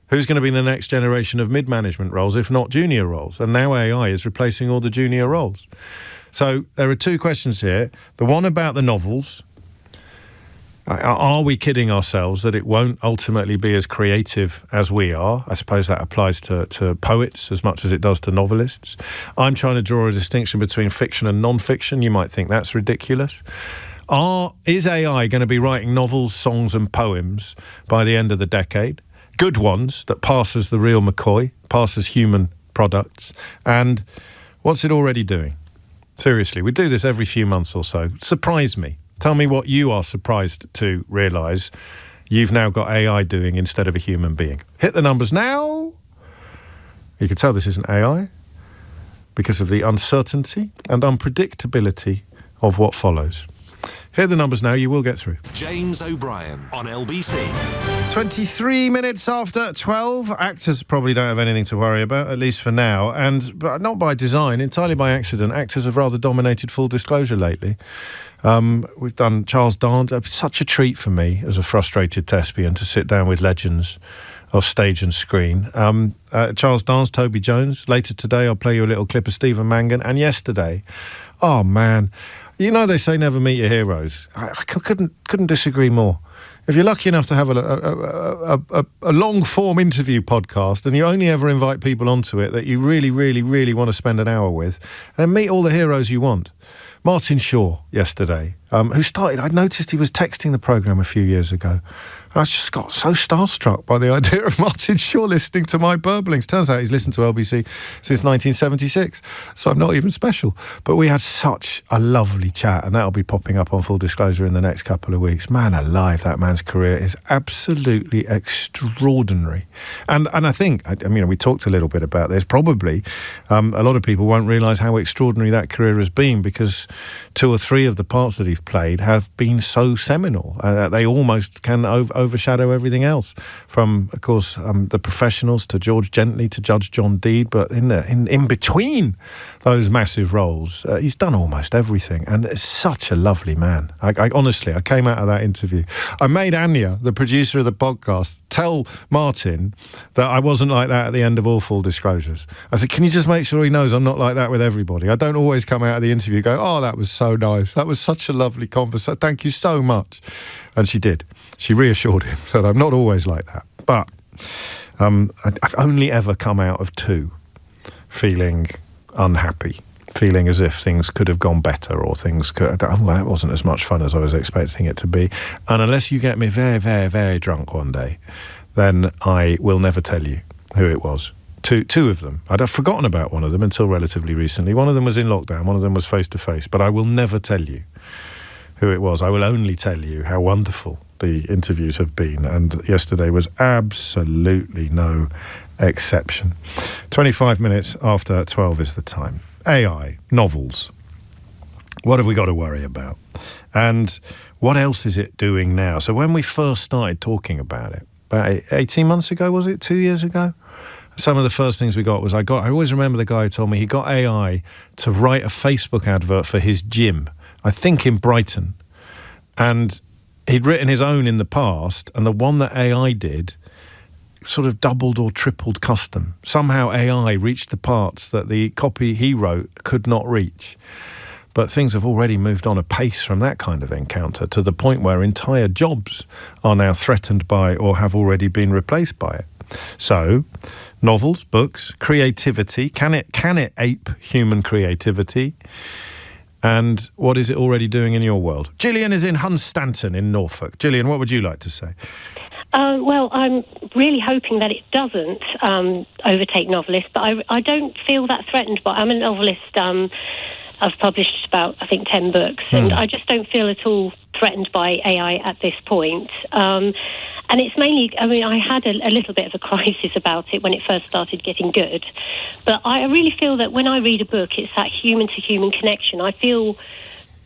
Who's going to be the next generation of mid-management roles, if not junior roles? And now AI is replacing all the junior roles. So there are 2 questions here. The one about the novels. Are we kidding ourselves that it won't ultimately be as creative as we are? I suppose that applies to poets as much as it does to novelists. I'm trying to draw a distinction between fiction and non-fiction. You might think that's ridiculous. Is AI going to be writing novels, songs and poems by the end of the decade? Good ones that pass as the real McCoy, pass as human products. And what's it already doing? Seriously, we do this every few months or so. Surprise me. Tell me what you are surprised to realise you've now got AI doing instead of a human being. Hit the numbers now. You can tell this isn't AI because of the uncertainty and unpredictability of what follows. Hit the numbers now, you will get through. James O'Brien on LBC. 23 minutes after 12. Actors probably don't have anything to worry about, at least for now. But not by design, entirely by accident. Actors have rather dominated full disclosure lately. We've done Charles Dance. It's such a treat for me as a frustrated thespian to sit down with legends of stage and screen. Charles Dance, Toby Jones. Later today, I'll play you a little clip of Stephen Mangan. And yesterday, oh man, you know they say never meet your heroes. I couldn't disagree more. If you're lucky enough to have a long-form interview podcast and you only ever invite people onto it that you really, really, really want to spend an hour with, then meet all the heroes you want. Martin Shaw yesterday, who started, I noticed he was texting the programme a few years ago. I just got so starstruck by the idea of Martin Shaw listening to my burblings. Turns out he's listened to LBC since 1976, so I'm not even special. But we had such a lovely chat, and that'll be popping up on Full Disclosure in the next couple of weeks. Man alive, that man's career is absolutely extraordinary. And I think, I mean, we talked a little bit about this, probably a lot of people won't realise how extraordinary that career has been because 2 or 3 of the parts that he's played have been so seminal. They almost can overshadow everything else, from, of course, The Professionals to George Gently to Judge John Deed. But in between those massive roles, he's done almost everything, and it's such a lovely man. I honestly, I came out of that interview. I made Anya, the producer of the podcast, tell Martin that I wasn't like that at the end of all full disclosures. I said, can you just make sure he knows I'm not like that with everybody? I don't always come out of the interview going, oh, that was so nice. That was such a lovely conversation. Thank you so much. And she did. She reassured him that I'm not always like that. But I've only ever come out of 2 feeling unhappy, feeling as if things could have gone better, or things could... Well, it wasn't as much fun as I was expecting it to be. And unless you get me very, very, very drunk one day, then I will never tell you who it was. Two of them. I'd have forgotten about one of them until relatively recently. One of them was in lockdown, one of them was face-to-face. But I will never tell you who it was. I will only tell you how wonderful the interviews have been. And yesterday was absolutely no exception. 25 minutes after 12 is the time. AI, novels. What have we got to worry about? And what else is it doing now? So when we first started talking about it, about 18 months ago, was it? 2 years ago? Some of the first things we got was I always remember the guy who told me he got AI to write a Facebook advert for his gym, I think in Brighton. And he'd written his own in the past, and the one that AI did sort of doubled or tripled custom. Somehow AI reached the parts that the copy he wrote could not reach. But things have already moved on apace from that kind of encounter to the point where entire jobs are now threatened by or have already been replaced by it. So, novels, books, creativity, can it ape human creativity? And what is it already doing in your world? Gillian is in Hunstanton in Norfolk. Gillian, what would you like to say? Well, I'm really hoping that it doesn't overtake novelists, but I don't feel that threatened. But I'm a novelist. I've published about, I think, 10 books, and I just don't feel at all threatened by AI at this point. And it's mainly, I mean, I had a little bit of a crisis about it when it first started getting good. But I really feel that when I read a book, it's that human-to-human connection. I feel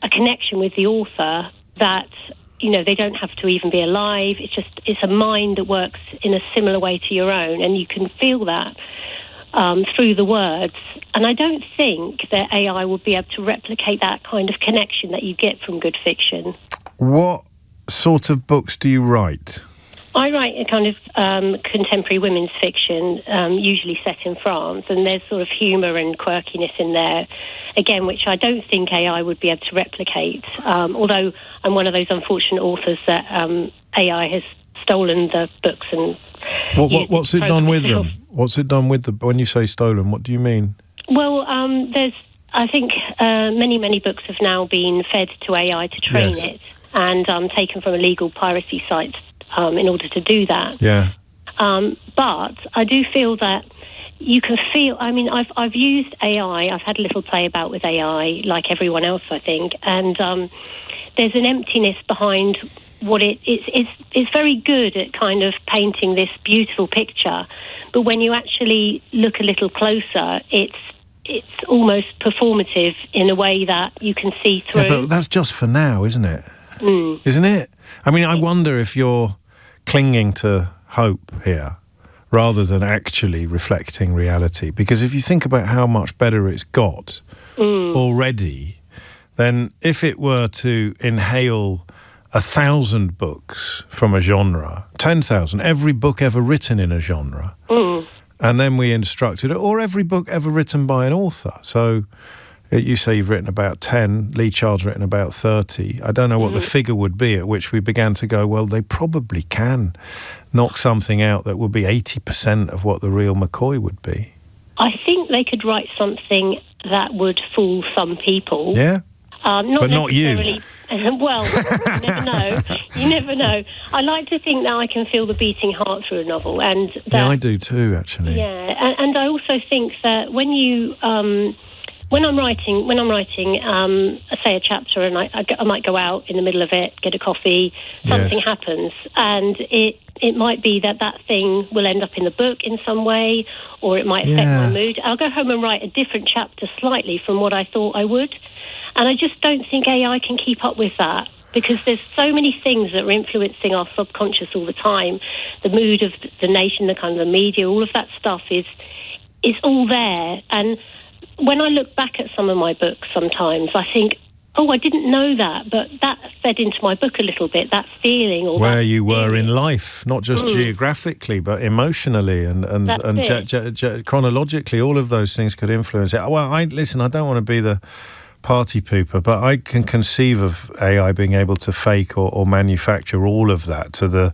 a connection with the author that, you know, they don't have to even be alive. It's a mind that works in a similar way to your own, and you can feel that through the words. And I don't think that AI will be able to replicate that kind of connection that you get from good fiction. What sort of books do you write? I write a kind of contemporary women's fiction, usually set in France, and there's sort of humour and quirkiness in there, again, which I don't think AI would be able to replicate, although I'm one of those unfortunate authors that AI has stolen the books and... What's it done with them? What's it done with them? When you say stolen, what do you mean? Well, I think many books have now been fed to AI to train it, and taken from illegal piracy sites in order to do that. Yeah. But I do feel that you can feel... I mean, I've used AI. I've had a little play about with AI, like everyone else, I think, and there's an emptiness behind what it's very good at kind of painting this beautiful picture, but when you actually look a little closer, it's almost performative in a way that you can see through. Yeah, but that's just for now, isn't it? Isn't it? I mean, I wonder if you're clinging to hope here rather than actually reflecting reality, because if you think about how much better it's got already, then if it were to inhale 1,000 books from a genre, 10,000, every book ever written in a genre, and then we instructed it, or every book ever written by an author. So you say you've written about 10, Lee Child's written about 30. I don't know what the figure would be at which we began to go, well, they probably can knock something out that would be 80% of what the real McCoy would be. I think they could write something that would fool some people. Yeah? But not you. Well, you never know. You never know. I like to think that I can feel the beating heart through a novel, and that, yeah, I do too, actually. Yeah, and I also think that when you, when I'm writing, say a chapter, and I might go out in the middle of it, get a coffee, something happens, and it might be that thing will end up in the book in some way, or it might affect my mood. I'll go home and write a different chapter slightly from what I thought I would. And I just don't think AI can keep up with that, because there's so many things that are influencing our subconscious all the time. The mood of the nation, the kind of the media, all of that stuff is all there. And when I look back at some of my books sometimes, I think, oh, I didn't know that, but that fed into my book a little bit, that feeling. Or where that you were in life, not just geographically, but emotionally and chronologically, all of those things could influence it. Well, I don't want to be the party pooper, but I can conceive of AI being able to fake or manufacture all of that to the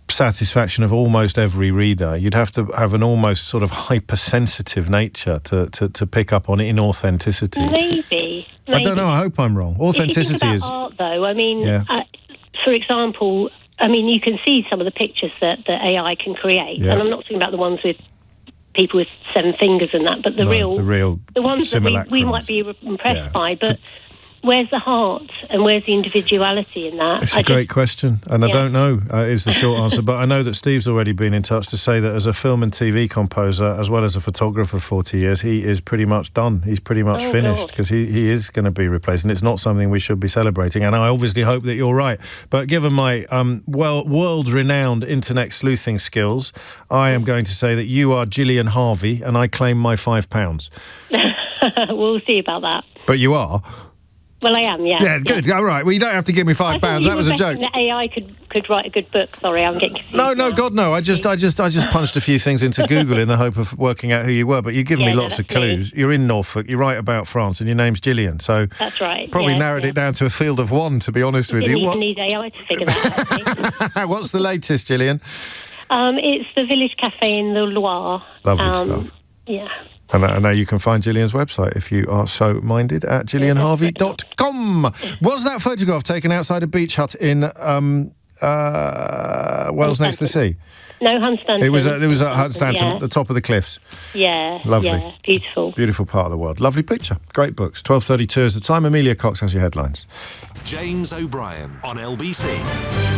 satisfaction of almost every reader. You'd have to have an almost sort of hypersensitive nature to pick up on inauthenticity. Maybe. I don't know. I hope I'm wrong. Authenticity is art, though. I mean, for example, you can see some of the pictures that AI can create, and I'm not talking about the ones with people with 7 fingers and that, but the ones that we might be impressed by, but where's the heart and where's the individuality in that? It's a great question, and I don't know is the short answer, but I know that Steve's already been in touch to say that as a film and TV composer, as well as a photographer for 40 years, he is pretty much done. He's pretty much finished, because he is going to be replaced, and it's not something we should be celebrating, and I obviously hope that you're right. But given my world-renowned internet sleuthing skills, I am going to say that you are Gillian Harvey, and I claim my £5. We'll see about that. But you are? Well, I am, yeah. Yeah, good. All right. Well, you don't have to give me £5. That was a joke. That AI could write a good book. Sorry, I'm getting confused. No, God, no. I just punched a few things into Google in the hope of working out who you were. But you've given me lots of clues. You're in Norfolk. You write about France, and your name's Gillian. So that's right. Probably narrowed it down to a field of one. To be honest with you, you need AI to figure that out. What's the latest, Gillian? It's the Village Cafe in the Loire. Lovely stuff. Yeah. And now you can find Gillian's website if you are so minded at gillianharvey.com. Was that photograph taken outside a beach hut in Wales next to the sea? No, Hunstanton. It was at Hunstanton, at the top of the cliffs. Yeah. Lovely. Yeah, beautiful. Beautiful part of the world. Lovely picture. Great books. 12:32 is the time. Amelia Cox has your headlines. James O'Brien on LBC.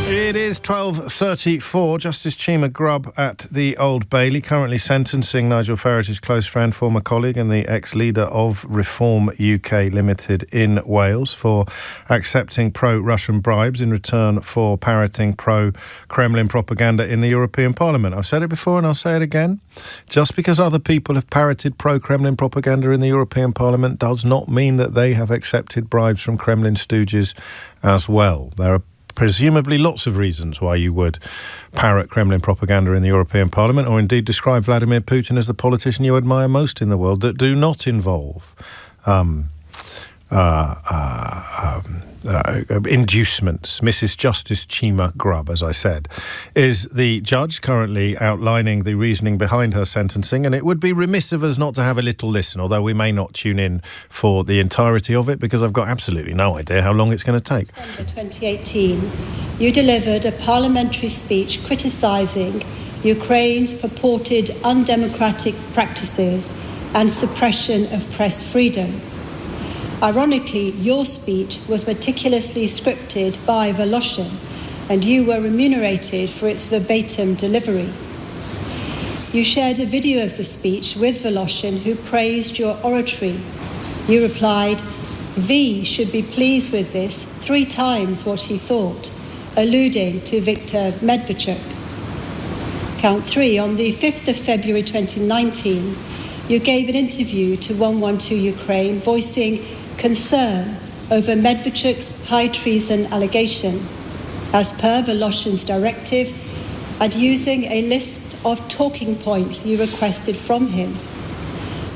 It is 12:34. Justice Chima Grubb at the Old Bailey, currently sentencing Nigel Farage's close friend, former colleague and the ex-leader of Reform UK Limited in Wales for accepting pro-Russian bribes in return for parroting pro-Kremlin propaganda in the European Parliament. I've said it before and I'll say it again. Just because other people have parroted pro-Kremlin propaganda in the European Parliament does not mean that they have accepted bribes from Kremlin stooges as well. There are presumably lots of reasons why you would parrot Kremlin propaganda in the European Parliament, or indeed describe Vladimir Putin as the politician you admire most in the world, that do not involve inducements. Mrs. Justice Chima Grubb, as I said, is the judge currently outlining the reasoning behind her sentencing, and it would be remiss of us not to have a little listen, although we may not tune in for the entirety of it, because I've got absolutely no idea how long it's going to take. December 2018, you delivered a parliamentary speech criticising Ukraine's purported undemocratic practices and suppression of press freedom. Ironically, your speech was meticulously scripted by Voloshin, and you were remunerated for its verbatim delivery. You shared a video of the speech with Voloshin, who praised your oratory. You replied, "V should be pleased with this 3 times what he thought," alluding to Viktor Medvedchuk. Count 3, on the 5th of February 2019, you gave an interview to 112 Ukraine voicing concern over Medvedchuk's high treason allegation, as per Voloshin's directive, and using a list of talking points you requested from him.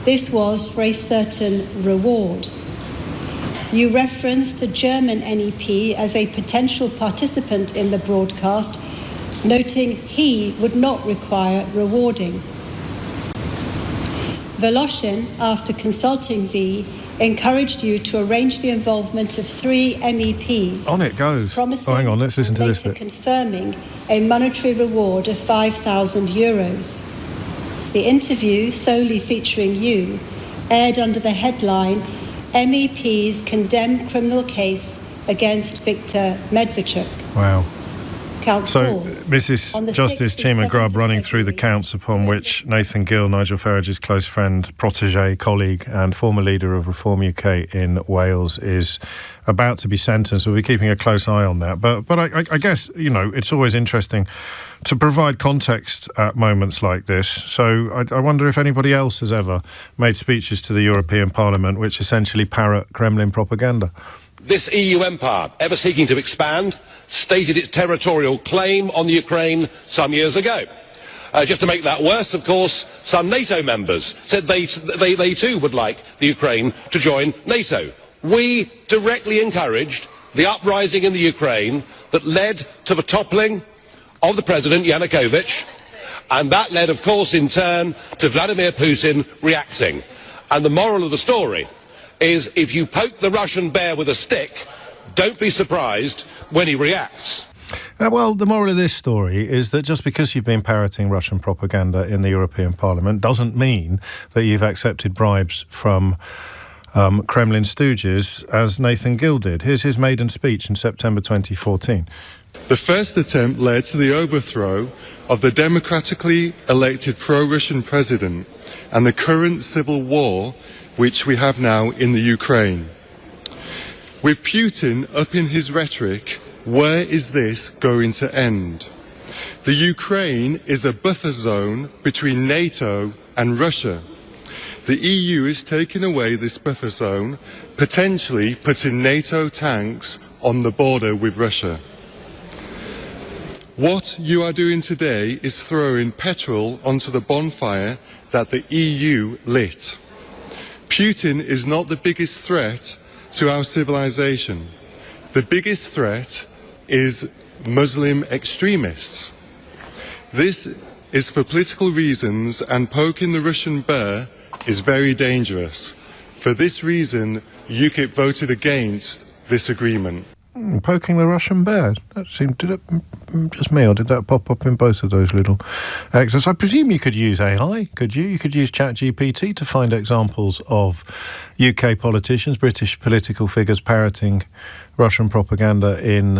This was for a certain reward. You referenced a German MEP as a potential participant in the broadcast, noting he would not require rewarding. Voloshin, after consulting V, encouraged you to arrange the involvement of 3 MEPs. On it goes. Promising hang on, let's listen to this bit. Confirming a monetary reward of €5,000. The interview, solely featuring you, aired under the headline, "MEPs condemn criminal case against Viktor Medvedchuk." Wow. Count So, 4. Mrs. On the Justice 6th and Chima 7th Grubb of running through the February. counts upon which Nathan Gil, Nigel Farage's close friend, protégé, colleague and former leader of Reform UK in Wales, is about to be sentenced. We'll be keeping a close eye on that. But I guess, you know, it's always interesting to provide context at moments like this. So I wonder if anybody else has ever made speeches to the European Parliament which essentially parrot Kremlin propaganda. This EU empire, ever seeking to expand, stated its territorial claim on the Ukraine some years ago. Just to make that worse, of course, some NATO members said they too would like the Ukraine to join NATO. We directly encouraged the uprising in the Ukraine that led to the toppling of the President Yanukovych, and that led, of course, in turn to Vladimir Putin reacting. And the moral of the story is if you poke the Russian bear with a stick, don't be surprised when he reacts. Well, the moral of this story is that just because you've been parroting Russian propaganda in the European Parliament doesn't mean that you've accepted bribes from Kremlin stooges, as Nathan Gil did. Here's his maiden speech in September 2014. The first attempt led to the overthrow of the democratically elected pro-Russian president and the current civil war which we have now in the Ukraine. With Putin up in his rhetoric, where is this going to end? The Ukraine is a buffer zone between NATO and Russia. The EU is taking away this buffer zone, potentially putting NATO tanks on the border with Russia. What you are doing today is throwing petrol onto the bonfire that the EU lit. Putin is not the biggest threat to our civilization. The biggest threat is Muslim extremists. This is for political reasons, and poking the Russian bear is very dangerous. For this reason, UKIP voted against this agreement. Poking the Russian bear. That seemed, did it just me, or did that pop up in both of those little excerpts? I presume you could use AI, could you? You could use ChatGPT to find examples of UK politicians, British political figures parroting Russian propaganda in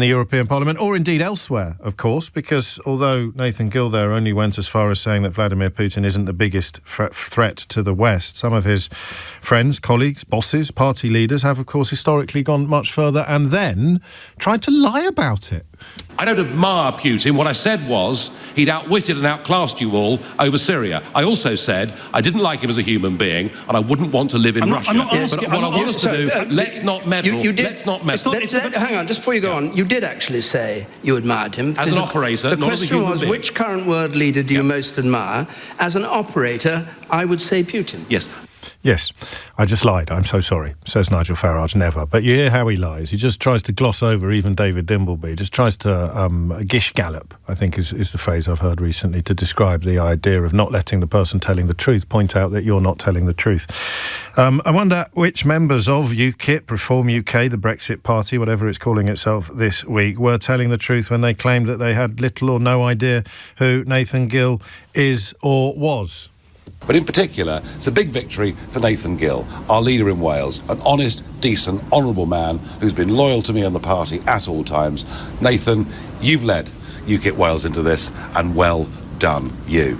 the European Parliament, or indeed elsewhere, of course, because although Nathan Gil there only went as far as saying that Vladimir Putin isn't the biggest threat to the West, some of his friends, colleagues, bosses, party leaders have, of course, historically gone much further and then tried to lie about it. I don't admire Putin. What I said was he'd outwitted and outclassed you all over Syria. I also said I didn't like him as a human being and I wouldn't want to live in Russia. I'm not asking, but what I want us to do, let's not meddle. Let's not meddle. Hang on, just before you go on, you did actually say you admired him. As an operator, not as a human being. The question was, which current world leader do you most admire? As an operator, I would say Putin. Yes, I just lied. I'm so sorry, says Nigel Farage. Never. But you hear how he lies. He just tries to gloss over even David Dimbleby. Just tries to gish gallop, I think is the phrase I've heard recently, to describe the idea of not letting the person telling the truth point out that you're not telling the truth. I wonder which members of UKIP, Reform UK, the Brexit Party, whatever it's calling itself this week, were telling the truth when they claimed that they had little or no idea who Nathan Gil is or was. But in particular, it's a big victory for Nathan Gil, our leader in Wales, an honest, decent, honourable man who's been loyal to me and the party at all times. Nathan, you've led UKIP Wales into this, and well done you.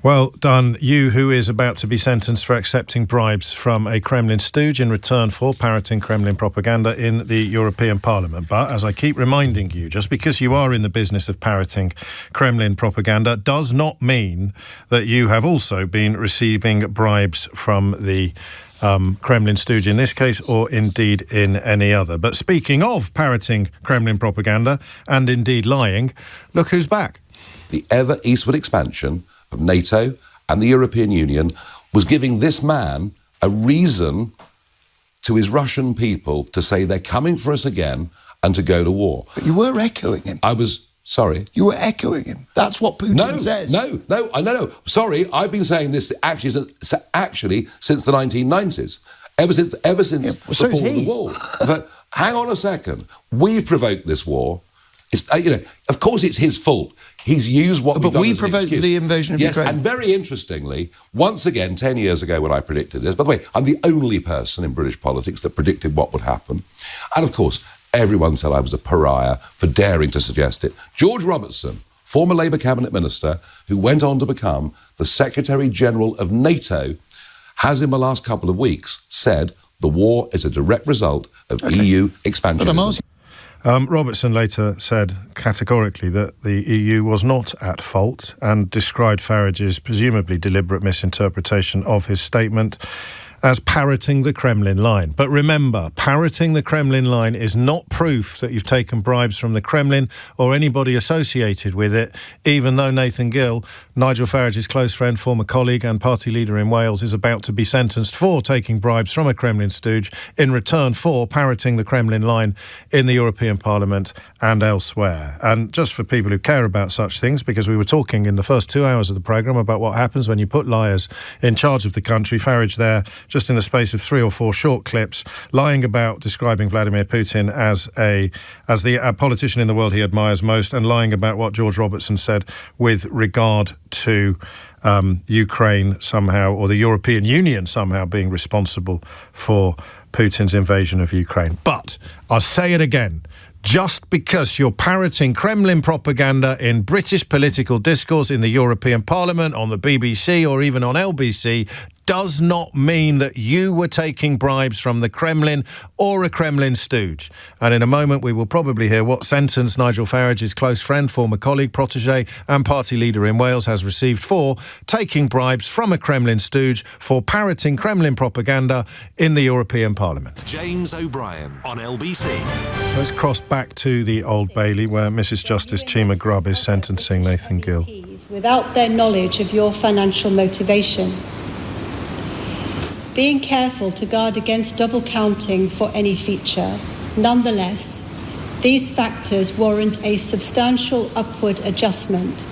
Well done, you, who is about to be sentenced for accepting bribes from a Kremlin stooge in return for parroting Kremlin propaganda in the European Parliament. But as I keep reminding you, just because you are in the business of parroting Kremlin propaganda does not mean that you have also been receiving bribes from the Kremlin stooge in this case, or indeed in any other. But speaking of parroting Kremlin propaganda and indeed lying, look who's back. The ever eastward expansion of NATO and the European Union was giving this man a reason to his Russian people to say they're coming for us again and to go to war. But you were echoing him. Sorry? You were echoing him. That's what Putin says. No. Sorry, I've been saying this actually since the 1990s. Ever since the fall of the wall. But hang on a second. We've provoked this war. It's, of course it's his fault. He's used what we've done as an excuse. But we provoked the invasion of Ukraine. Yes, and very interestingly, once again, 10 years ago when I predicted this, by the way, I'm the only person in British politics that predicted what would happen. And of course, Everyone said I was a pariah for daring to suggest it. George Robertson, former Labour cabinet minister, who went on to become the Secretary-General of NATO, has in the last couple of weeks said the war is a direct result of EU expansionism. Robertson later said categorically that the EU was not at fault and described Farage's presumably deliberate misinterpretation of his statement as parroting the Kremlin line. But remember, parroting the Kremlin line is not proof that you've taken bribes from the Kremlin or anybody associated with it, even though Nathan Gil, Nigel Farage's close friend, former colleague and party leader in Wales, is about to be sentenced for taking bribes from a Kremlin stooge in return for parroting the Kremlin line in the European Parliament and elsewhere. And just for people who care about such things, because we were talking in the first 2 hours of the programme about what happens when you put liars in charge of the country, Farage there, just in the space of 3 or 4 short clips, lying about describing Vladimir Putin as the politician in the world he admires most, and lying about what George Robertson said with regard to Ukraine somehow, or the European Union somehow being responsible for Putin's invasion of Ukraine. But I'll say it again. Just because you're parroting Kremlin propaganda in British political discourse in the European Parliament, on the BBC or even on LBC, does not mean that you were taking bribes from the Kremlin or a Kremlin stooge. And in a moment we will probably hear what sentence Nigel Farage's close friend, former colleague, protégé and party leader in Wales has received for taking bribes from a Kremlin stooge for parroting Kremlin propaganda in the European Parliament. James O'Brien on LBC. Let's cross back to the Old Bailey, where Mrs Justice Chima Grubb is sentencing Nathan Gil. Without their knowledge of your financial motivation. Being careful to guard against double counting for any feature, nonetheless, these factors warrant a substantial upward adjustment,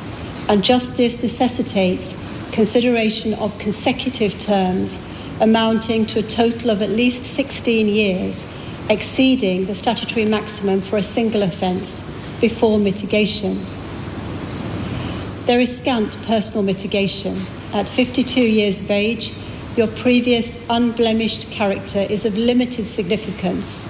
and justice necessitates consideration of consecutive terms amounting to a total of at least 16 years, exceeding the statutory maximum for a single offence before mitigation. There is scant personal mitigation. At 52 years of age, your previous unblemished character is of limited significance,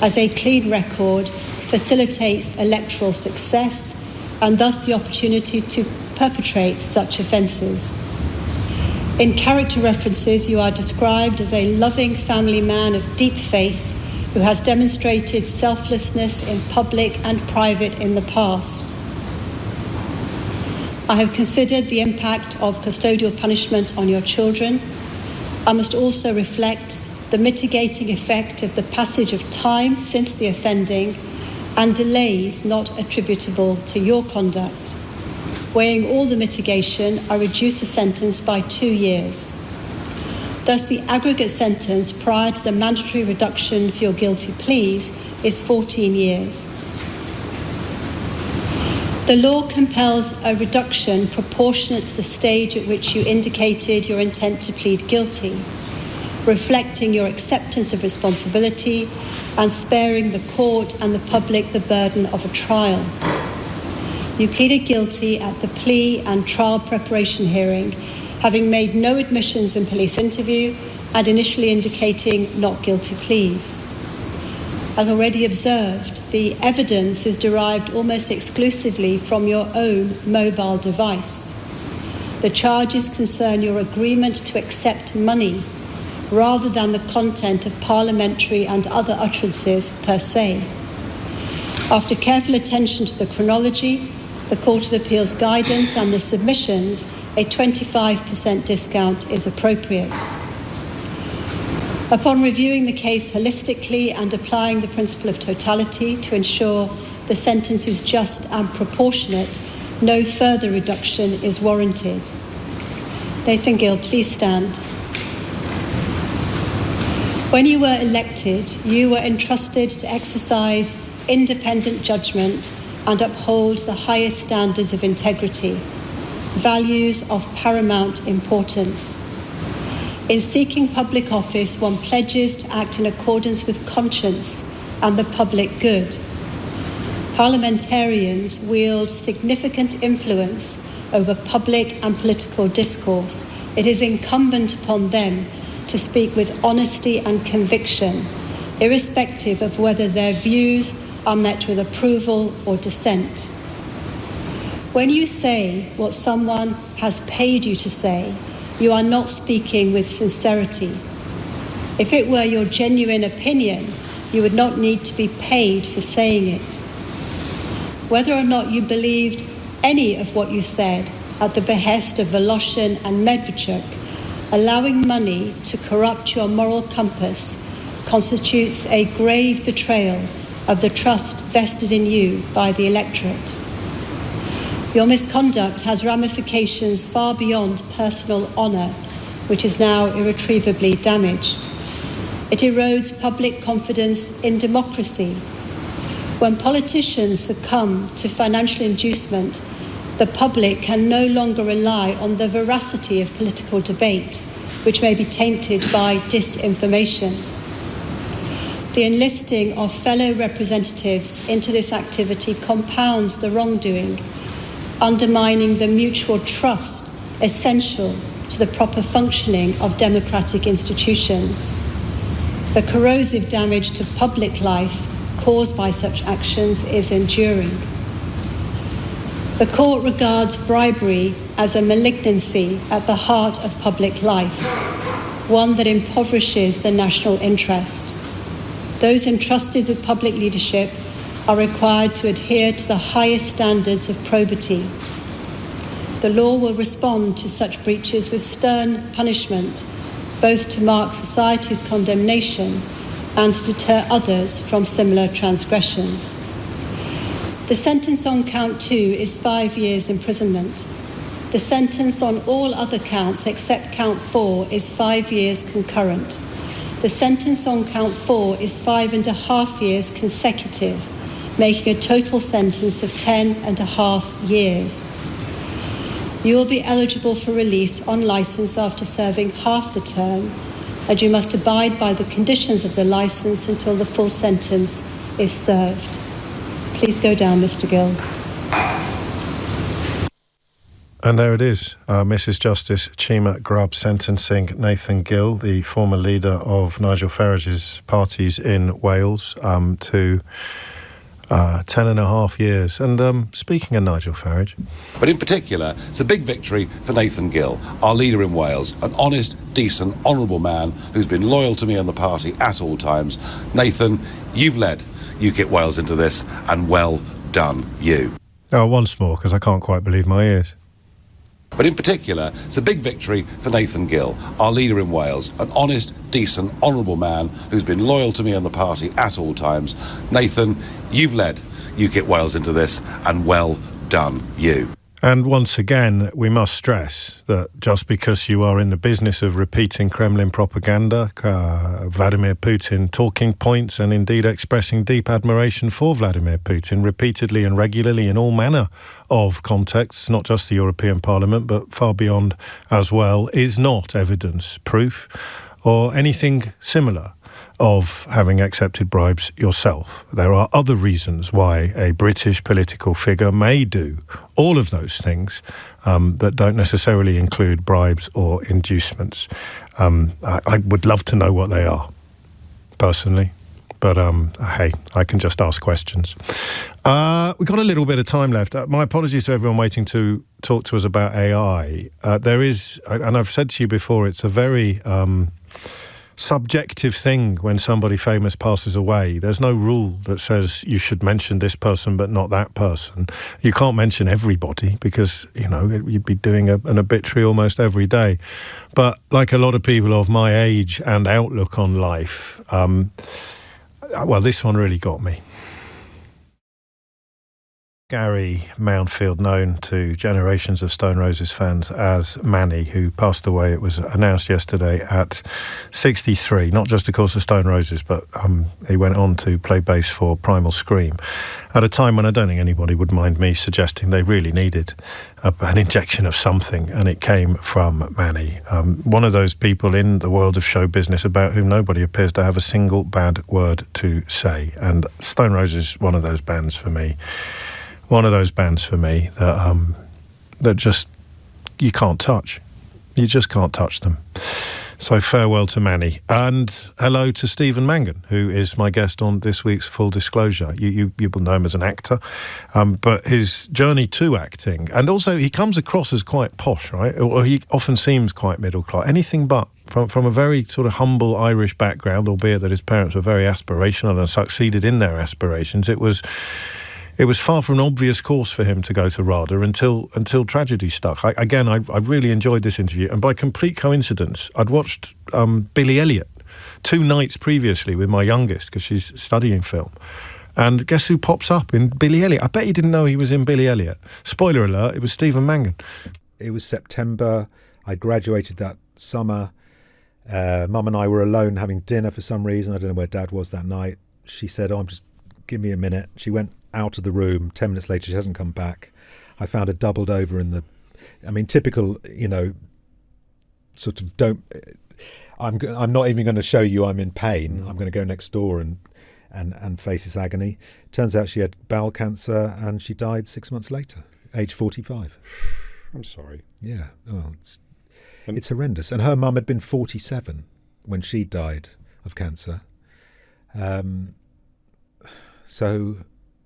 as a clean record facilitates electoral success and thus the opportunity to perpetrate such offences. In character references, you are described as a loving family man of deep faith who has demonstrated selflessness in public and private in the past. I have considered the impact of custodial punishment on your children. I must also reflect the mitigating effect of the passage of time since the offending and delays not attributable to your conduct. Weighing all the mitigation, I reduce the sentence by 2 years. Thus, the aggregate sentence prior to the mandatory reduction for your guilty pleas is 14 years. The law compels a reduction proportionate to the stage at which you indicated your intent to plead guilty, reflecting your acceptance of responsibility and sparing the court and the public the burden of a trial. You pleaded guilty at the plea and trial preparation hearing, having made no admissions in police interview and initially indicating not guilty pleas. As already observed, the evidence is derived almost exclusively from your own mobile device. The charges concern your agreement to accept money rather than the content of parliamentary and other utterances per se. After careful attention to the chronology, the Court of Appeal's guidance and the submissions, a 25% discount is appropriate. Upon reviewing the case holistically and applying the principle of totality to ensure the sentence is just and proportionate, no further reduction is warranted. Nathan Gil, please stand. When you were elected, you were entrusted to exercise independent judgment and uphold the highest standards of integrity, values of paramount importance. In seeking public office, one pledges to act in accordance with conscience and the public good. Parliamentarians wield significant influence over public and political discourse. It is incumbent upon them to speak with honesty and conviction irrespective of whether their views are met with approval or dissent. When you say what someone has paid you to say, you are not speaking with sincerity. If it were your genuine opinion, you would not need to be paid for saying it. Whether or not you believed any of what you said at the behest of Voloshin and Medvedchuk, allowing money to corrupt your moral compass constitutes a grave betrayal of the trust vested in you by the electorate. Your misconduct has ramifications far beyond personal honour, which is now irretrievably damaged. It erodes public confidence in democracy. When politicians succumb to financial inducement, the public can no longer rely on the veracity of political debate, which may be tainted by disinformation. The enlisting of fellow representatives into this activity compounds the wrongdoing, undermining the mutual trust essential to the proper functioning of democratic institutions. The corrosive damage to public life caused by such actions is enduring. The court regards bribery as a malignancy at the heart of public life, one that impoverishes the national interest. Those entrusted with public leadership are required to adhere to the highest standards of probity. The law will respond to such breaches with stern punishment, both to mark society's condemnation and to deter others from similar transgressions. The sentence on count 2 is 5 years imprisonment. The sentence on all other counts except count 4 is 5 years concurrent. The sentence on count 4 is 5.5 years consecutive, making a total sentence of 10.5 years. You will be eligible for release on licence after serving half the term, and you must abide by the conditions of the licence until the full sentence is served. Please go down, Mr. Gil. And there it is, Mrs. Justice Chima Grubb sentencing Nathan Gil, the former leader of Nigel Farage's parties in Wales, to 10.5 years. And speaking of Nigel Farage... But in particular, it's a big victory for Nathan Gil, our leader in Wales, an honest, decent, honourable man who's been loyal to me and the party at all times. Nathan, you've led UKIP Wales into this, and well done, you. Oh, once more, because I can't quite believe my ears. But in particular, it's a big victory for Nathan Gil, our leader in Wales, an honest, decent, honourable man who's been loyal to me and the party at all times. Nathan, you've led UKIP Wales into this, and well done, you. And once again, we must stress that just because you are in the business of repeating Kremlin propaganda, Vladimir Putin talking points, and indeed expressing deep admiration for Vladimir Putin repeatedly and regularly in all manner of contexts, not just the European Parliament, but far beyond as well, is not evidence, proof, or anything similar of having accepted bribes yourself. There are other reasons why a British political figure may do all of those things that don't necessarily include bribes or inducements. I would love to know what they are, personally. But, hey, I can just ask questions. We've got a little bit of time left. My apologies to everyone waiting to talk to us about AI. There is, and I've said to you before, it's a very... subjective thing when somebody famous passes away. There's no rule that says you should mention this person but not that person. You can't mention everybody because, you know, you'd be doing an obituary almost every day. But like a lot of people of my age and outlook on life, well, this one really got me. Gary Mountfield, known to generations of Stone Roses fans as Manny, who passed away, it was announced yesterday, at 63. Not just, of course, of Stone Roses, but he went on to play bass for Primal Scream at a time when I don't think anybody would mind me suggesting they really needed an injection of something, and it came from Manny. One of those people in the world of show business about whom nobody appears to have a single bad word to say. And Stone Roses is one of those bands for me. One of those bands for me that just, you can't touch. You just can't touch them. So farewell to Manny, and hello to Stephen Mangan, who is my guest on this week's Full Disclosure. You will know him as an actor, but his journey to acting, and also he comes across as quite posh, right? Or he often seems quite middle class, anything but. From a very sort of humble Irish background, albeit that his parents were very aspirational and succeeded in their aspirations, it was far from an obvious course for him to go to RADA until tragedy struck. I really enjoyed this interview, and by complete coincidence, I'd watched Billy Elliot 2 nights previously with my youngest because she's studying film. And guess who pops up in Billy Elliot? I bet you didn't know he was in Billy Elliot. Spoiler alert, it was Stephen Mangan. It was September. I graduated that summer. Mum and I were alone having dinner for some reason. I don't know where Dad was that night. She said, give me a minute. She went out of the room. 10 minutes later, she hasn't come back. I found her doubled over in typical, sort of I'm not even going to show you I'm in pain. I'm going to go next door and face this agony. Turns out she had bowel cancer and she died 6 months later, age 45. I'm sorry. Yeah, well, it's horrendous. And her mum had been 47 when she died of cancer.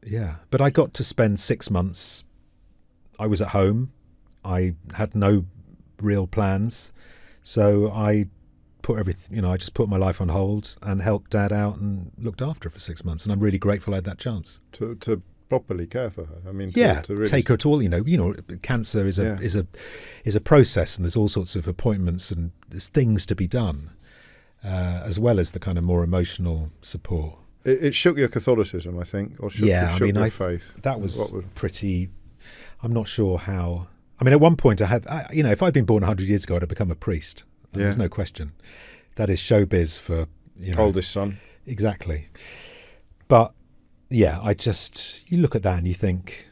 Yeah, but I got to spend 6 months. I was at home. I had no real plans. So I put everything, I just put my life on hold and helped Dad out and looked after her for 6 months. And I'm really grateful I had that chance. To properly care for her. I mean, to really take her to all, cancer is a process, and there's all sorts of appointments and there's things to be done, as well as the kind of more emotional support. It shook your Catholicism, I think, or shook your faith. That was pretty. I'm not sure how. I mean, at one point, if I'd been born 100 years ago, I'd have become a priest. There's no question. That is showbiz for oldest son. Exactly. But yeah, you look at that and you think,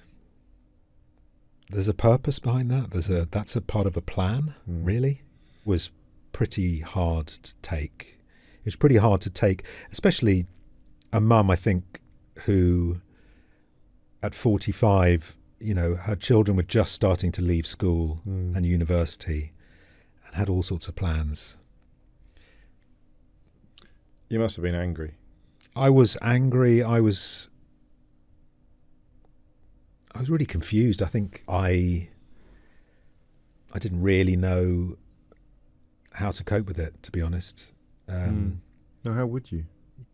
there's a purpose behind that. That's a part of a plan. Really, was pretty hard to take. It was pretty hard to take, especially a mum, I think, who at 45, her children were just starting to leave school and university and had all sorts of plans. You must have been angry. I was angry. I was really confused. I think I didn't really know how to cope with it, to be honest. Now, how would you?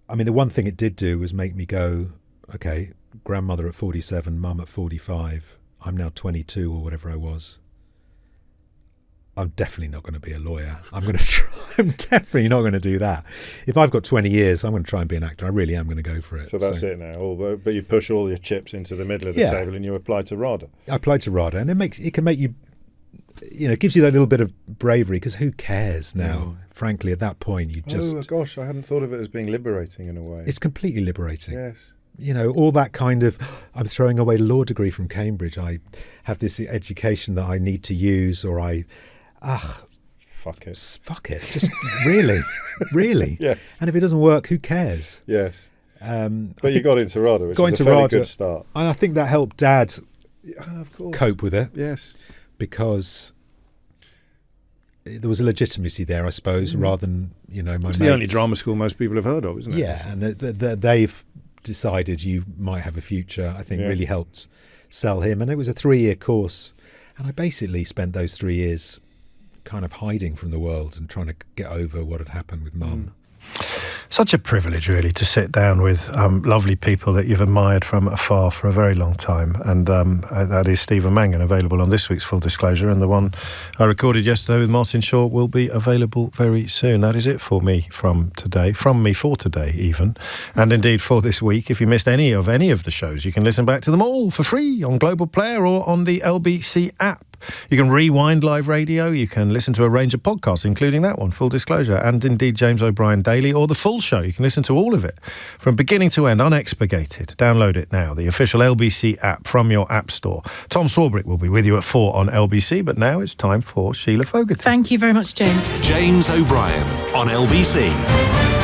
I mean, the one thing it did do was make me go, okay, grandmother at 47, mum at 45, I'm now 22 or whatever I was. I'm definitely not going to be a lawyer. I'm definitely not going to do that. If I've got 20 years, I'm going to try and be an actor. I really am going to go for it. So that's it now. But you push all your chips into the middle of the table and you apply to RADA. I applied to RADA, and it can make you, it gives you that little bit of bravery, because who cares now? Frankly, at that point, you just... Oh, gosh, I hadn't thought of it as being liberating in a way. It's completely liberating. Yes. All that kind of, I'm throwing away a law degree from Cambridge. I have this education that I need to use, or fuck it. Fuck it. Just really. Yes. And if it doesn't work, who cares? Yes. But you got into RADA, which is a fairly good start. And I think that helped Dad of course. cope with it. Yes. Because there was a legitimacy there, I suppose, rather than, my mates. It's the only drama school most people have heard of, isn't it? Yeah, and they've decided you might have a future, I think really helped sell him. And it was a 3-year course. And I basically spent those 3 years kind of hiding from the world and trying to get over what had happened with Mum. Such a privilege, really, to sit down with lovely people that you've admired from afar for a very long time. And that is Stephen Mangan, available on this week's Full Disclosure. And the one I recorded yesterday with Martin Shaw will be available very soon. That is it for me for today, even. And indeed for this week. If you missed any of the shows, you can listen back to them all for free on Global Player or on the LBC app. You can rewind live radio, you can listen to a range of podcasts, including that one, Full Disclosure, and indeed James O'Brien Daily, or the full show. You can listen to all of it from beginning to end, unexpurgated. Download it now, the official LBC app from your app store. Tom Swarbrick will be with you at 4 on LBC, but now it's time for Sheila Fogarty. Thank you very much, James. James O'Brien on LBC.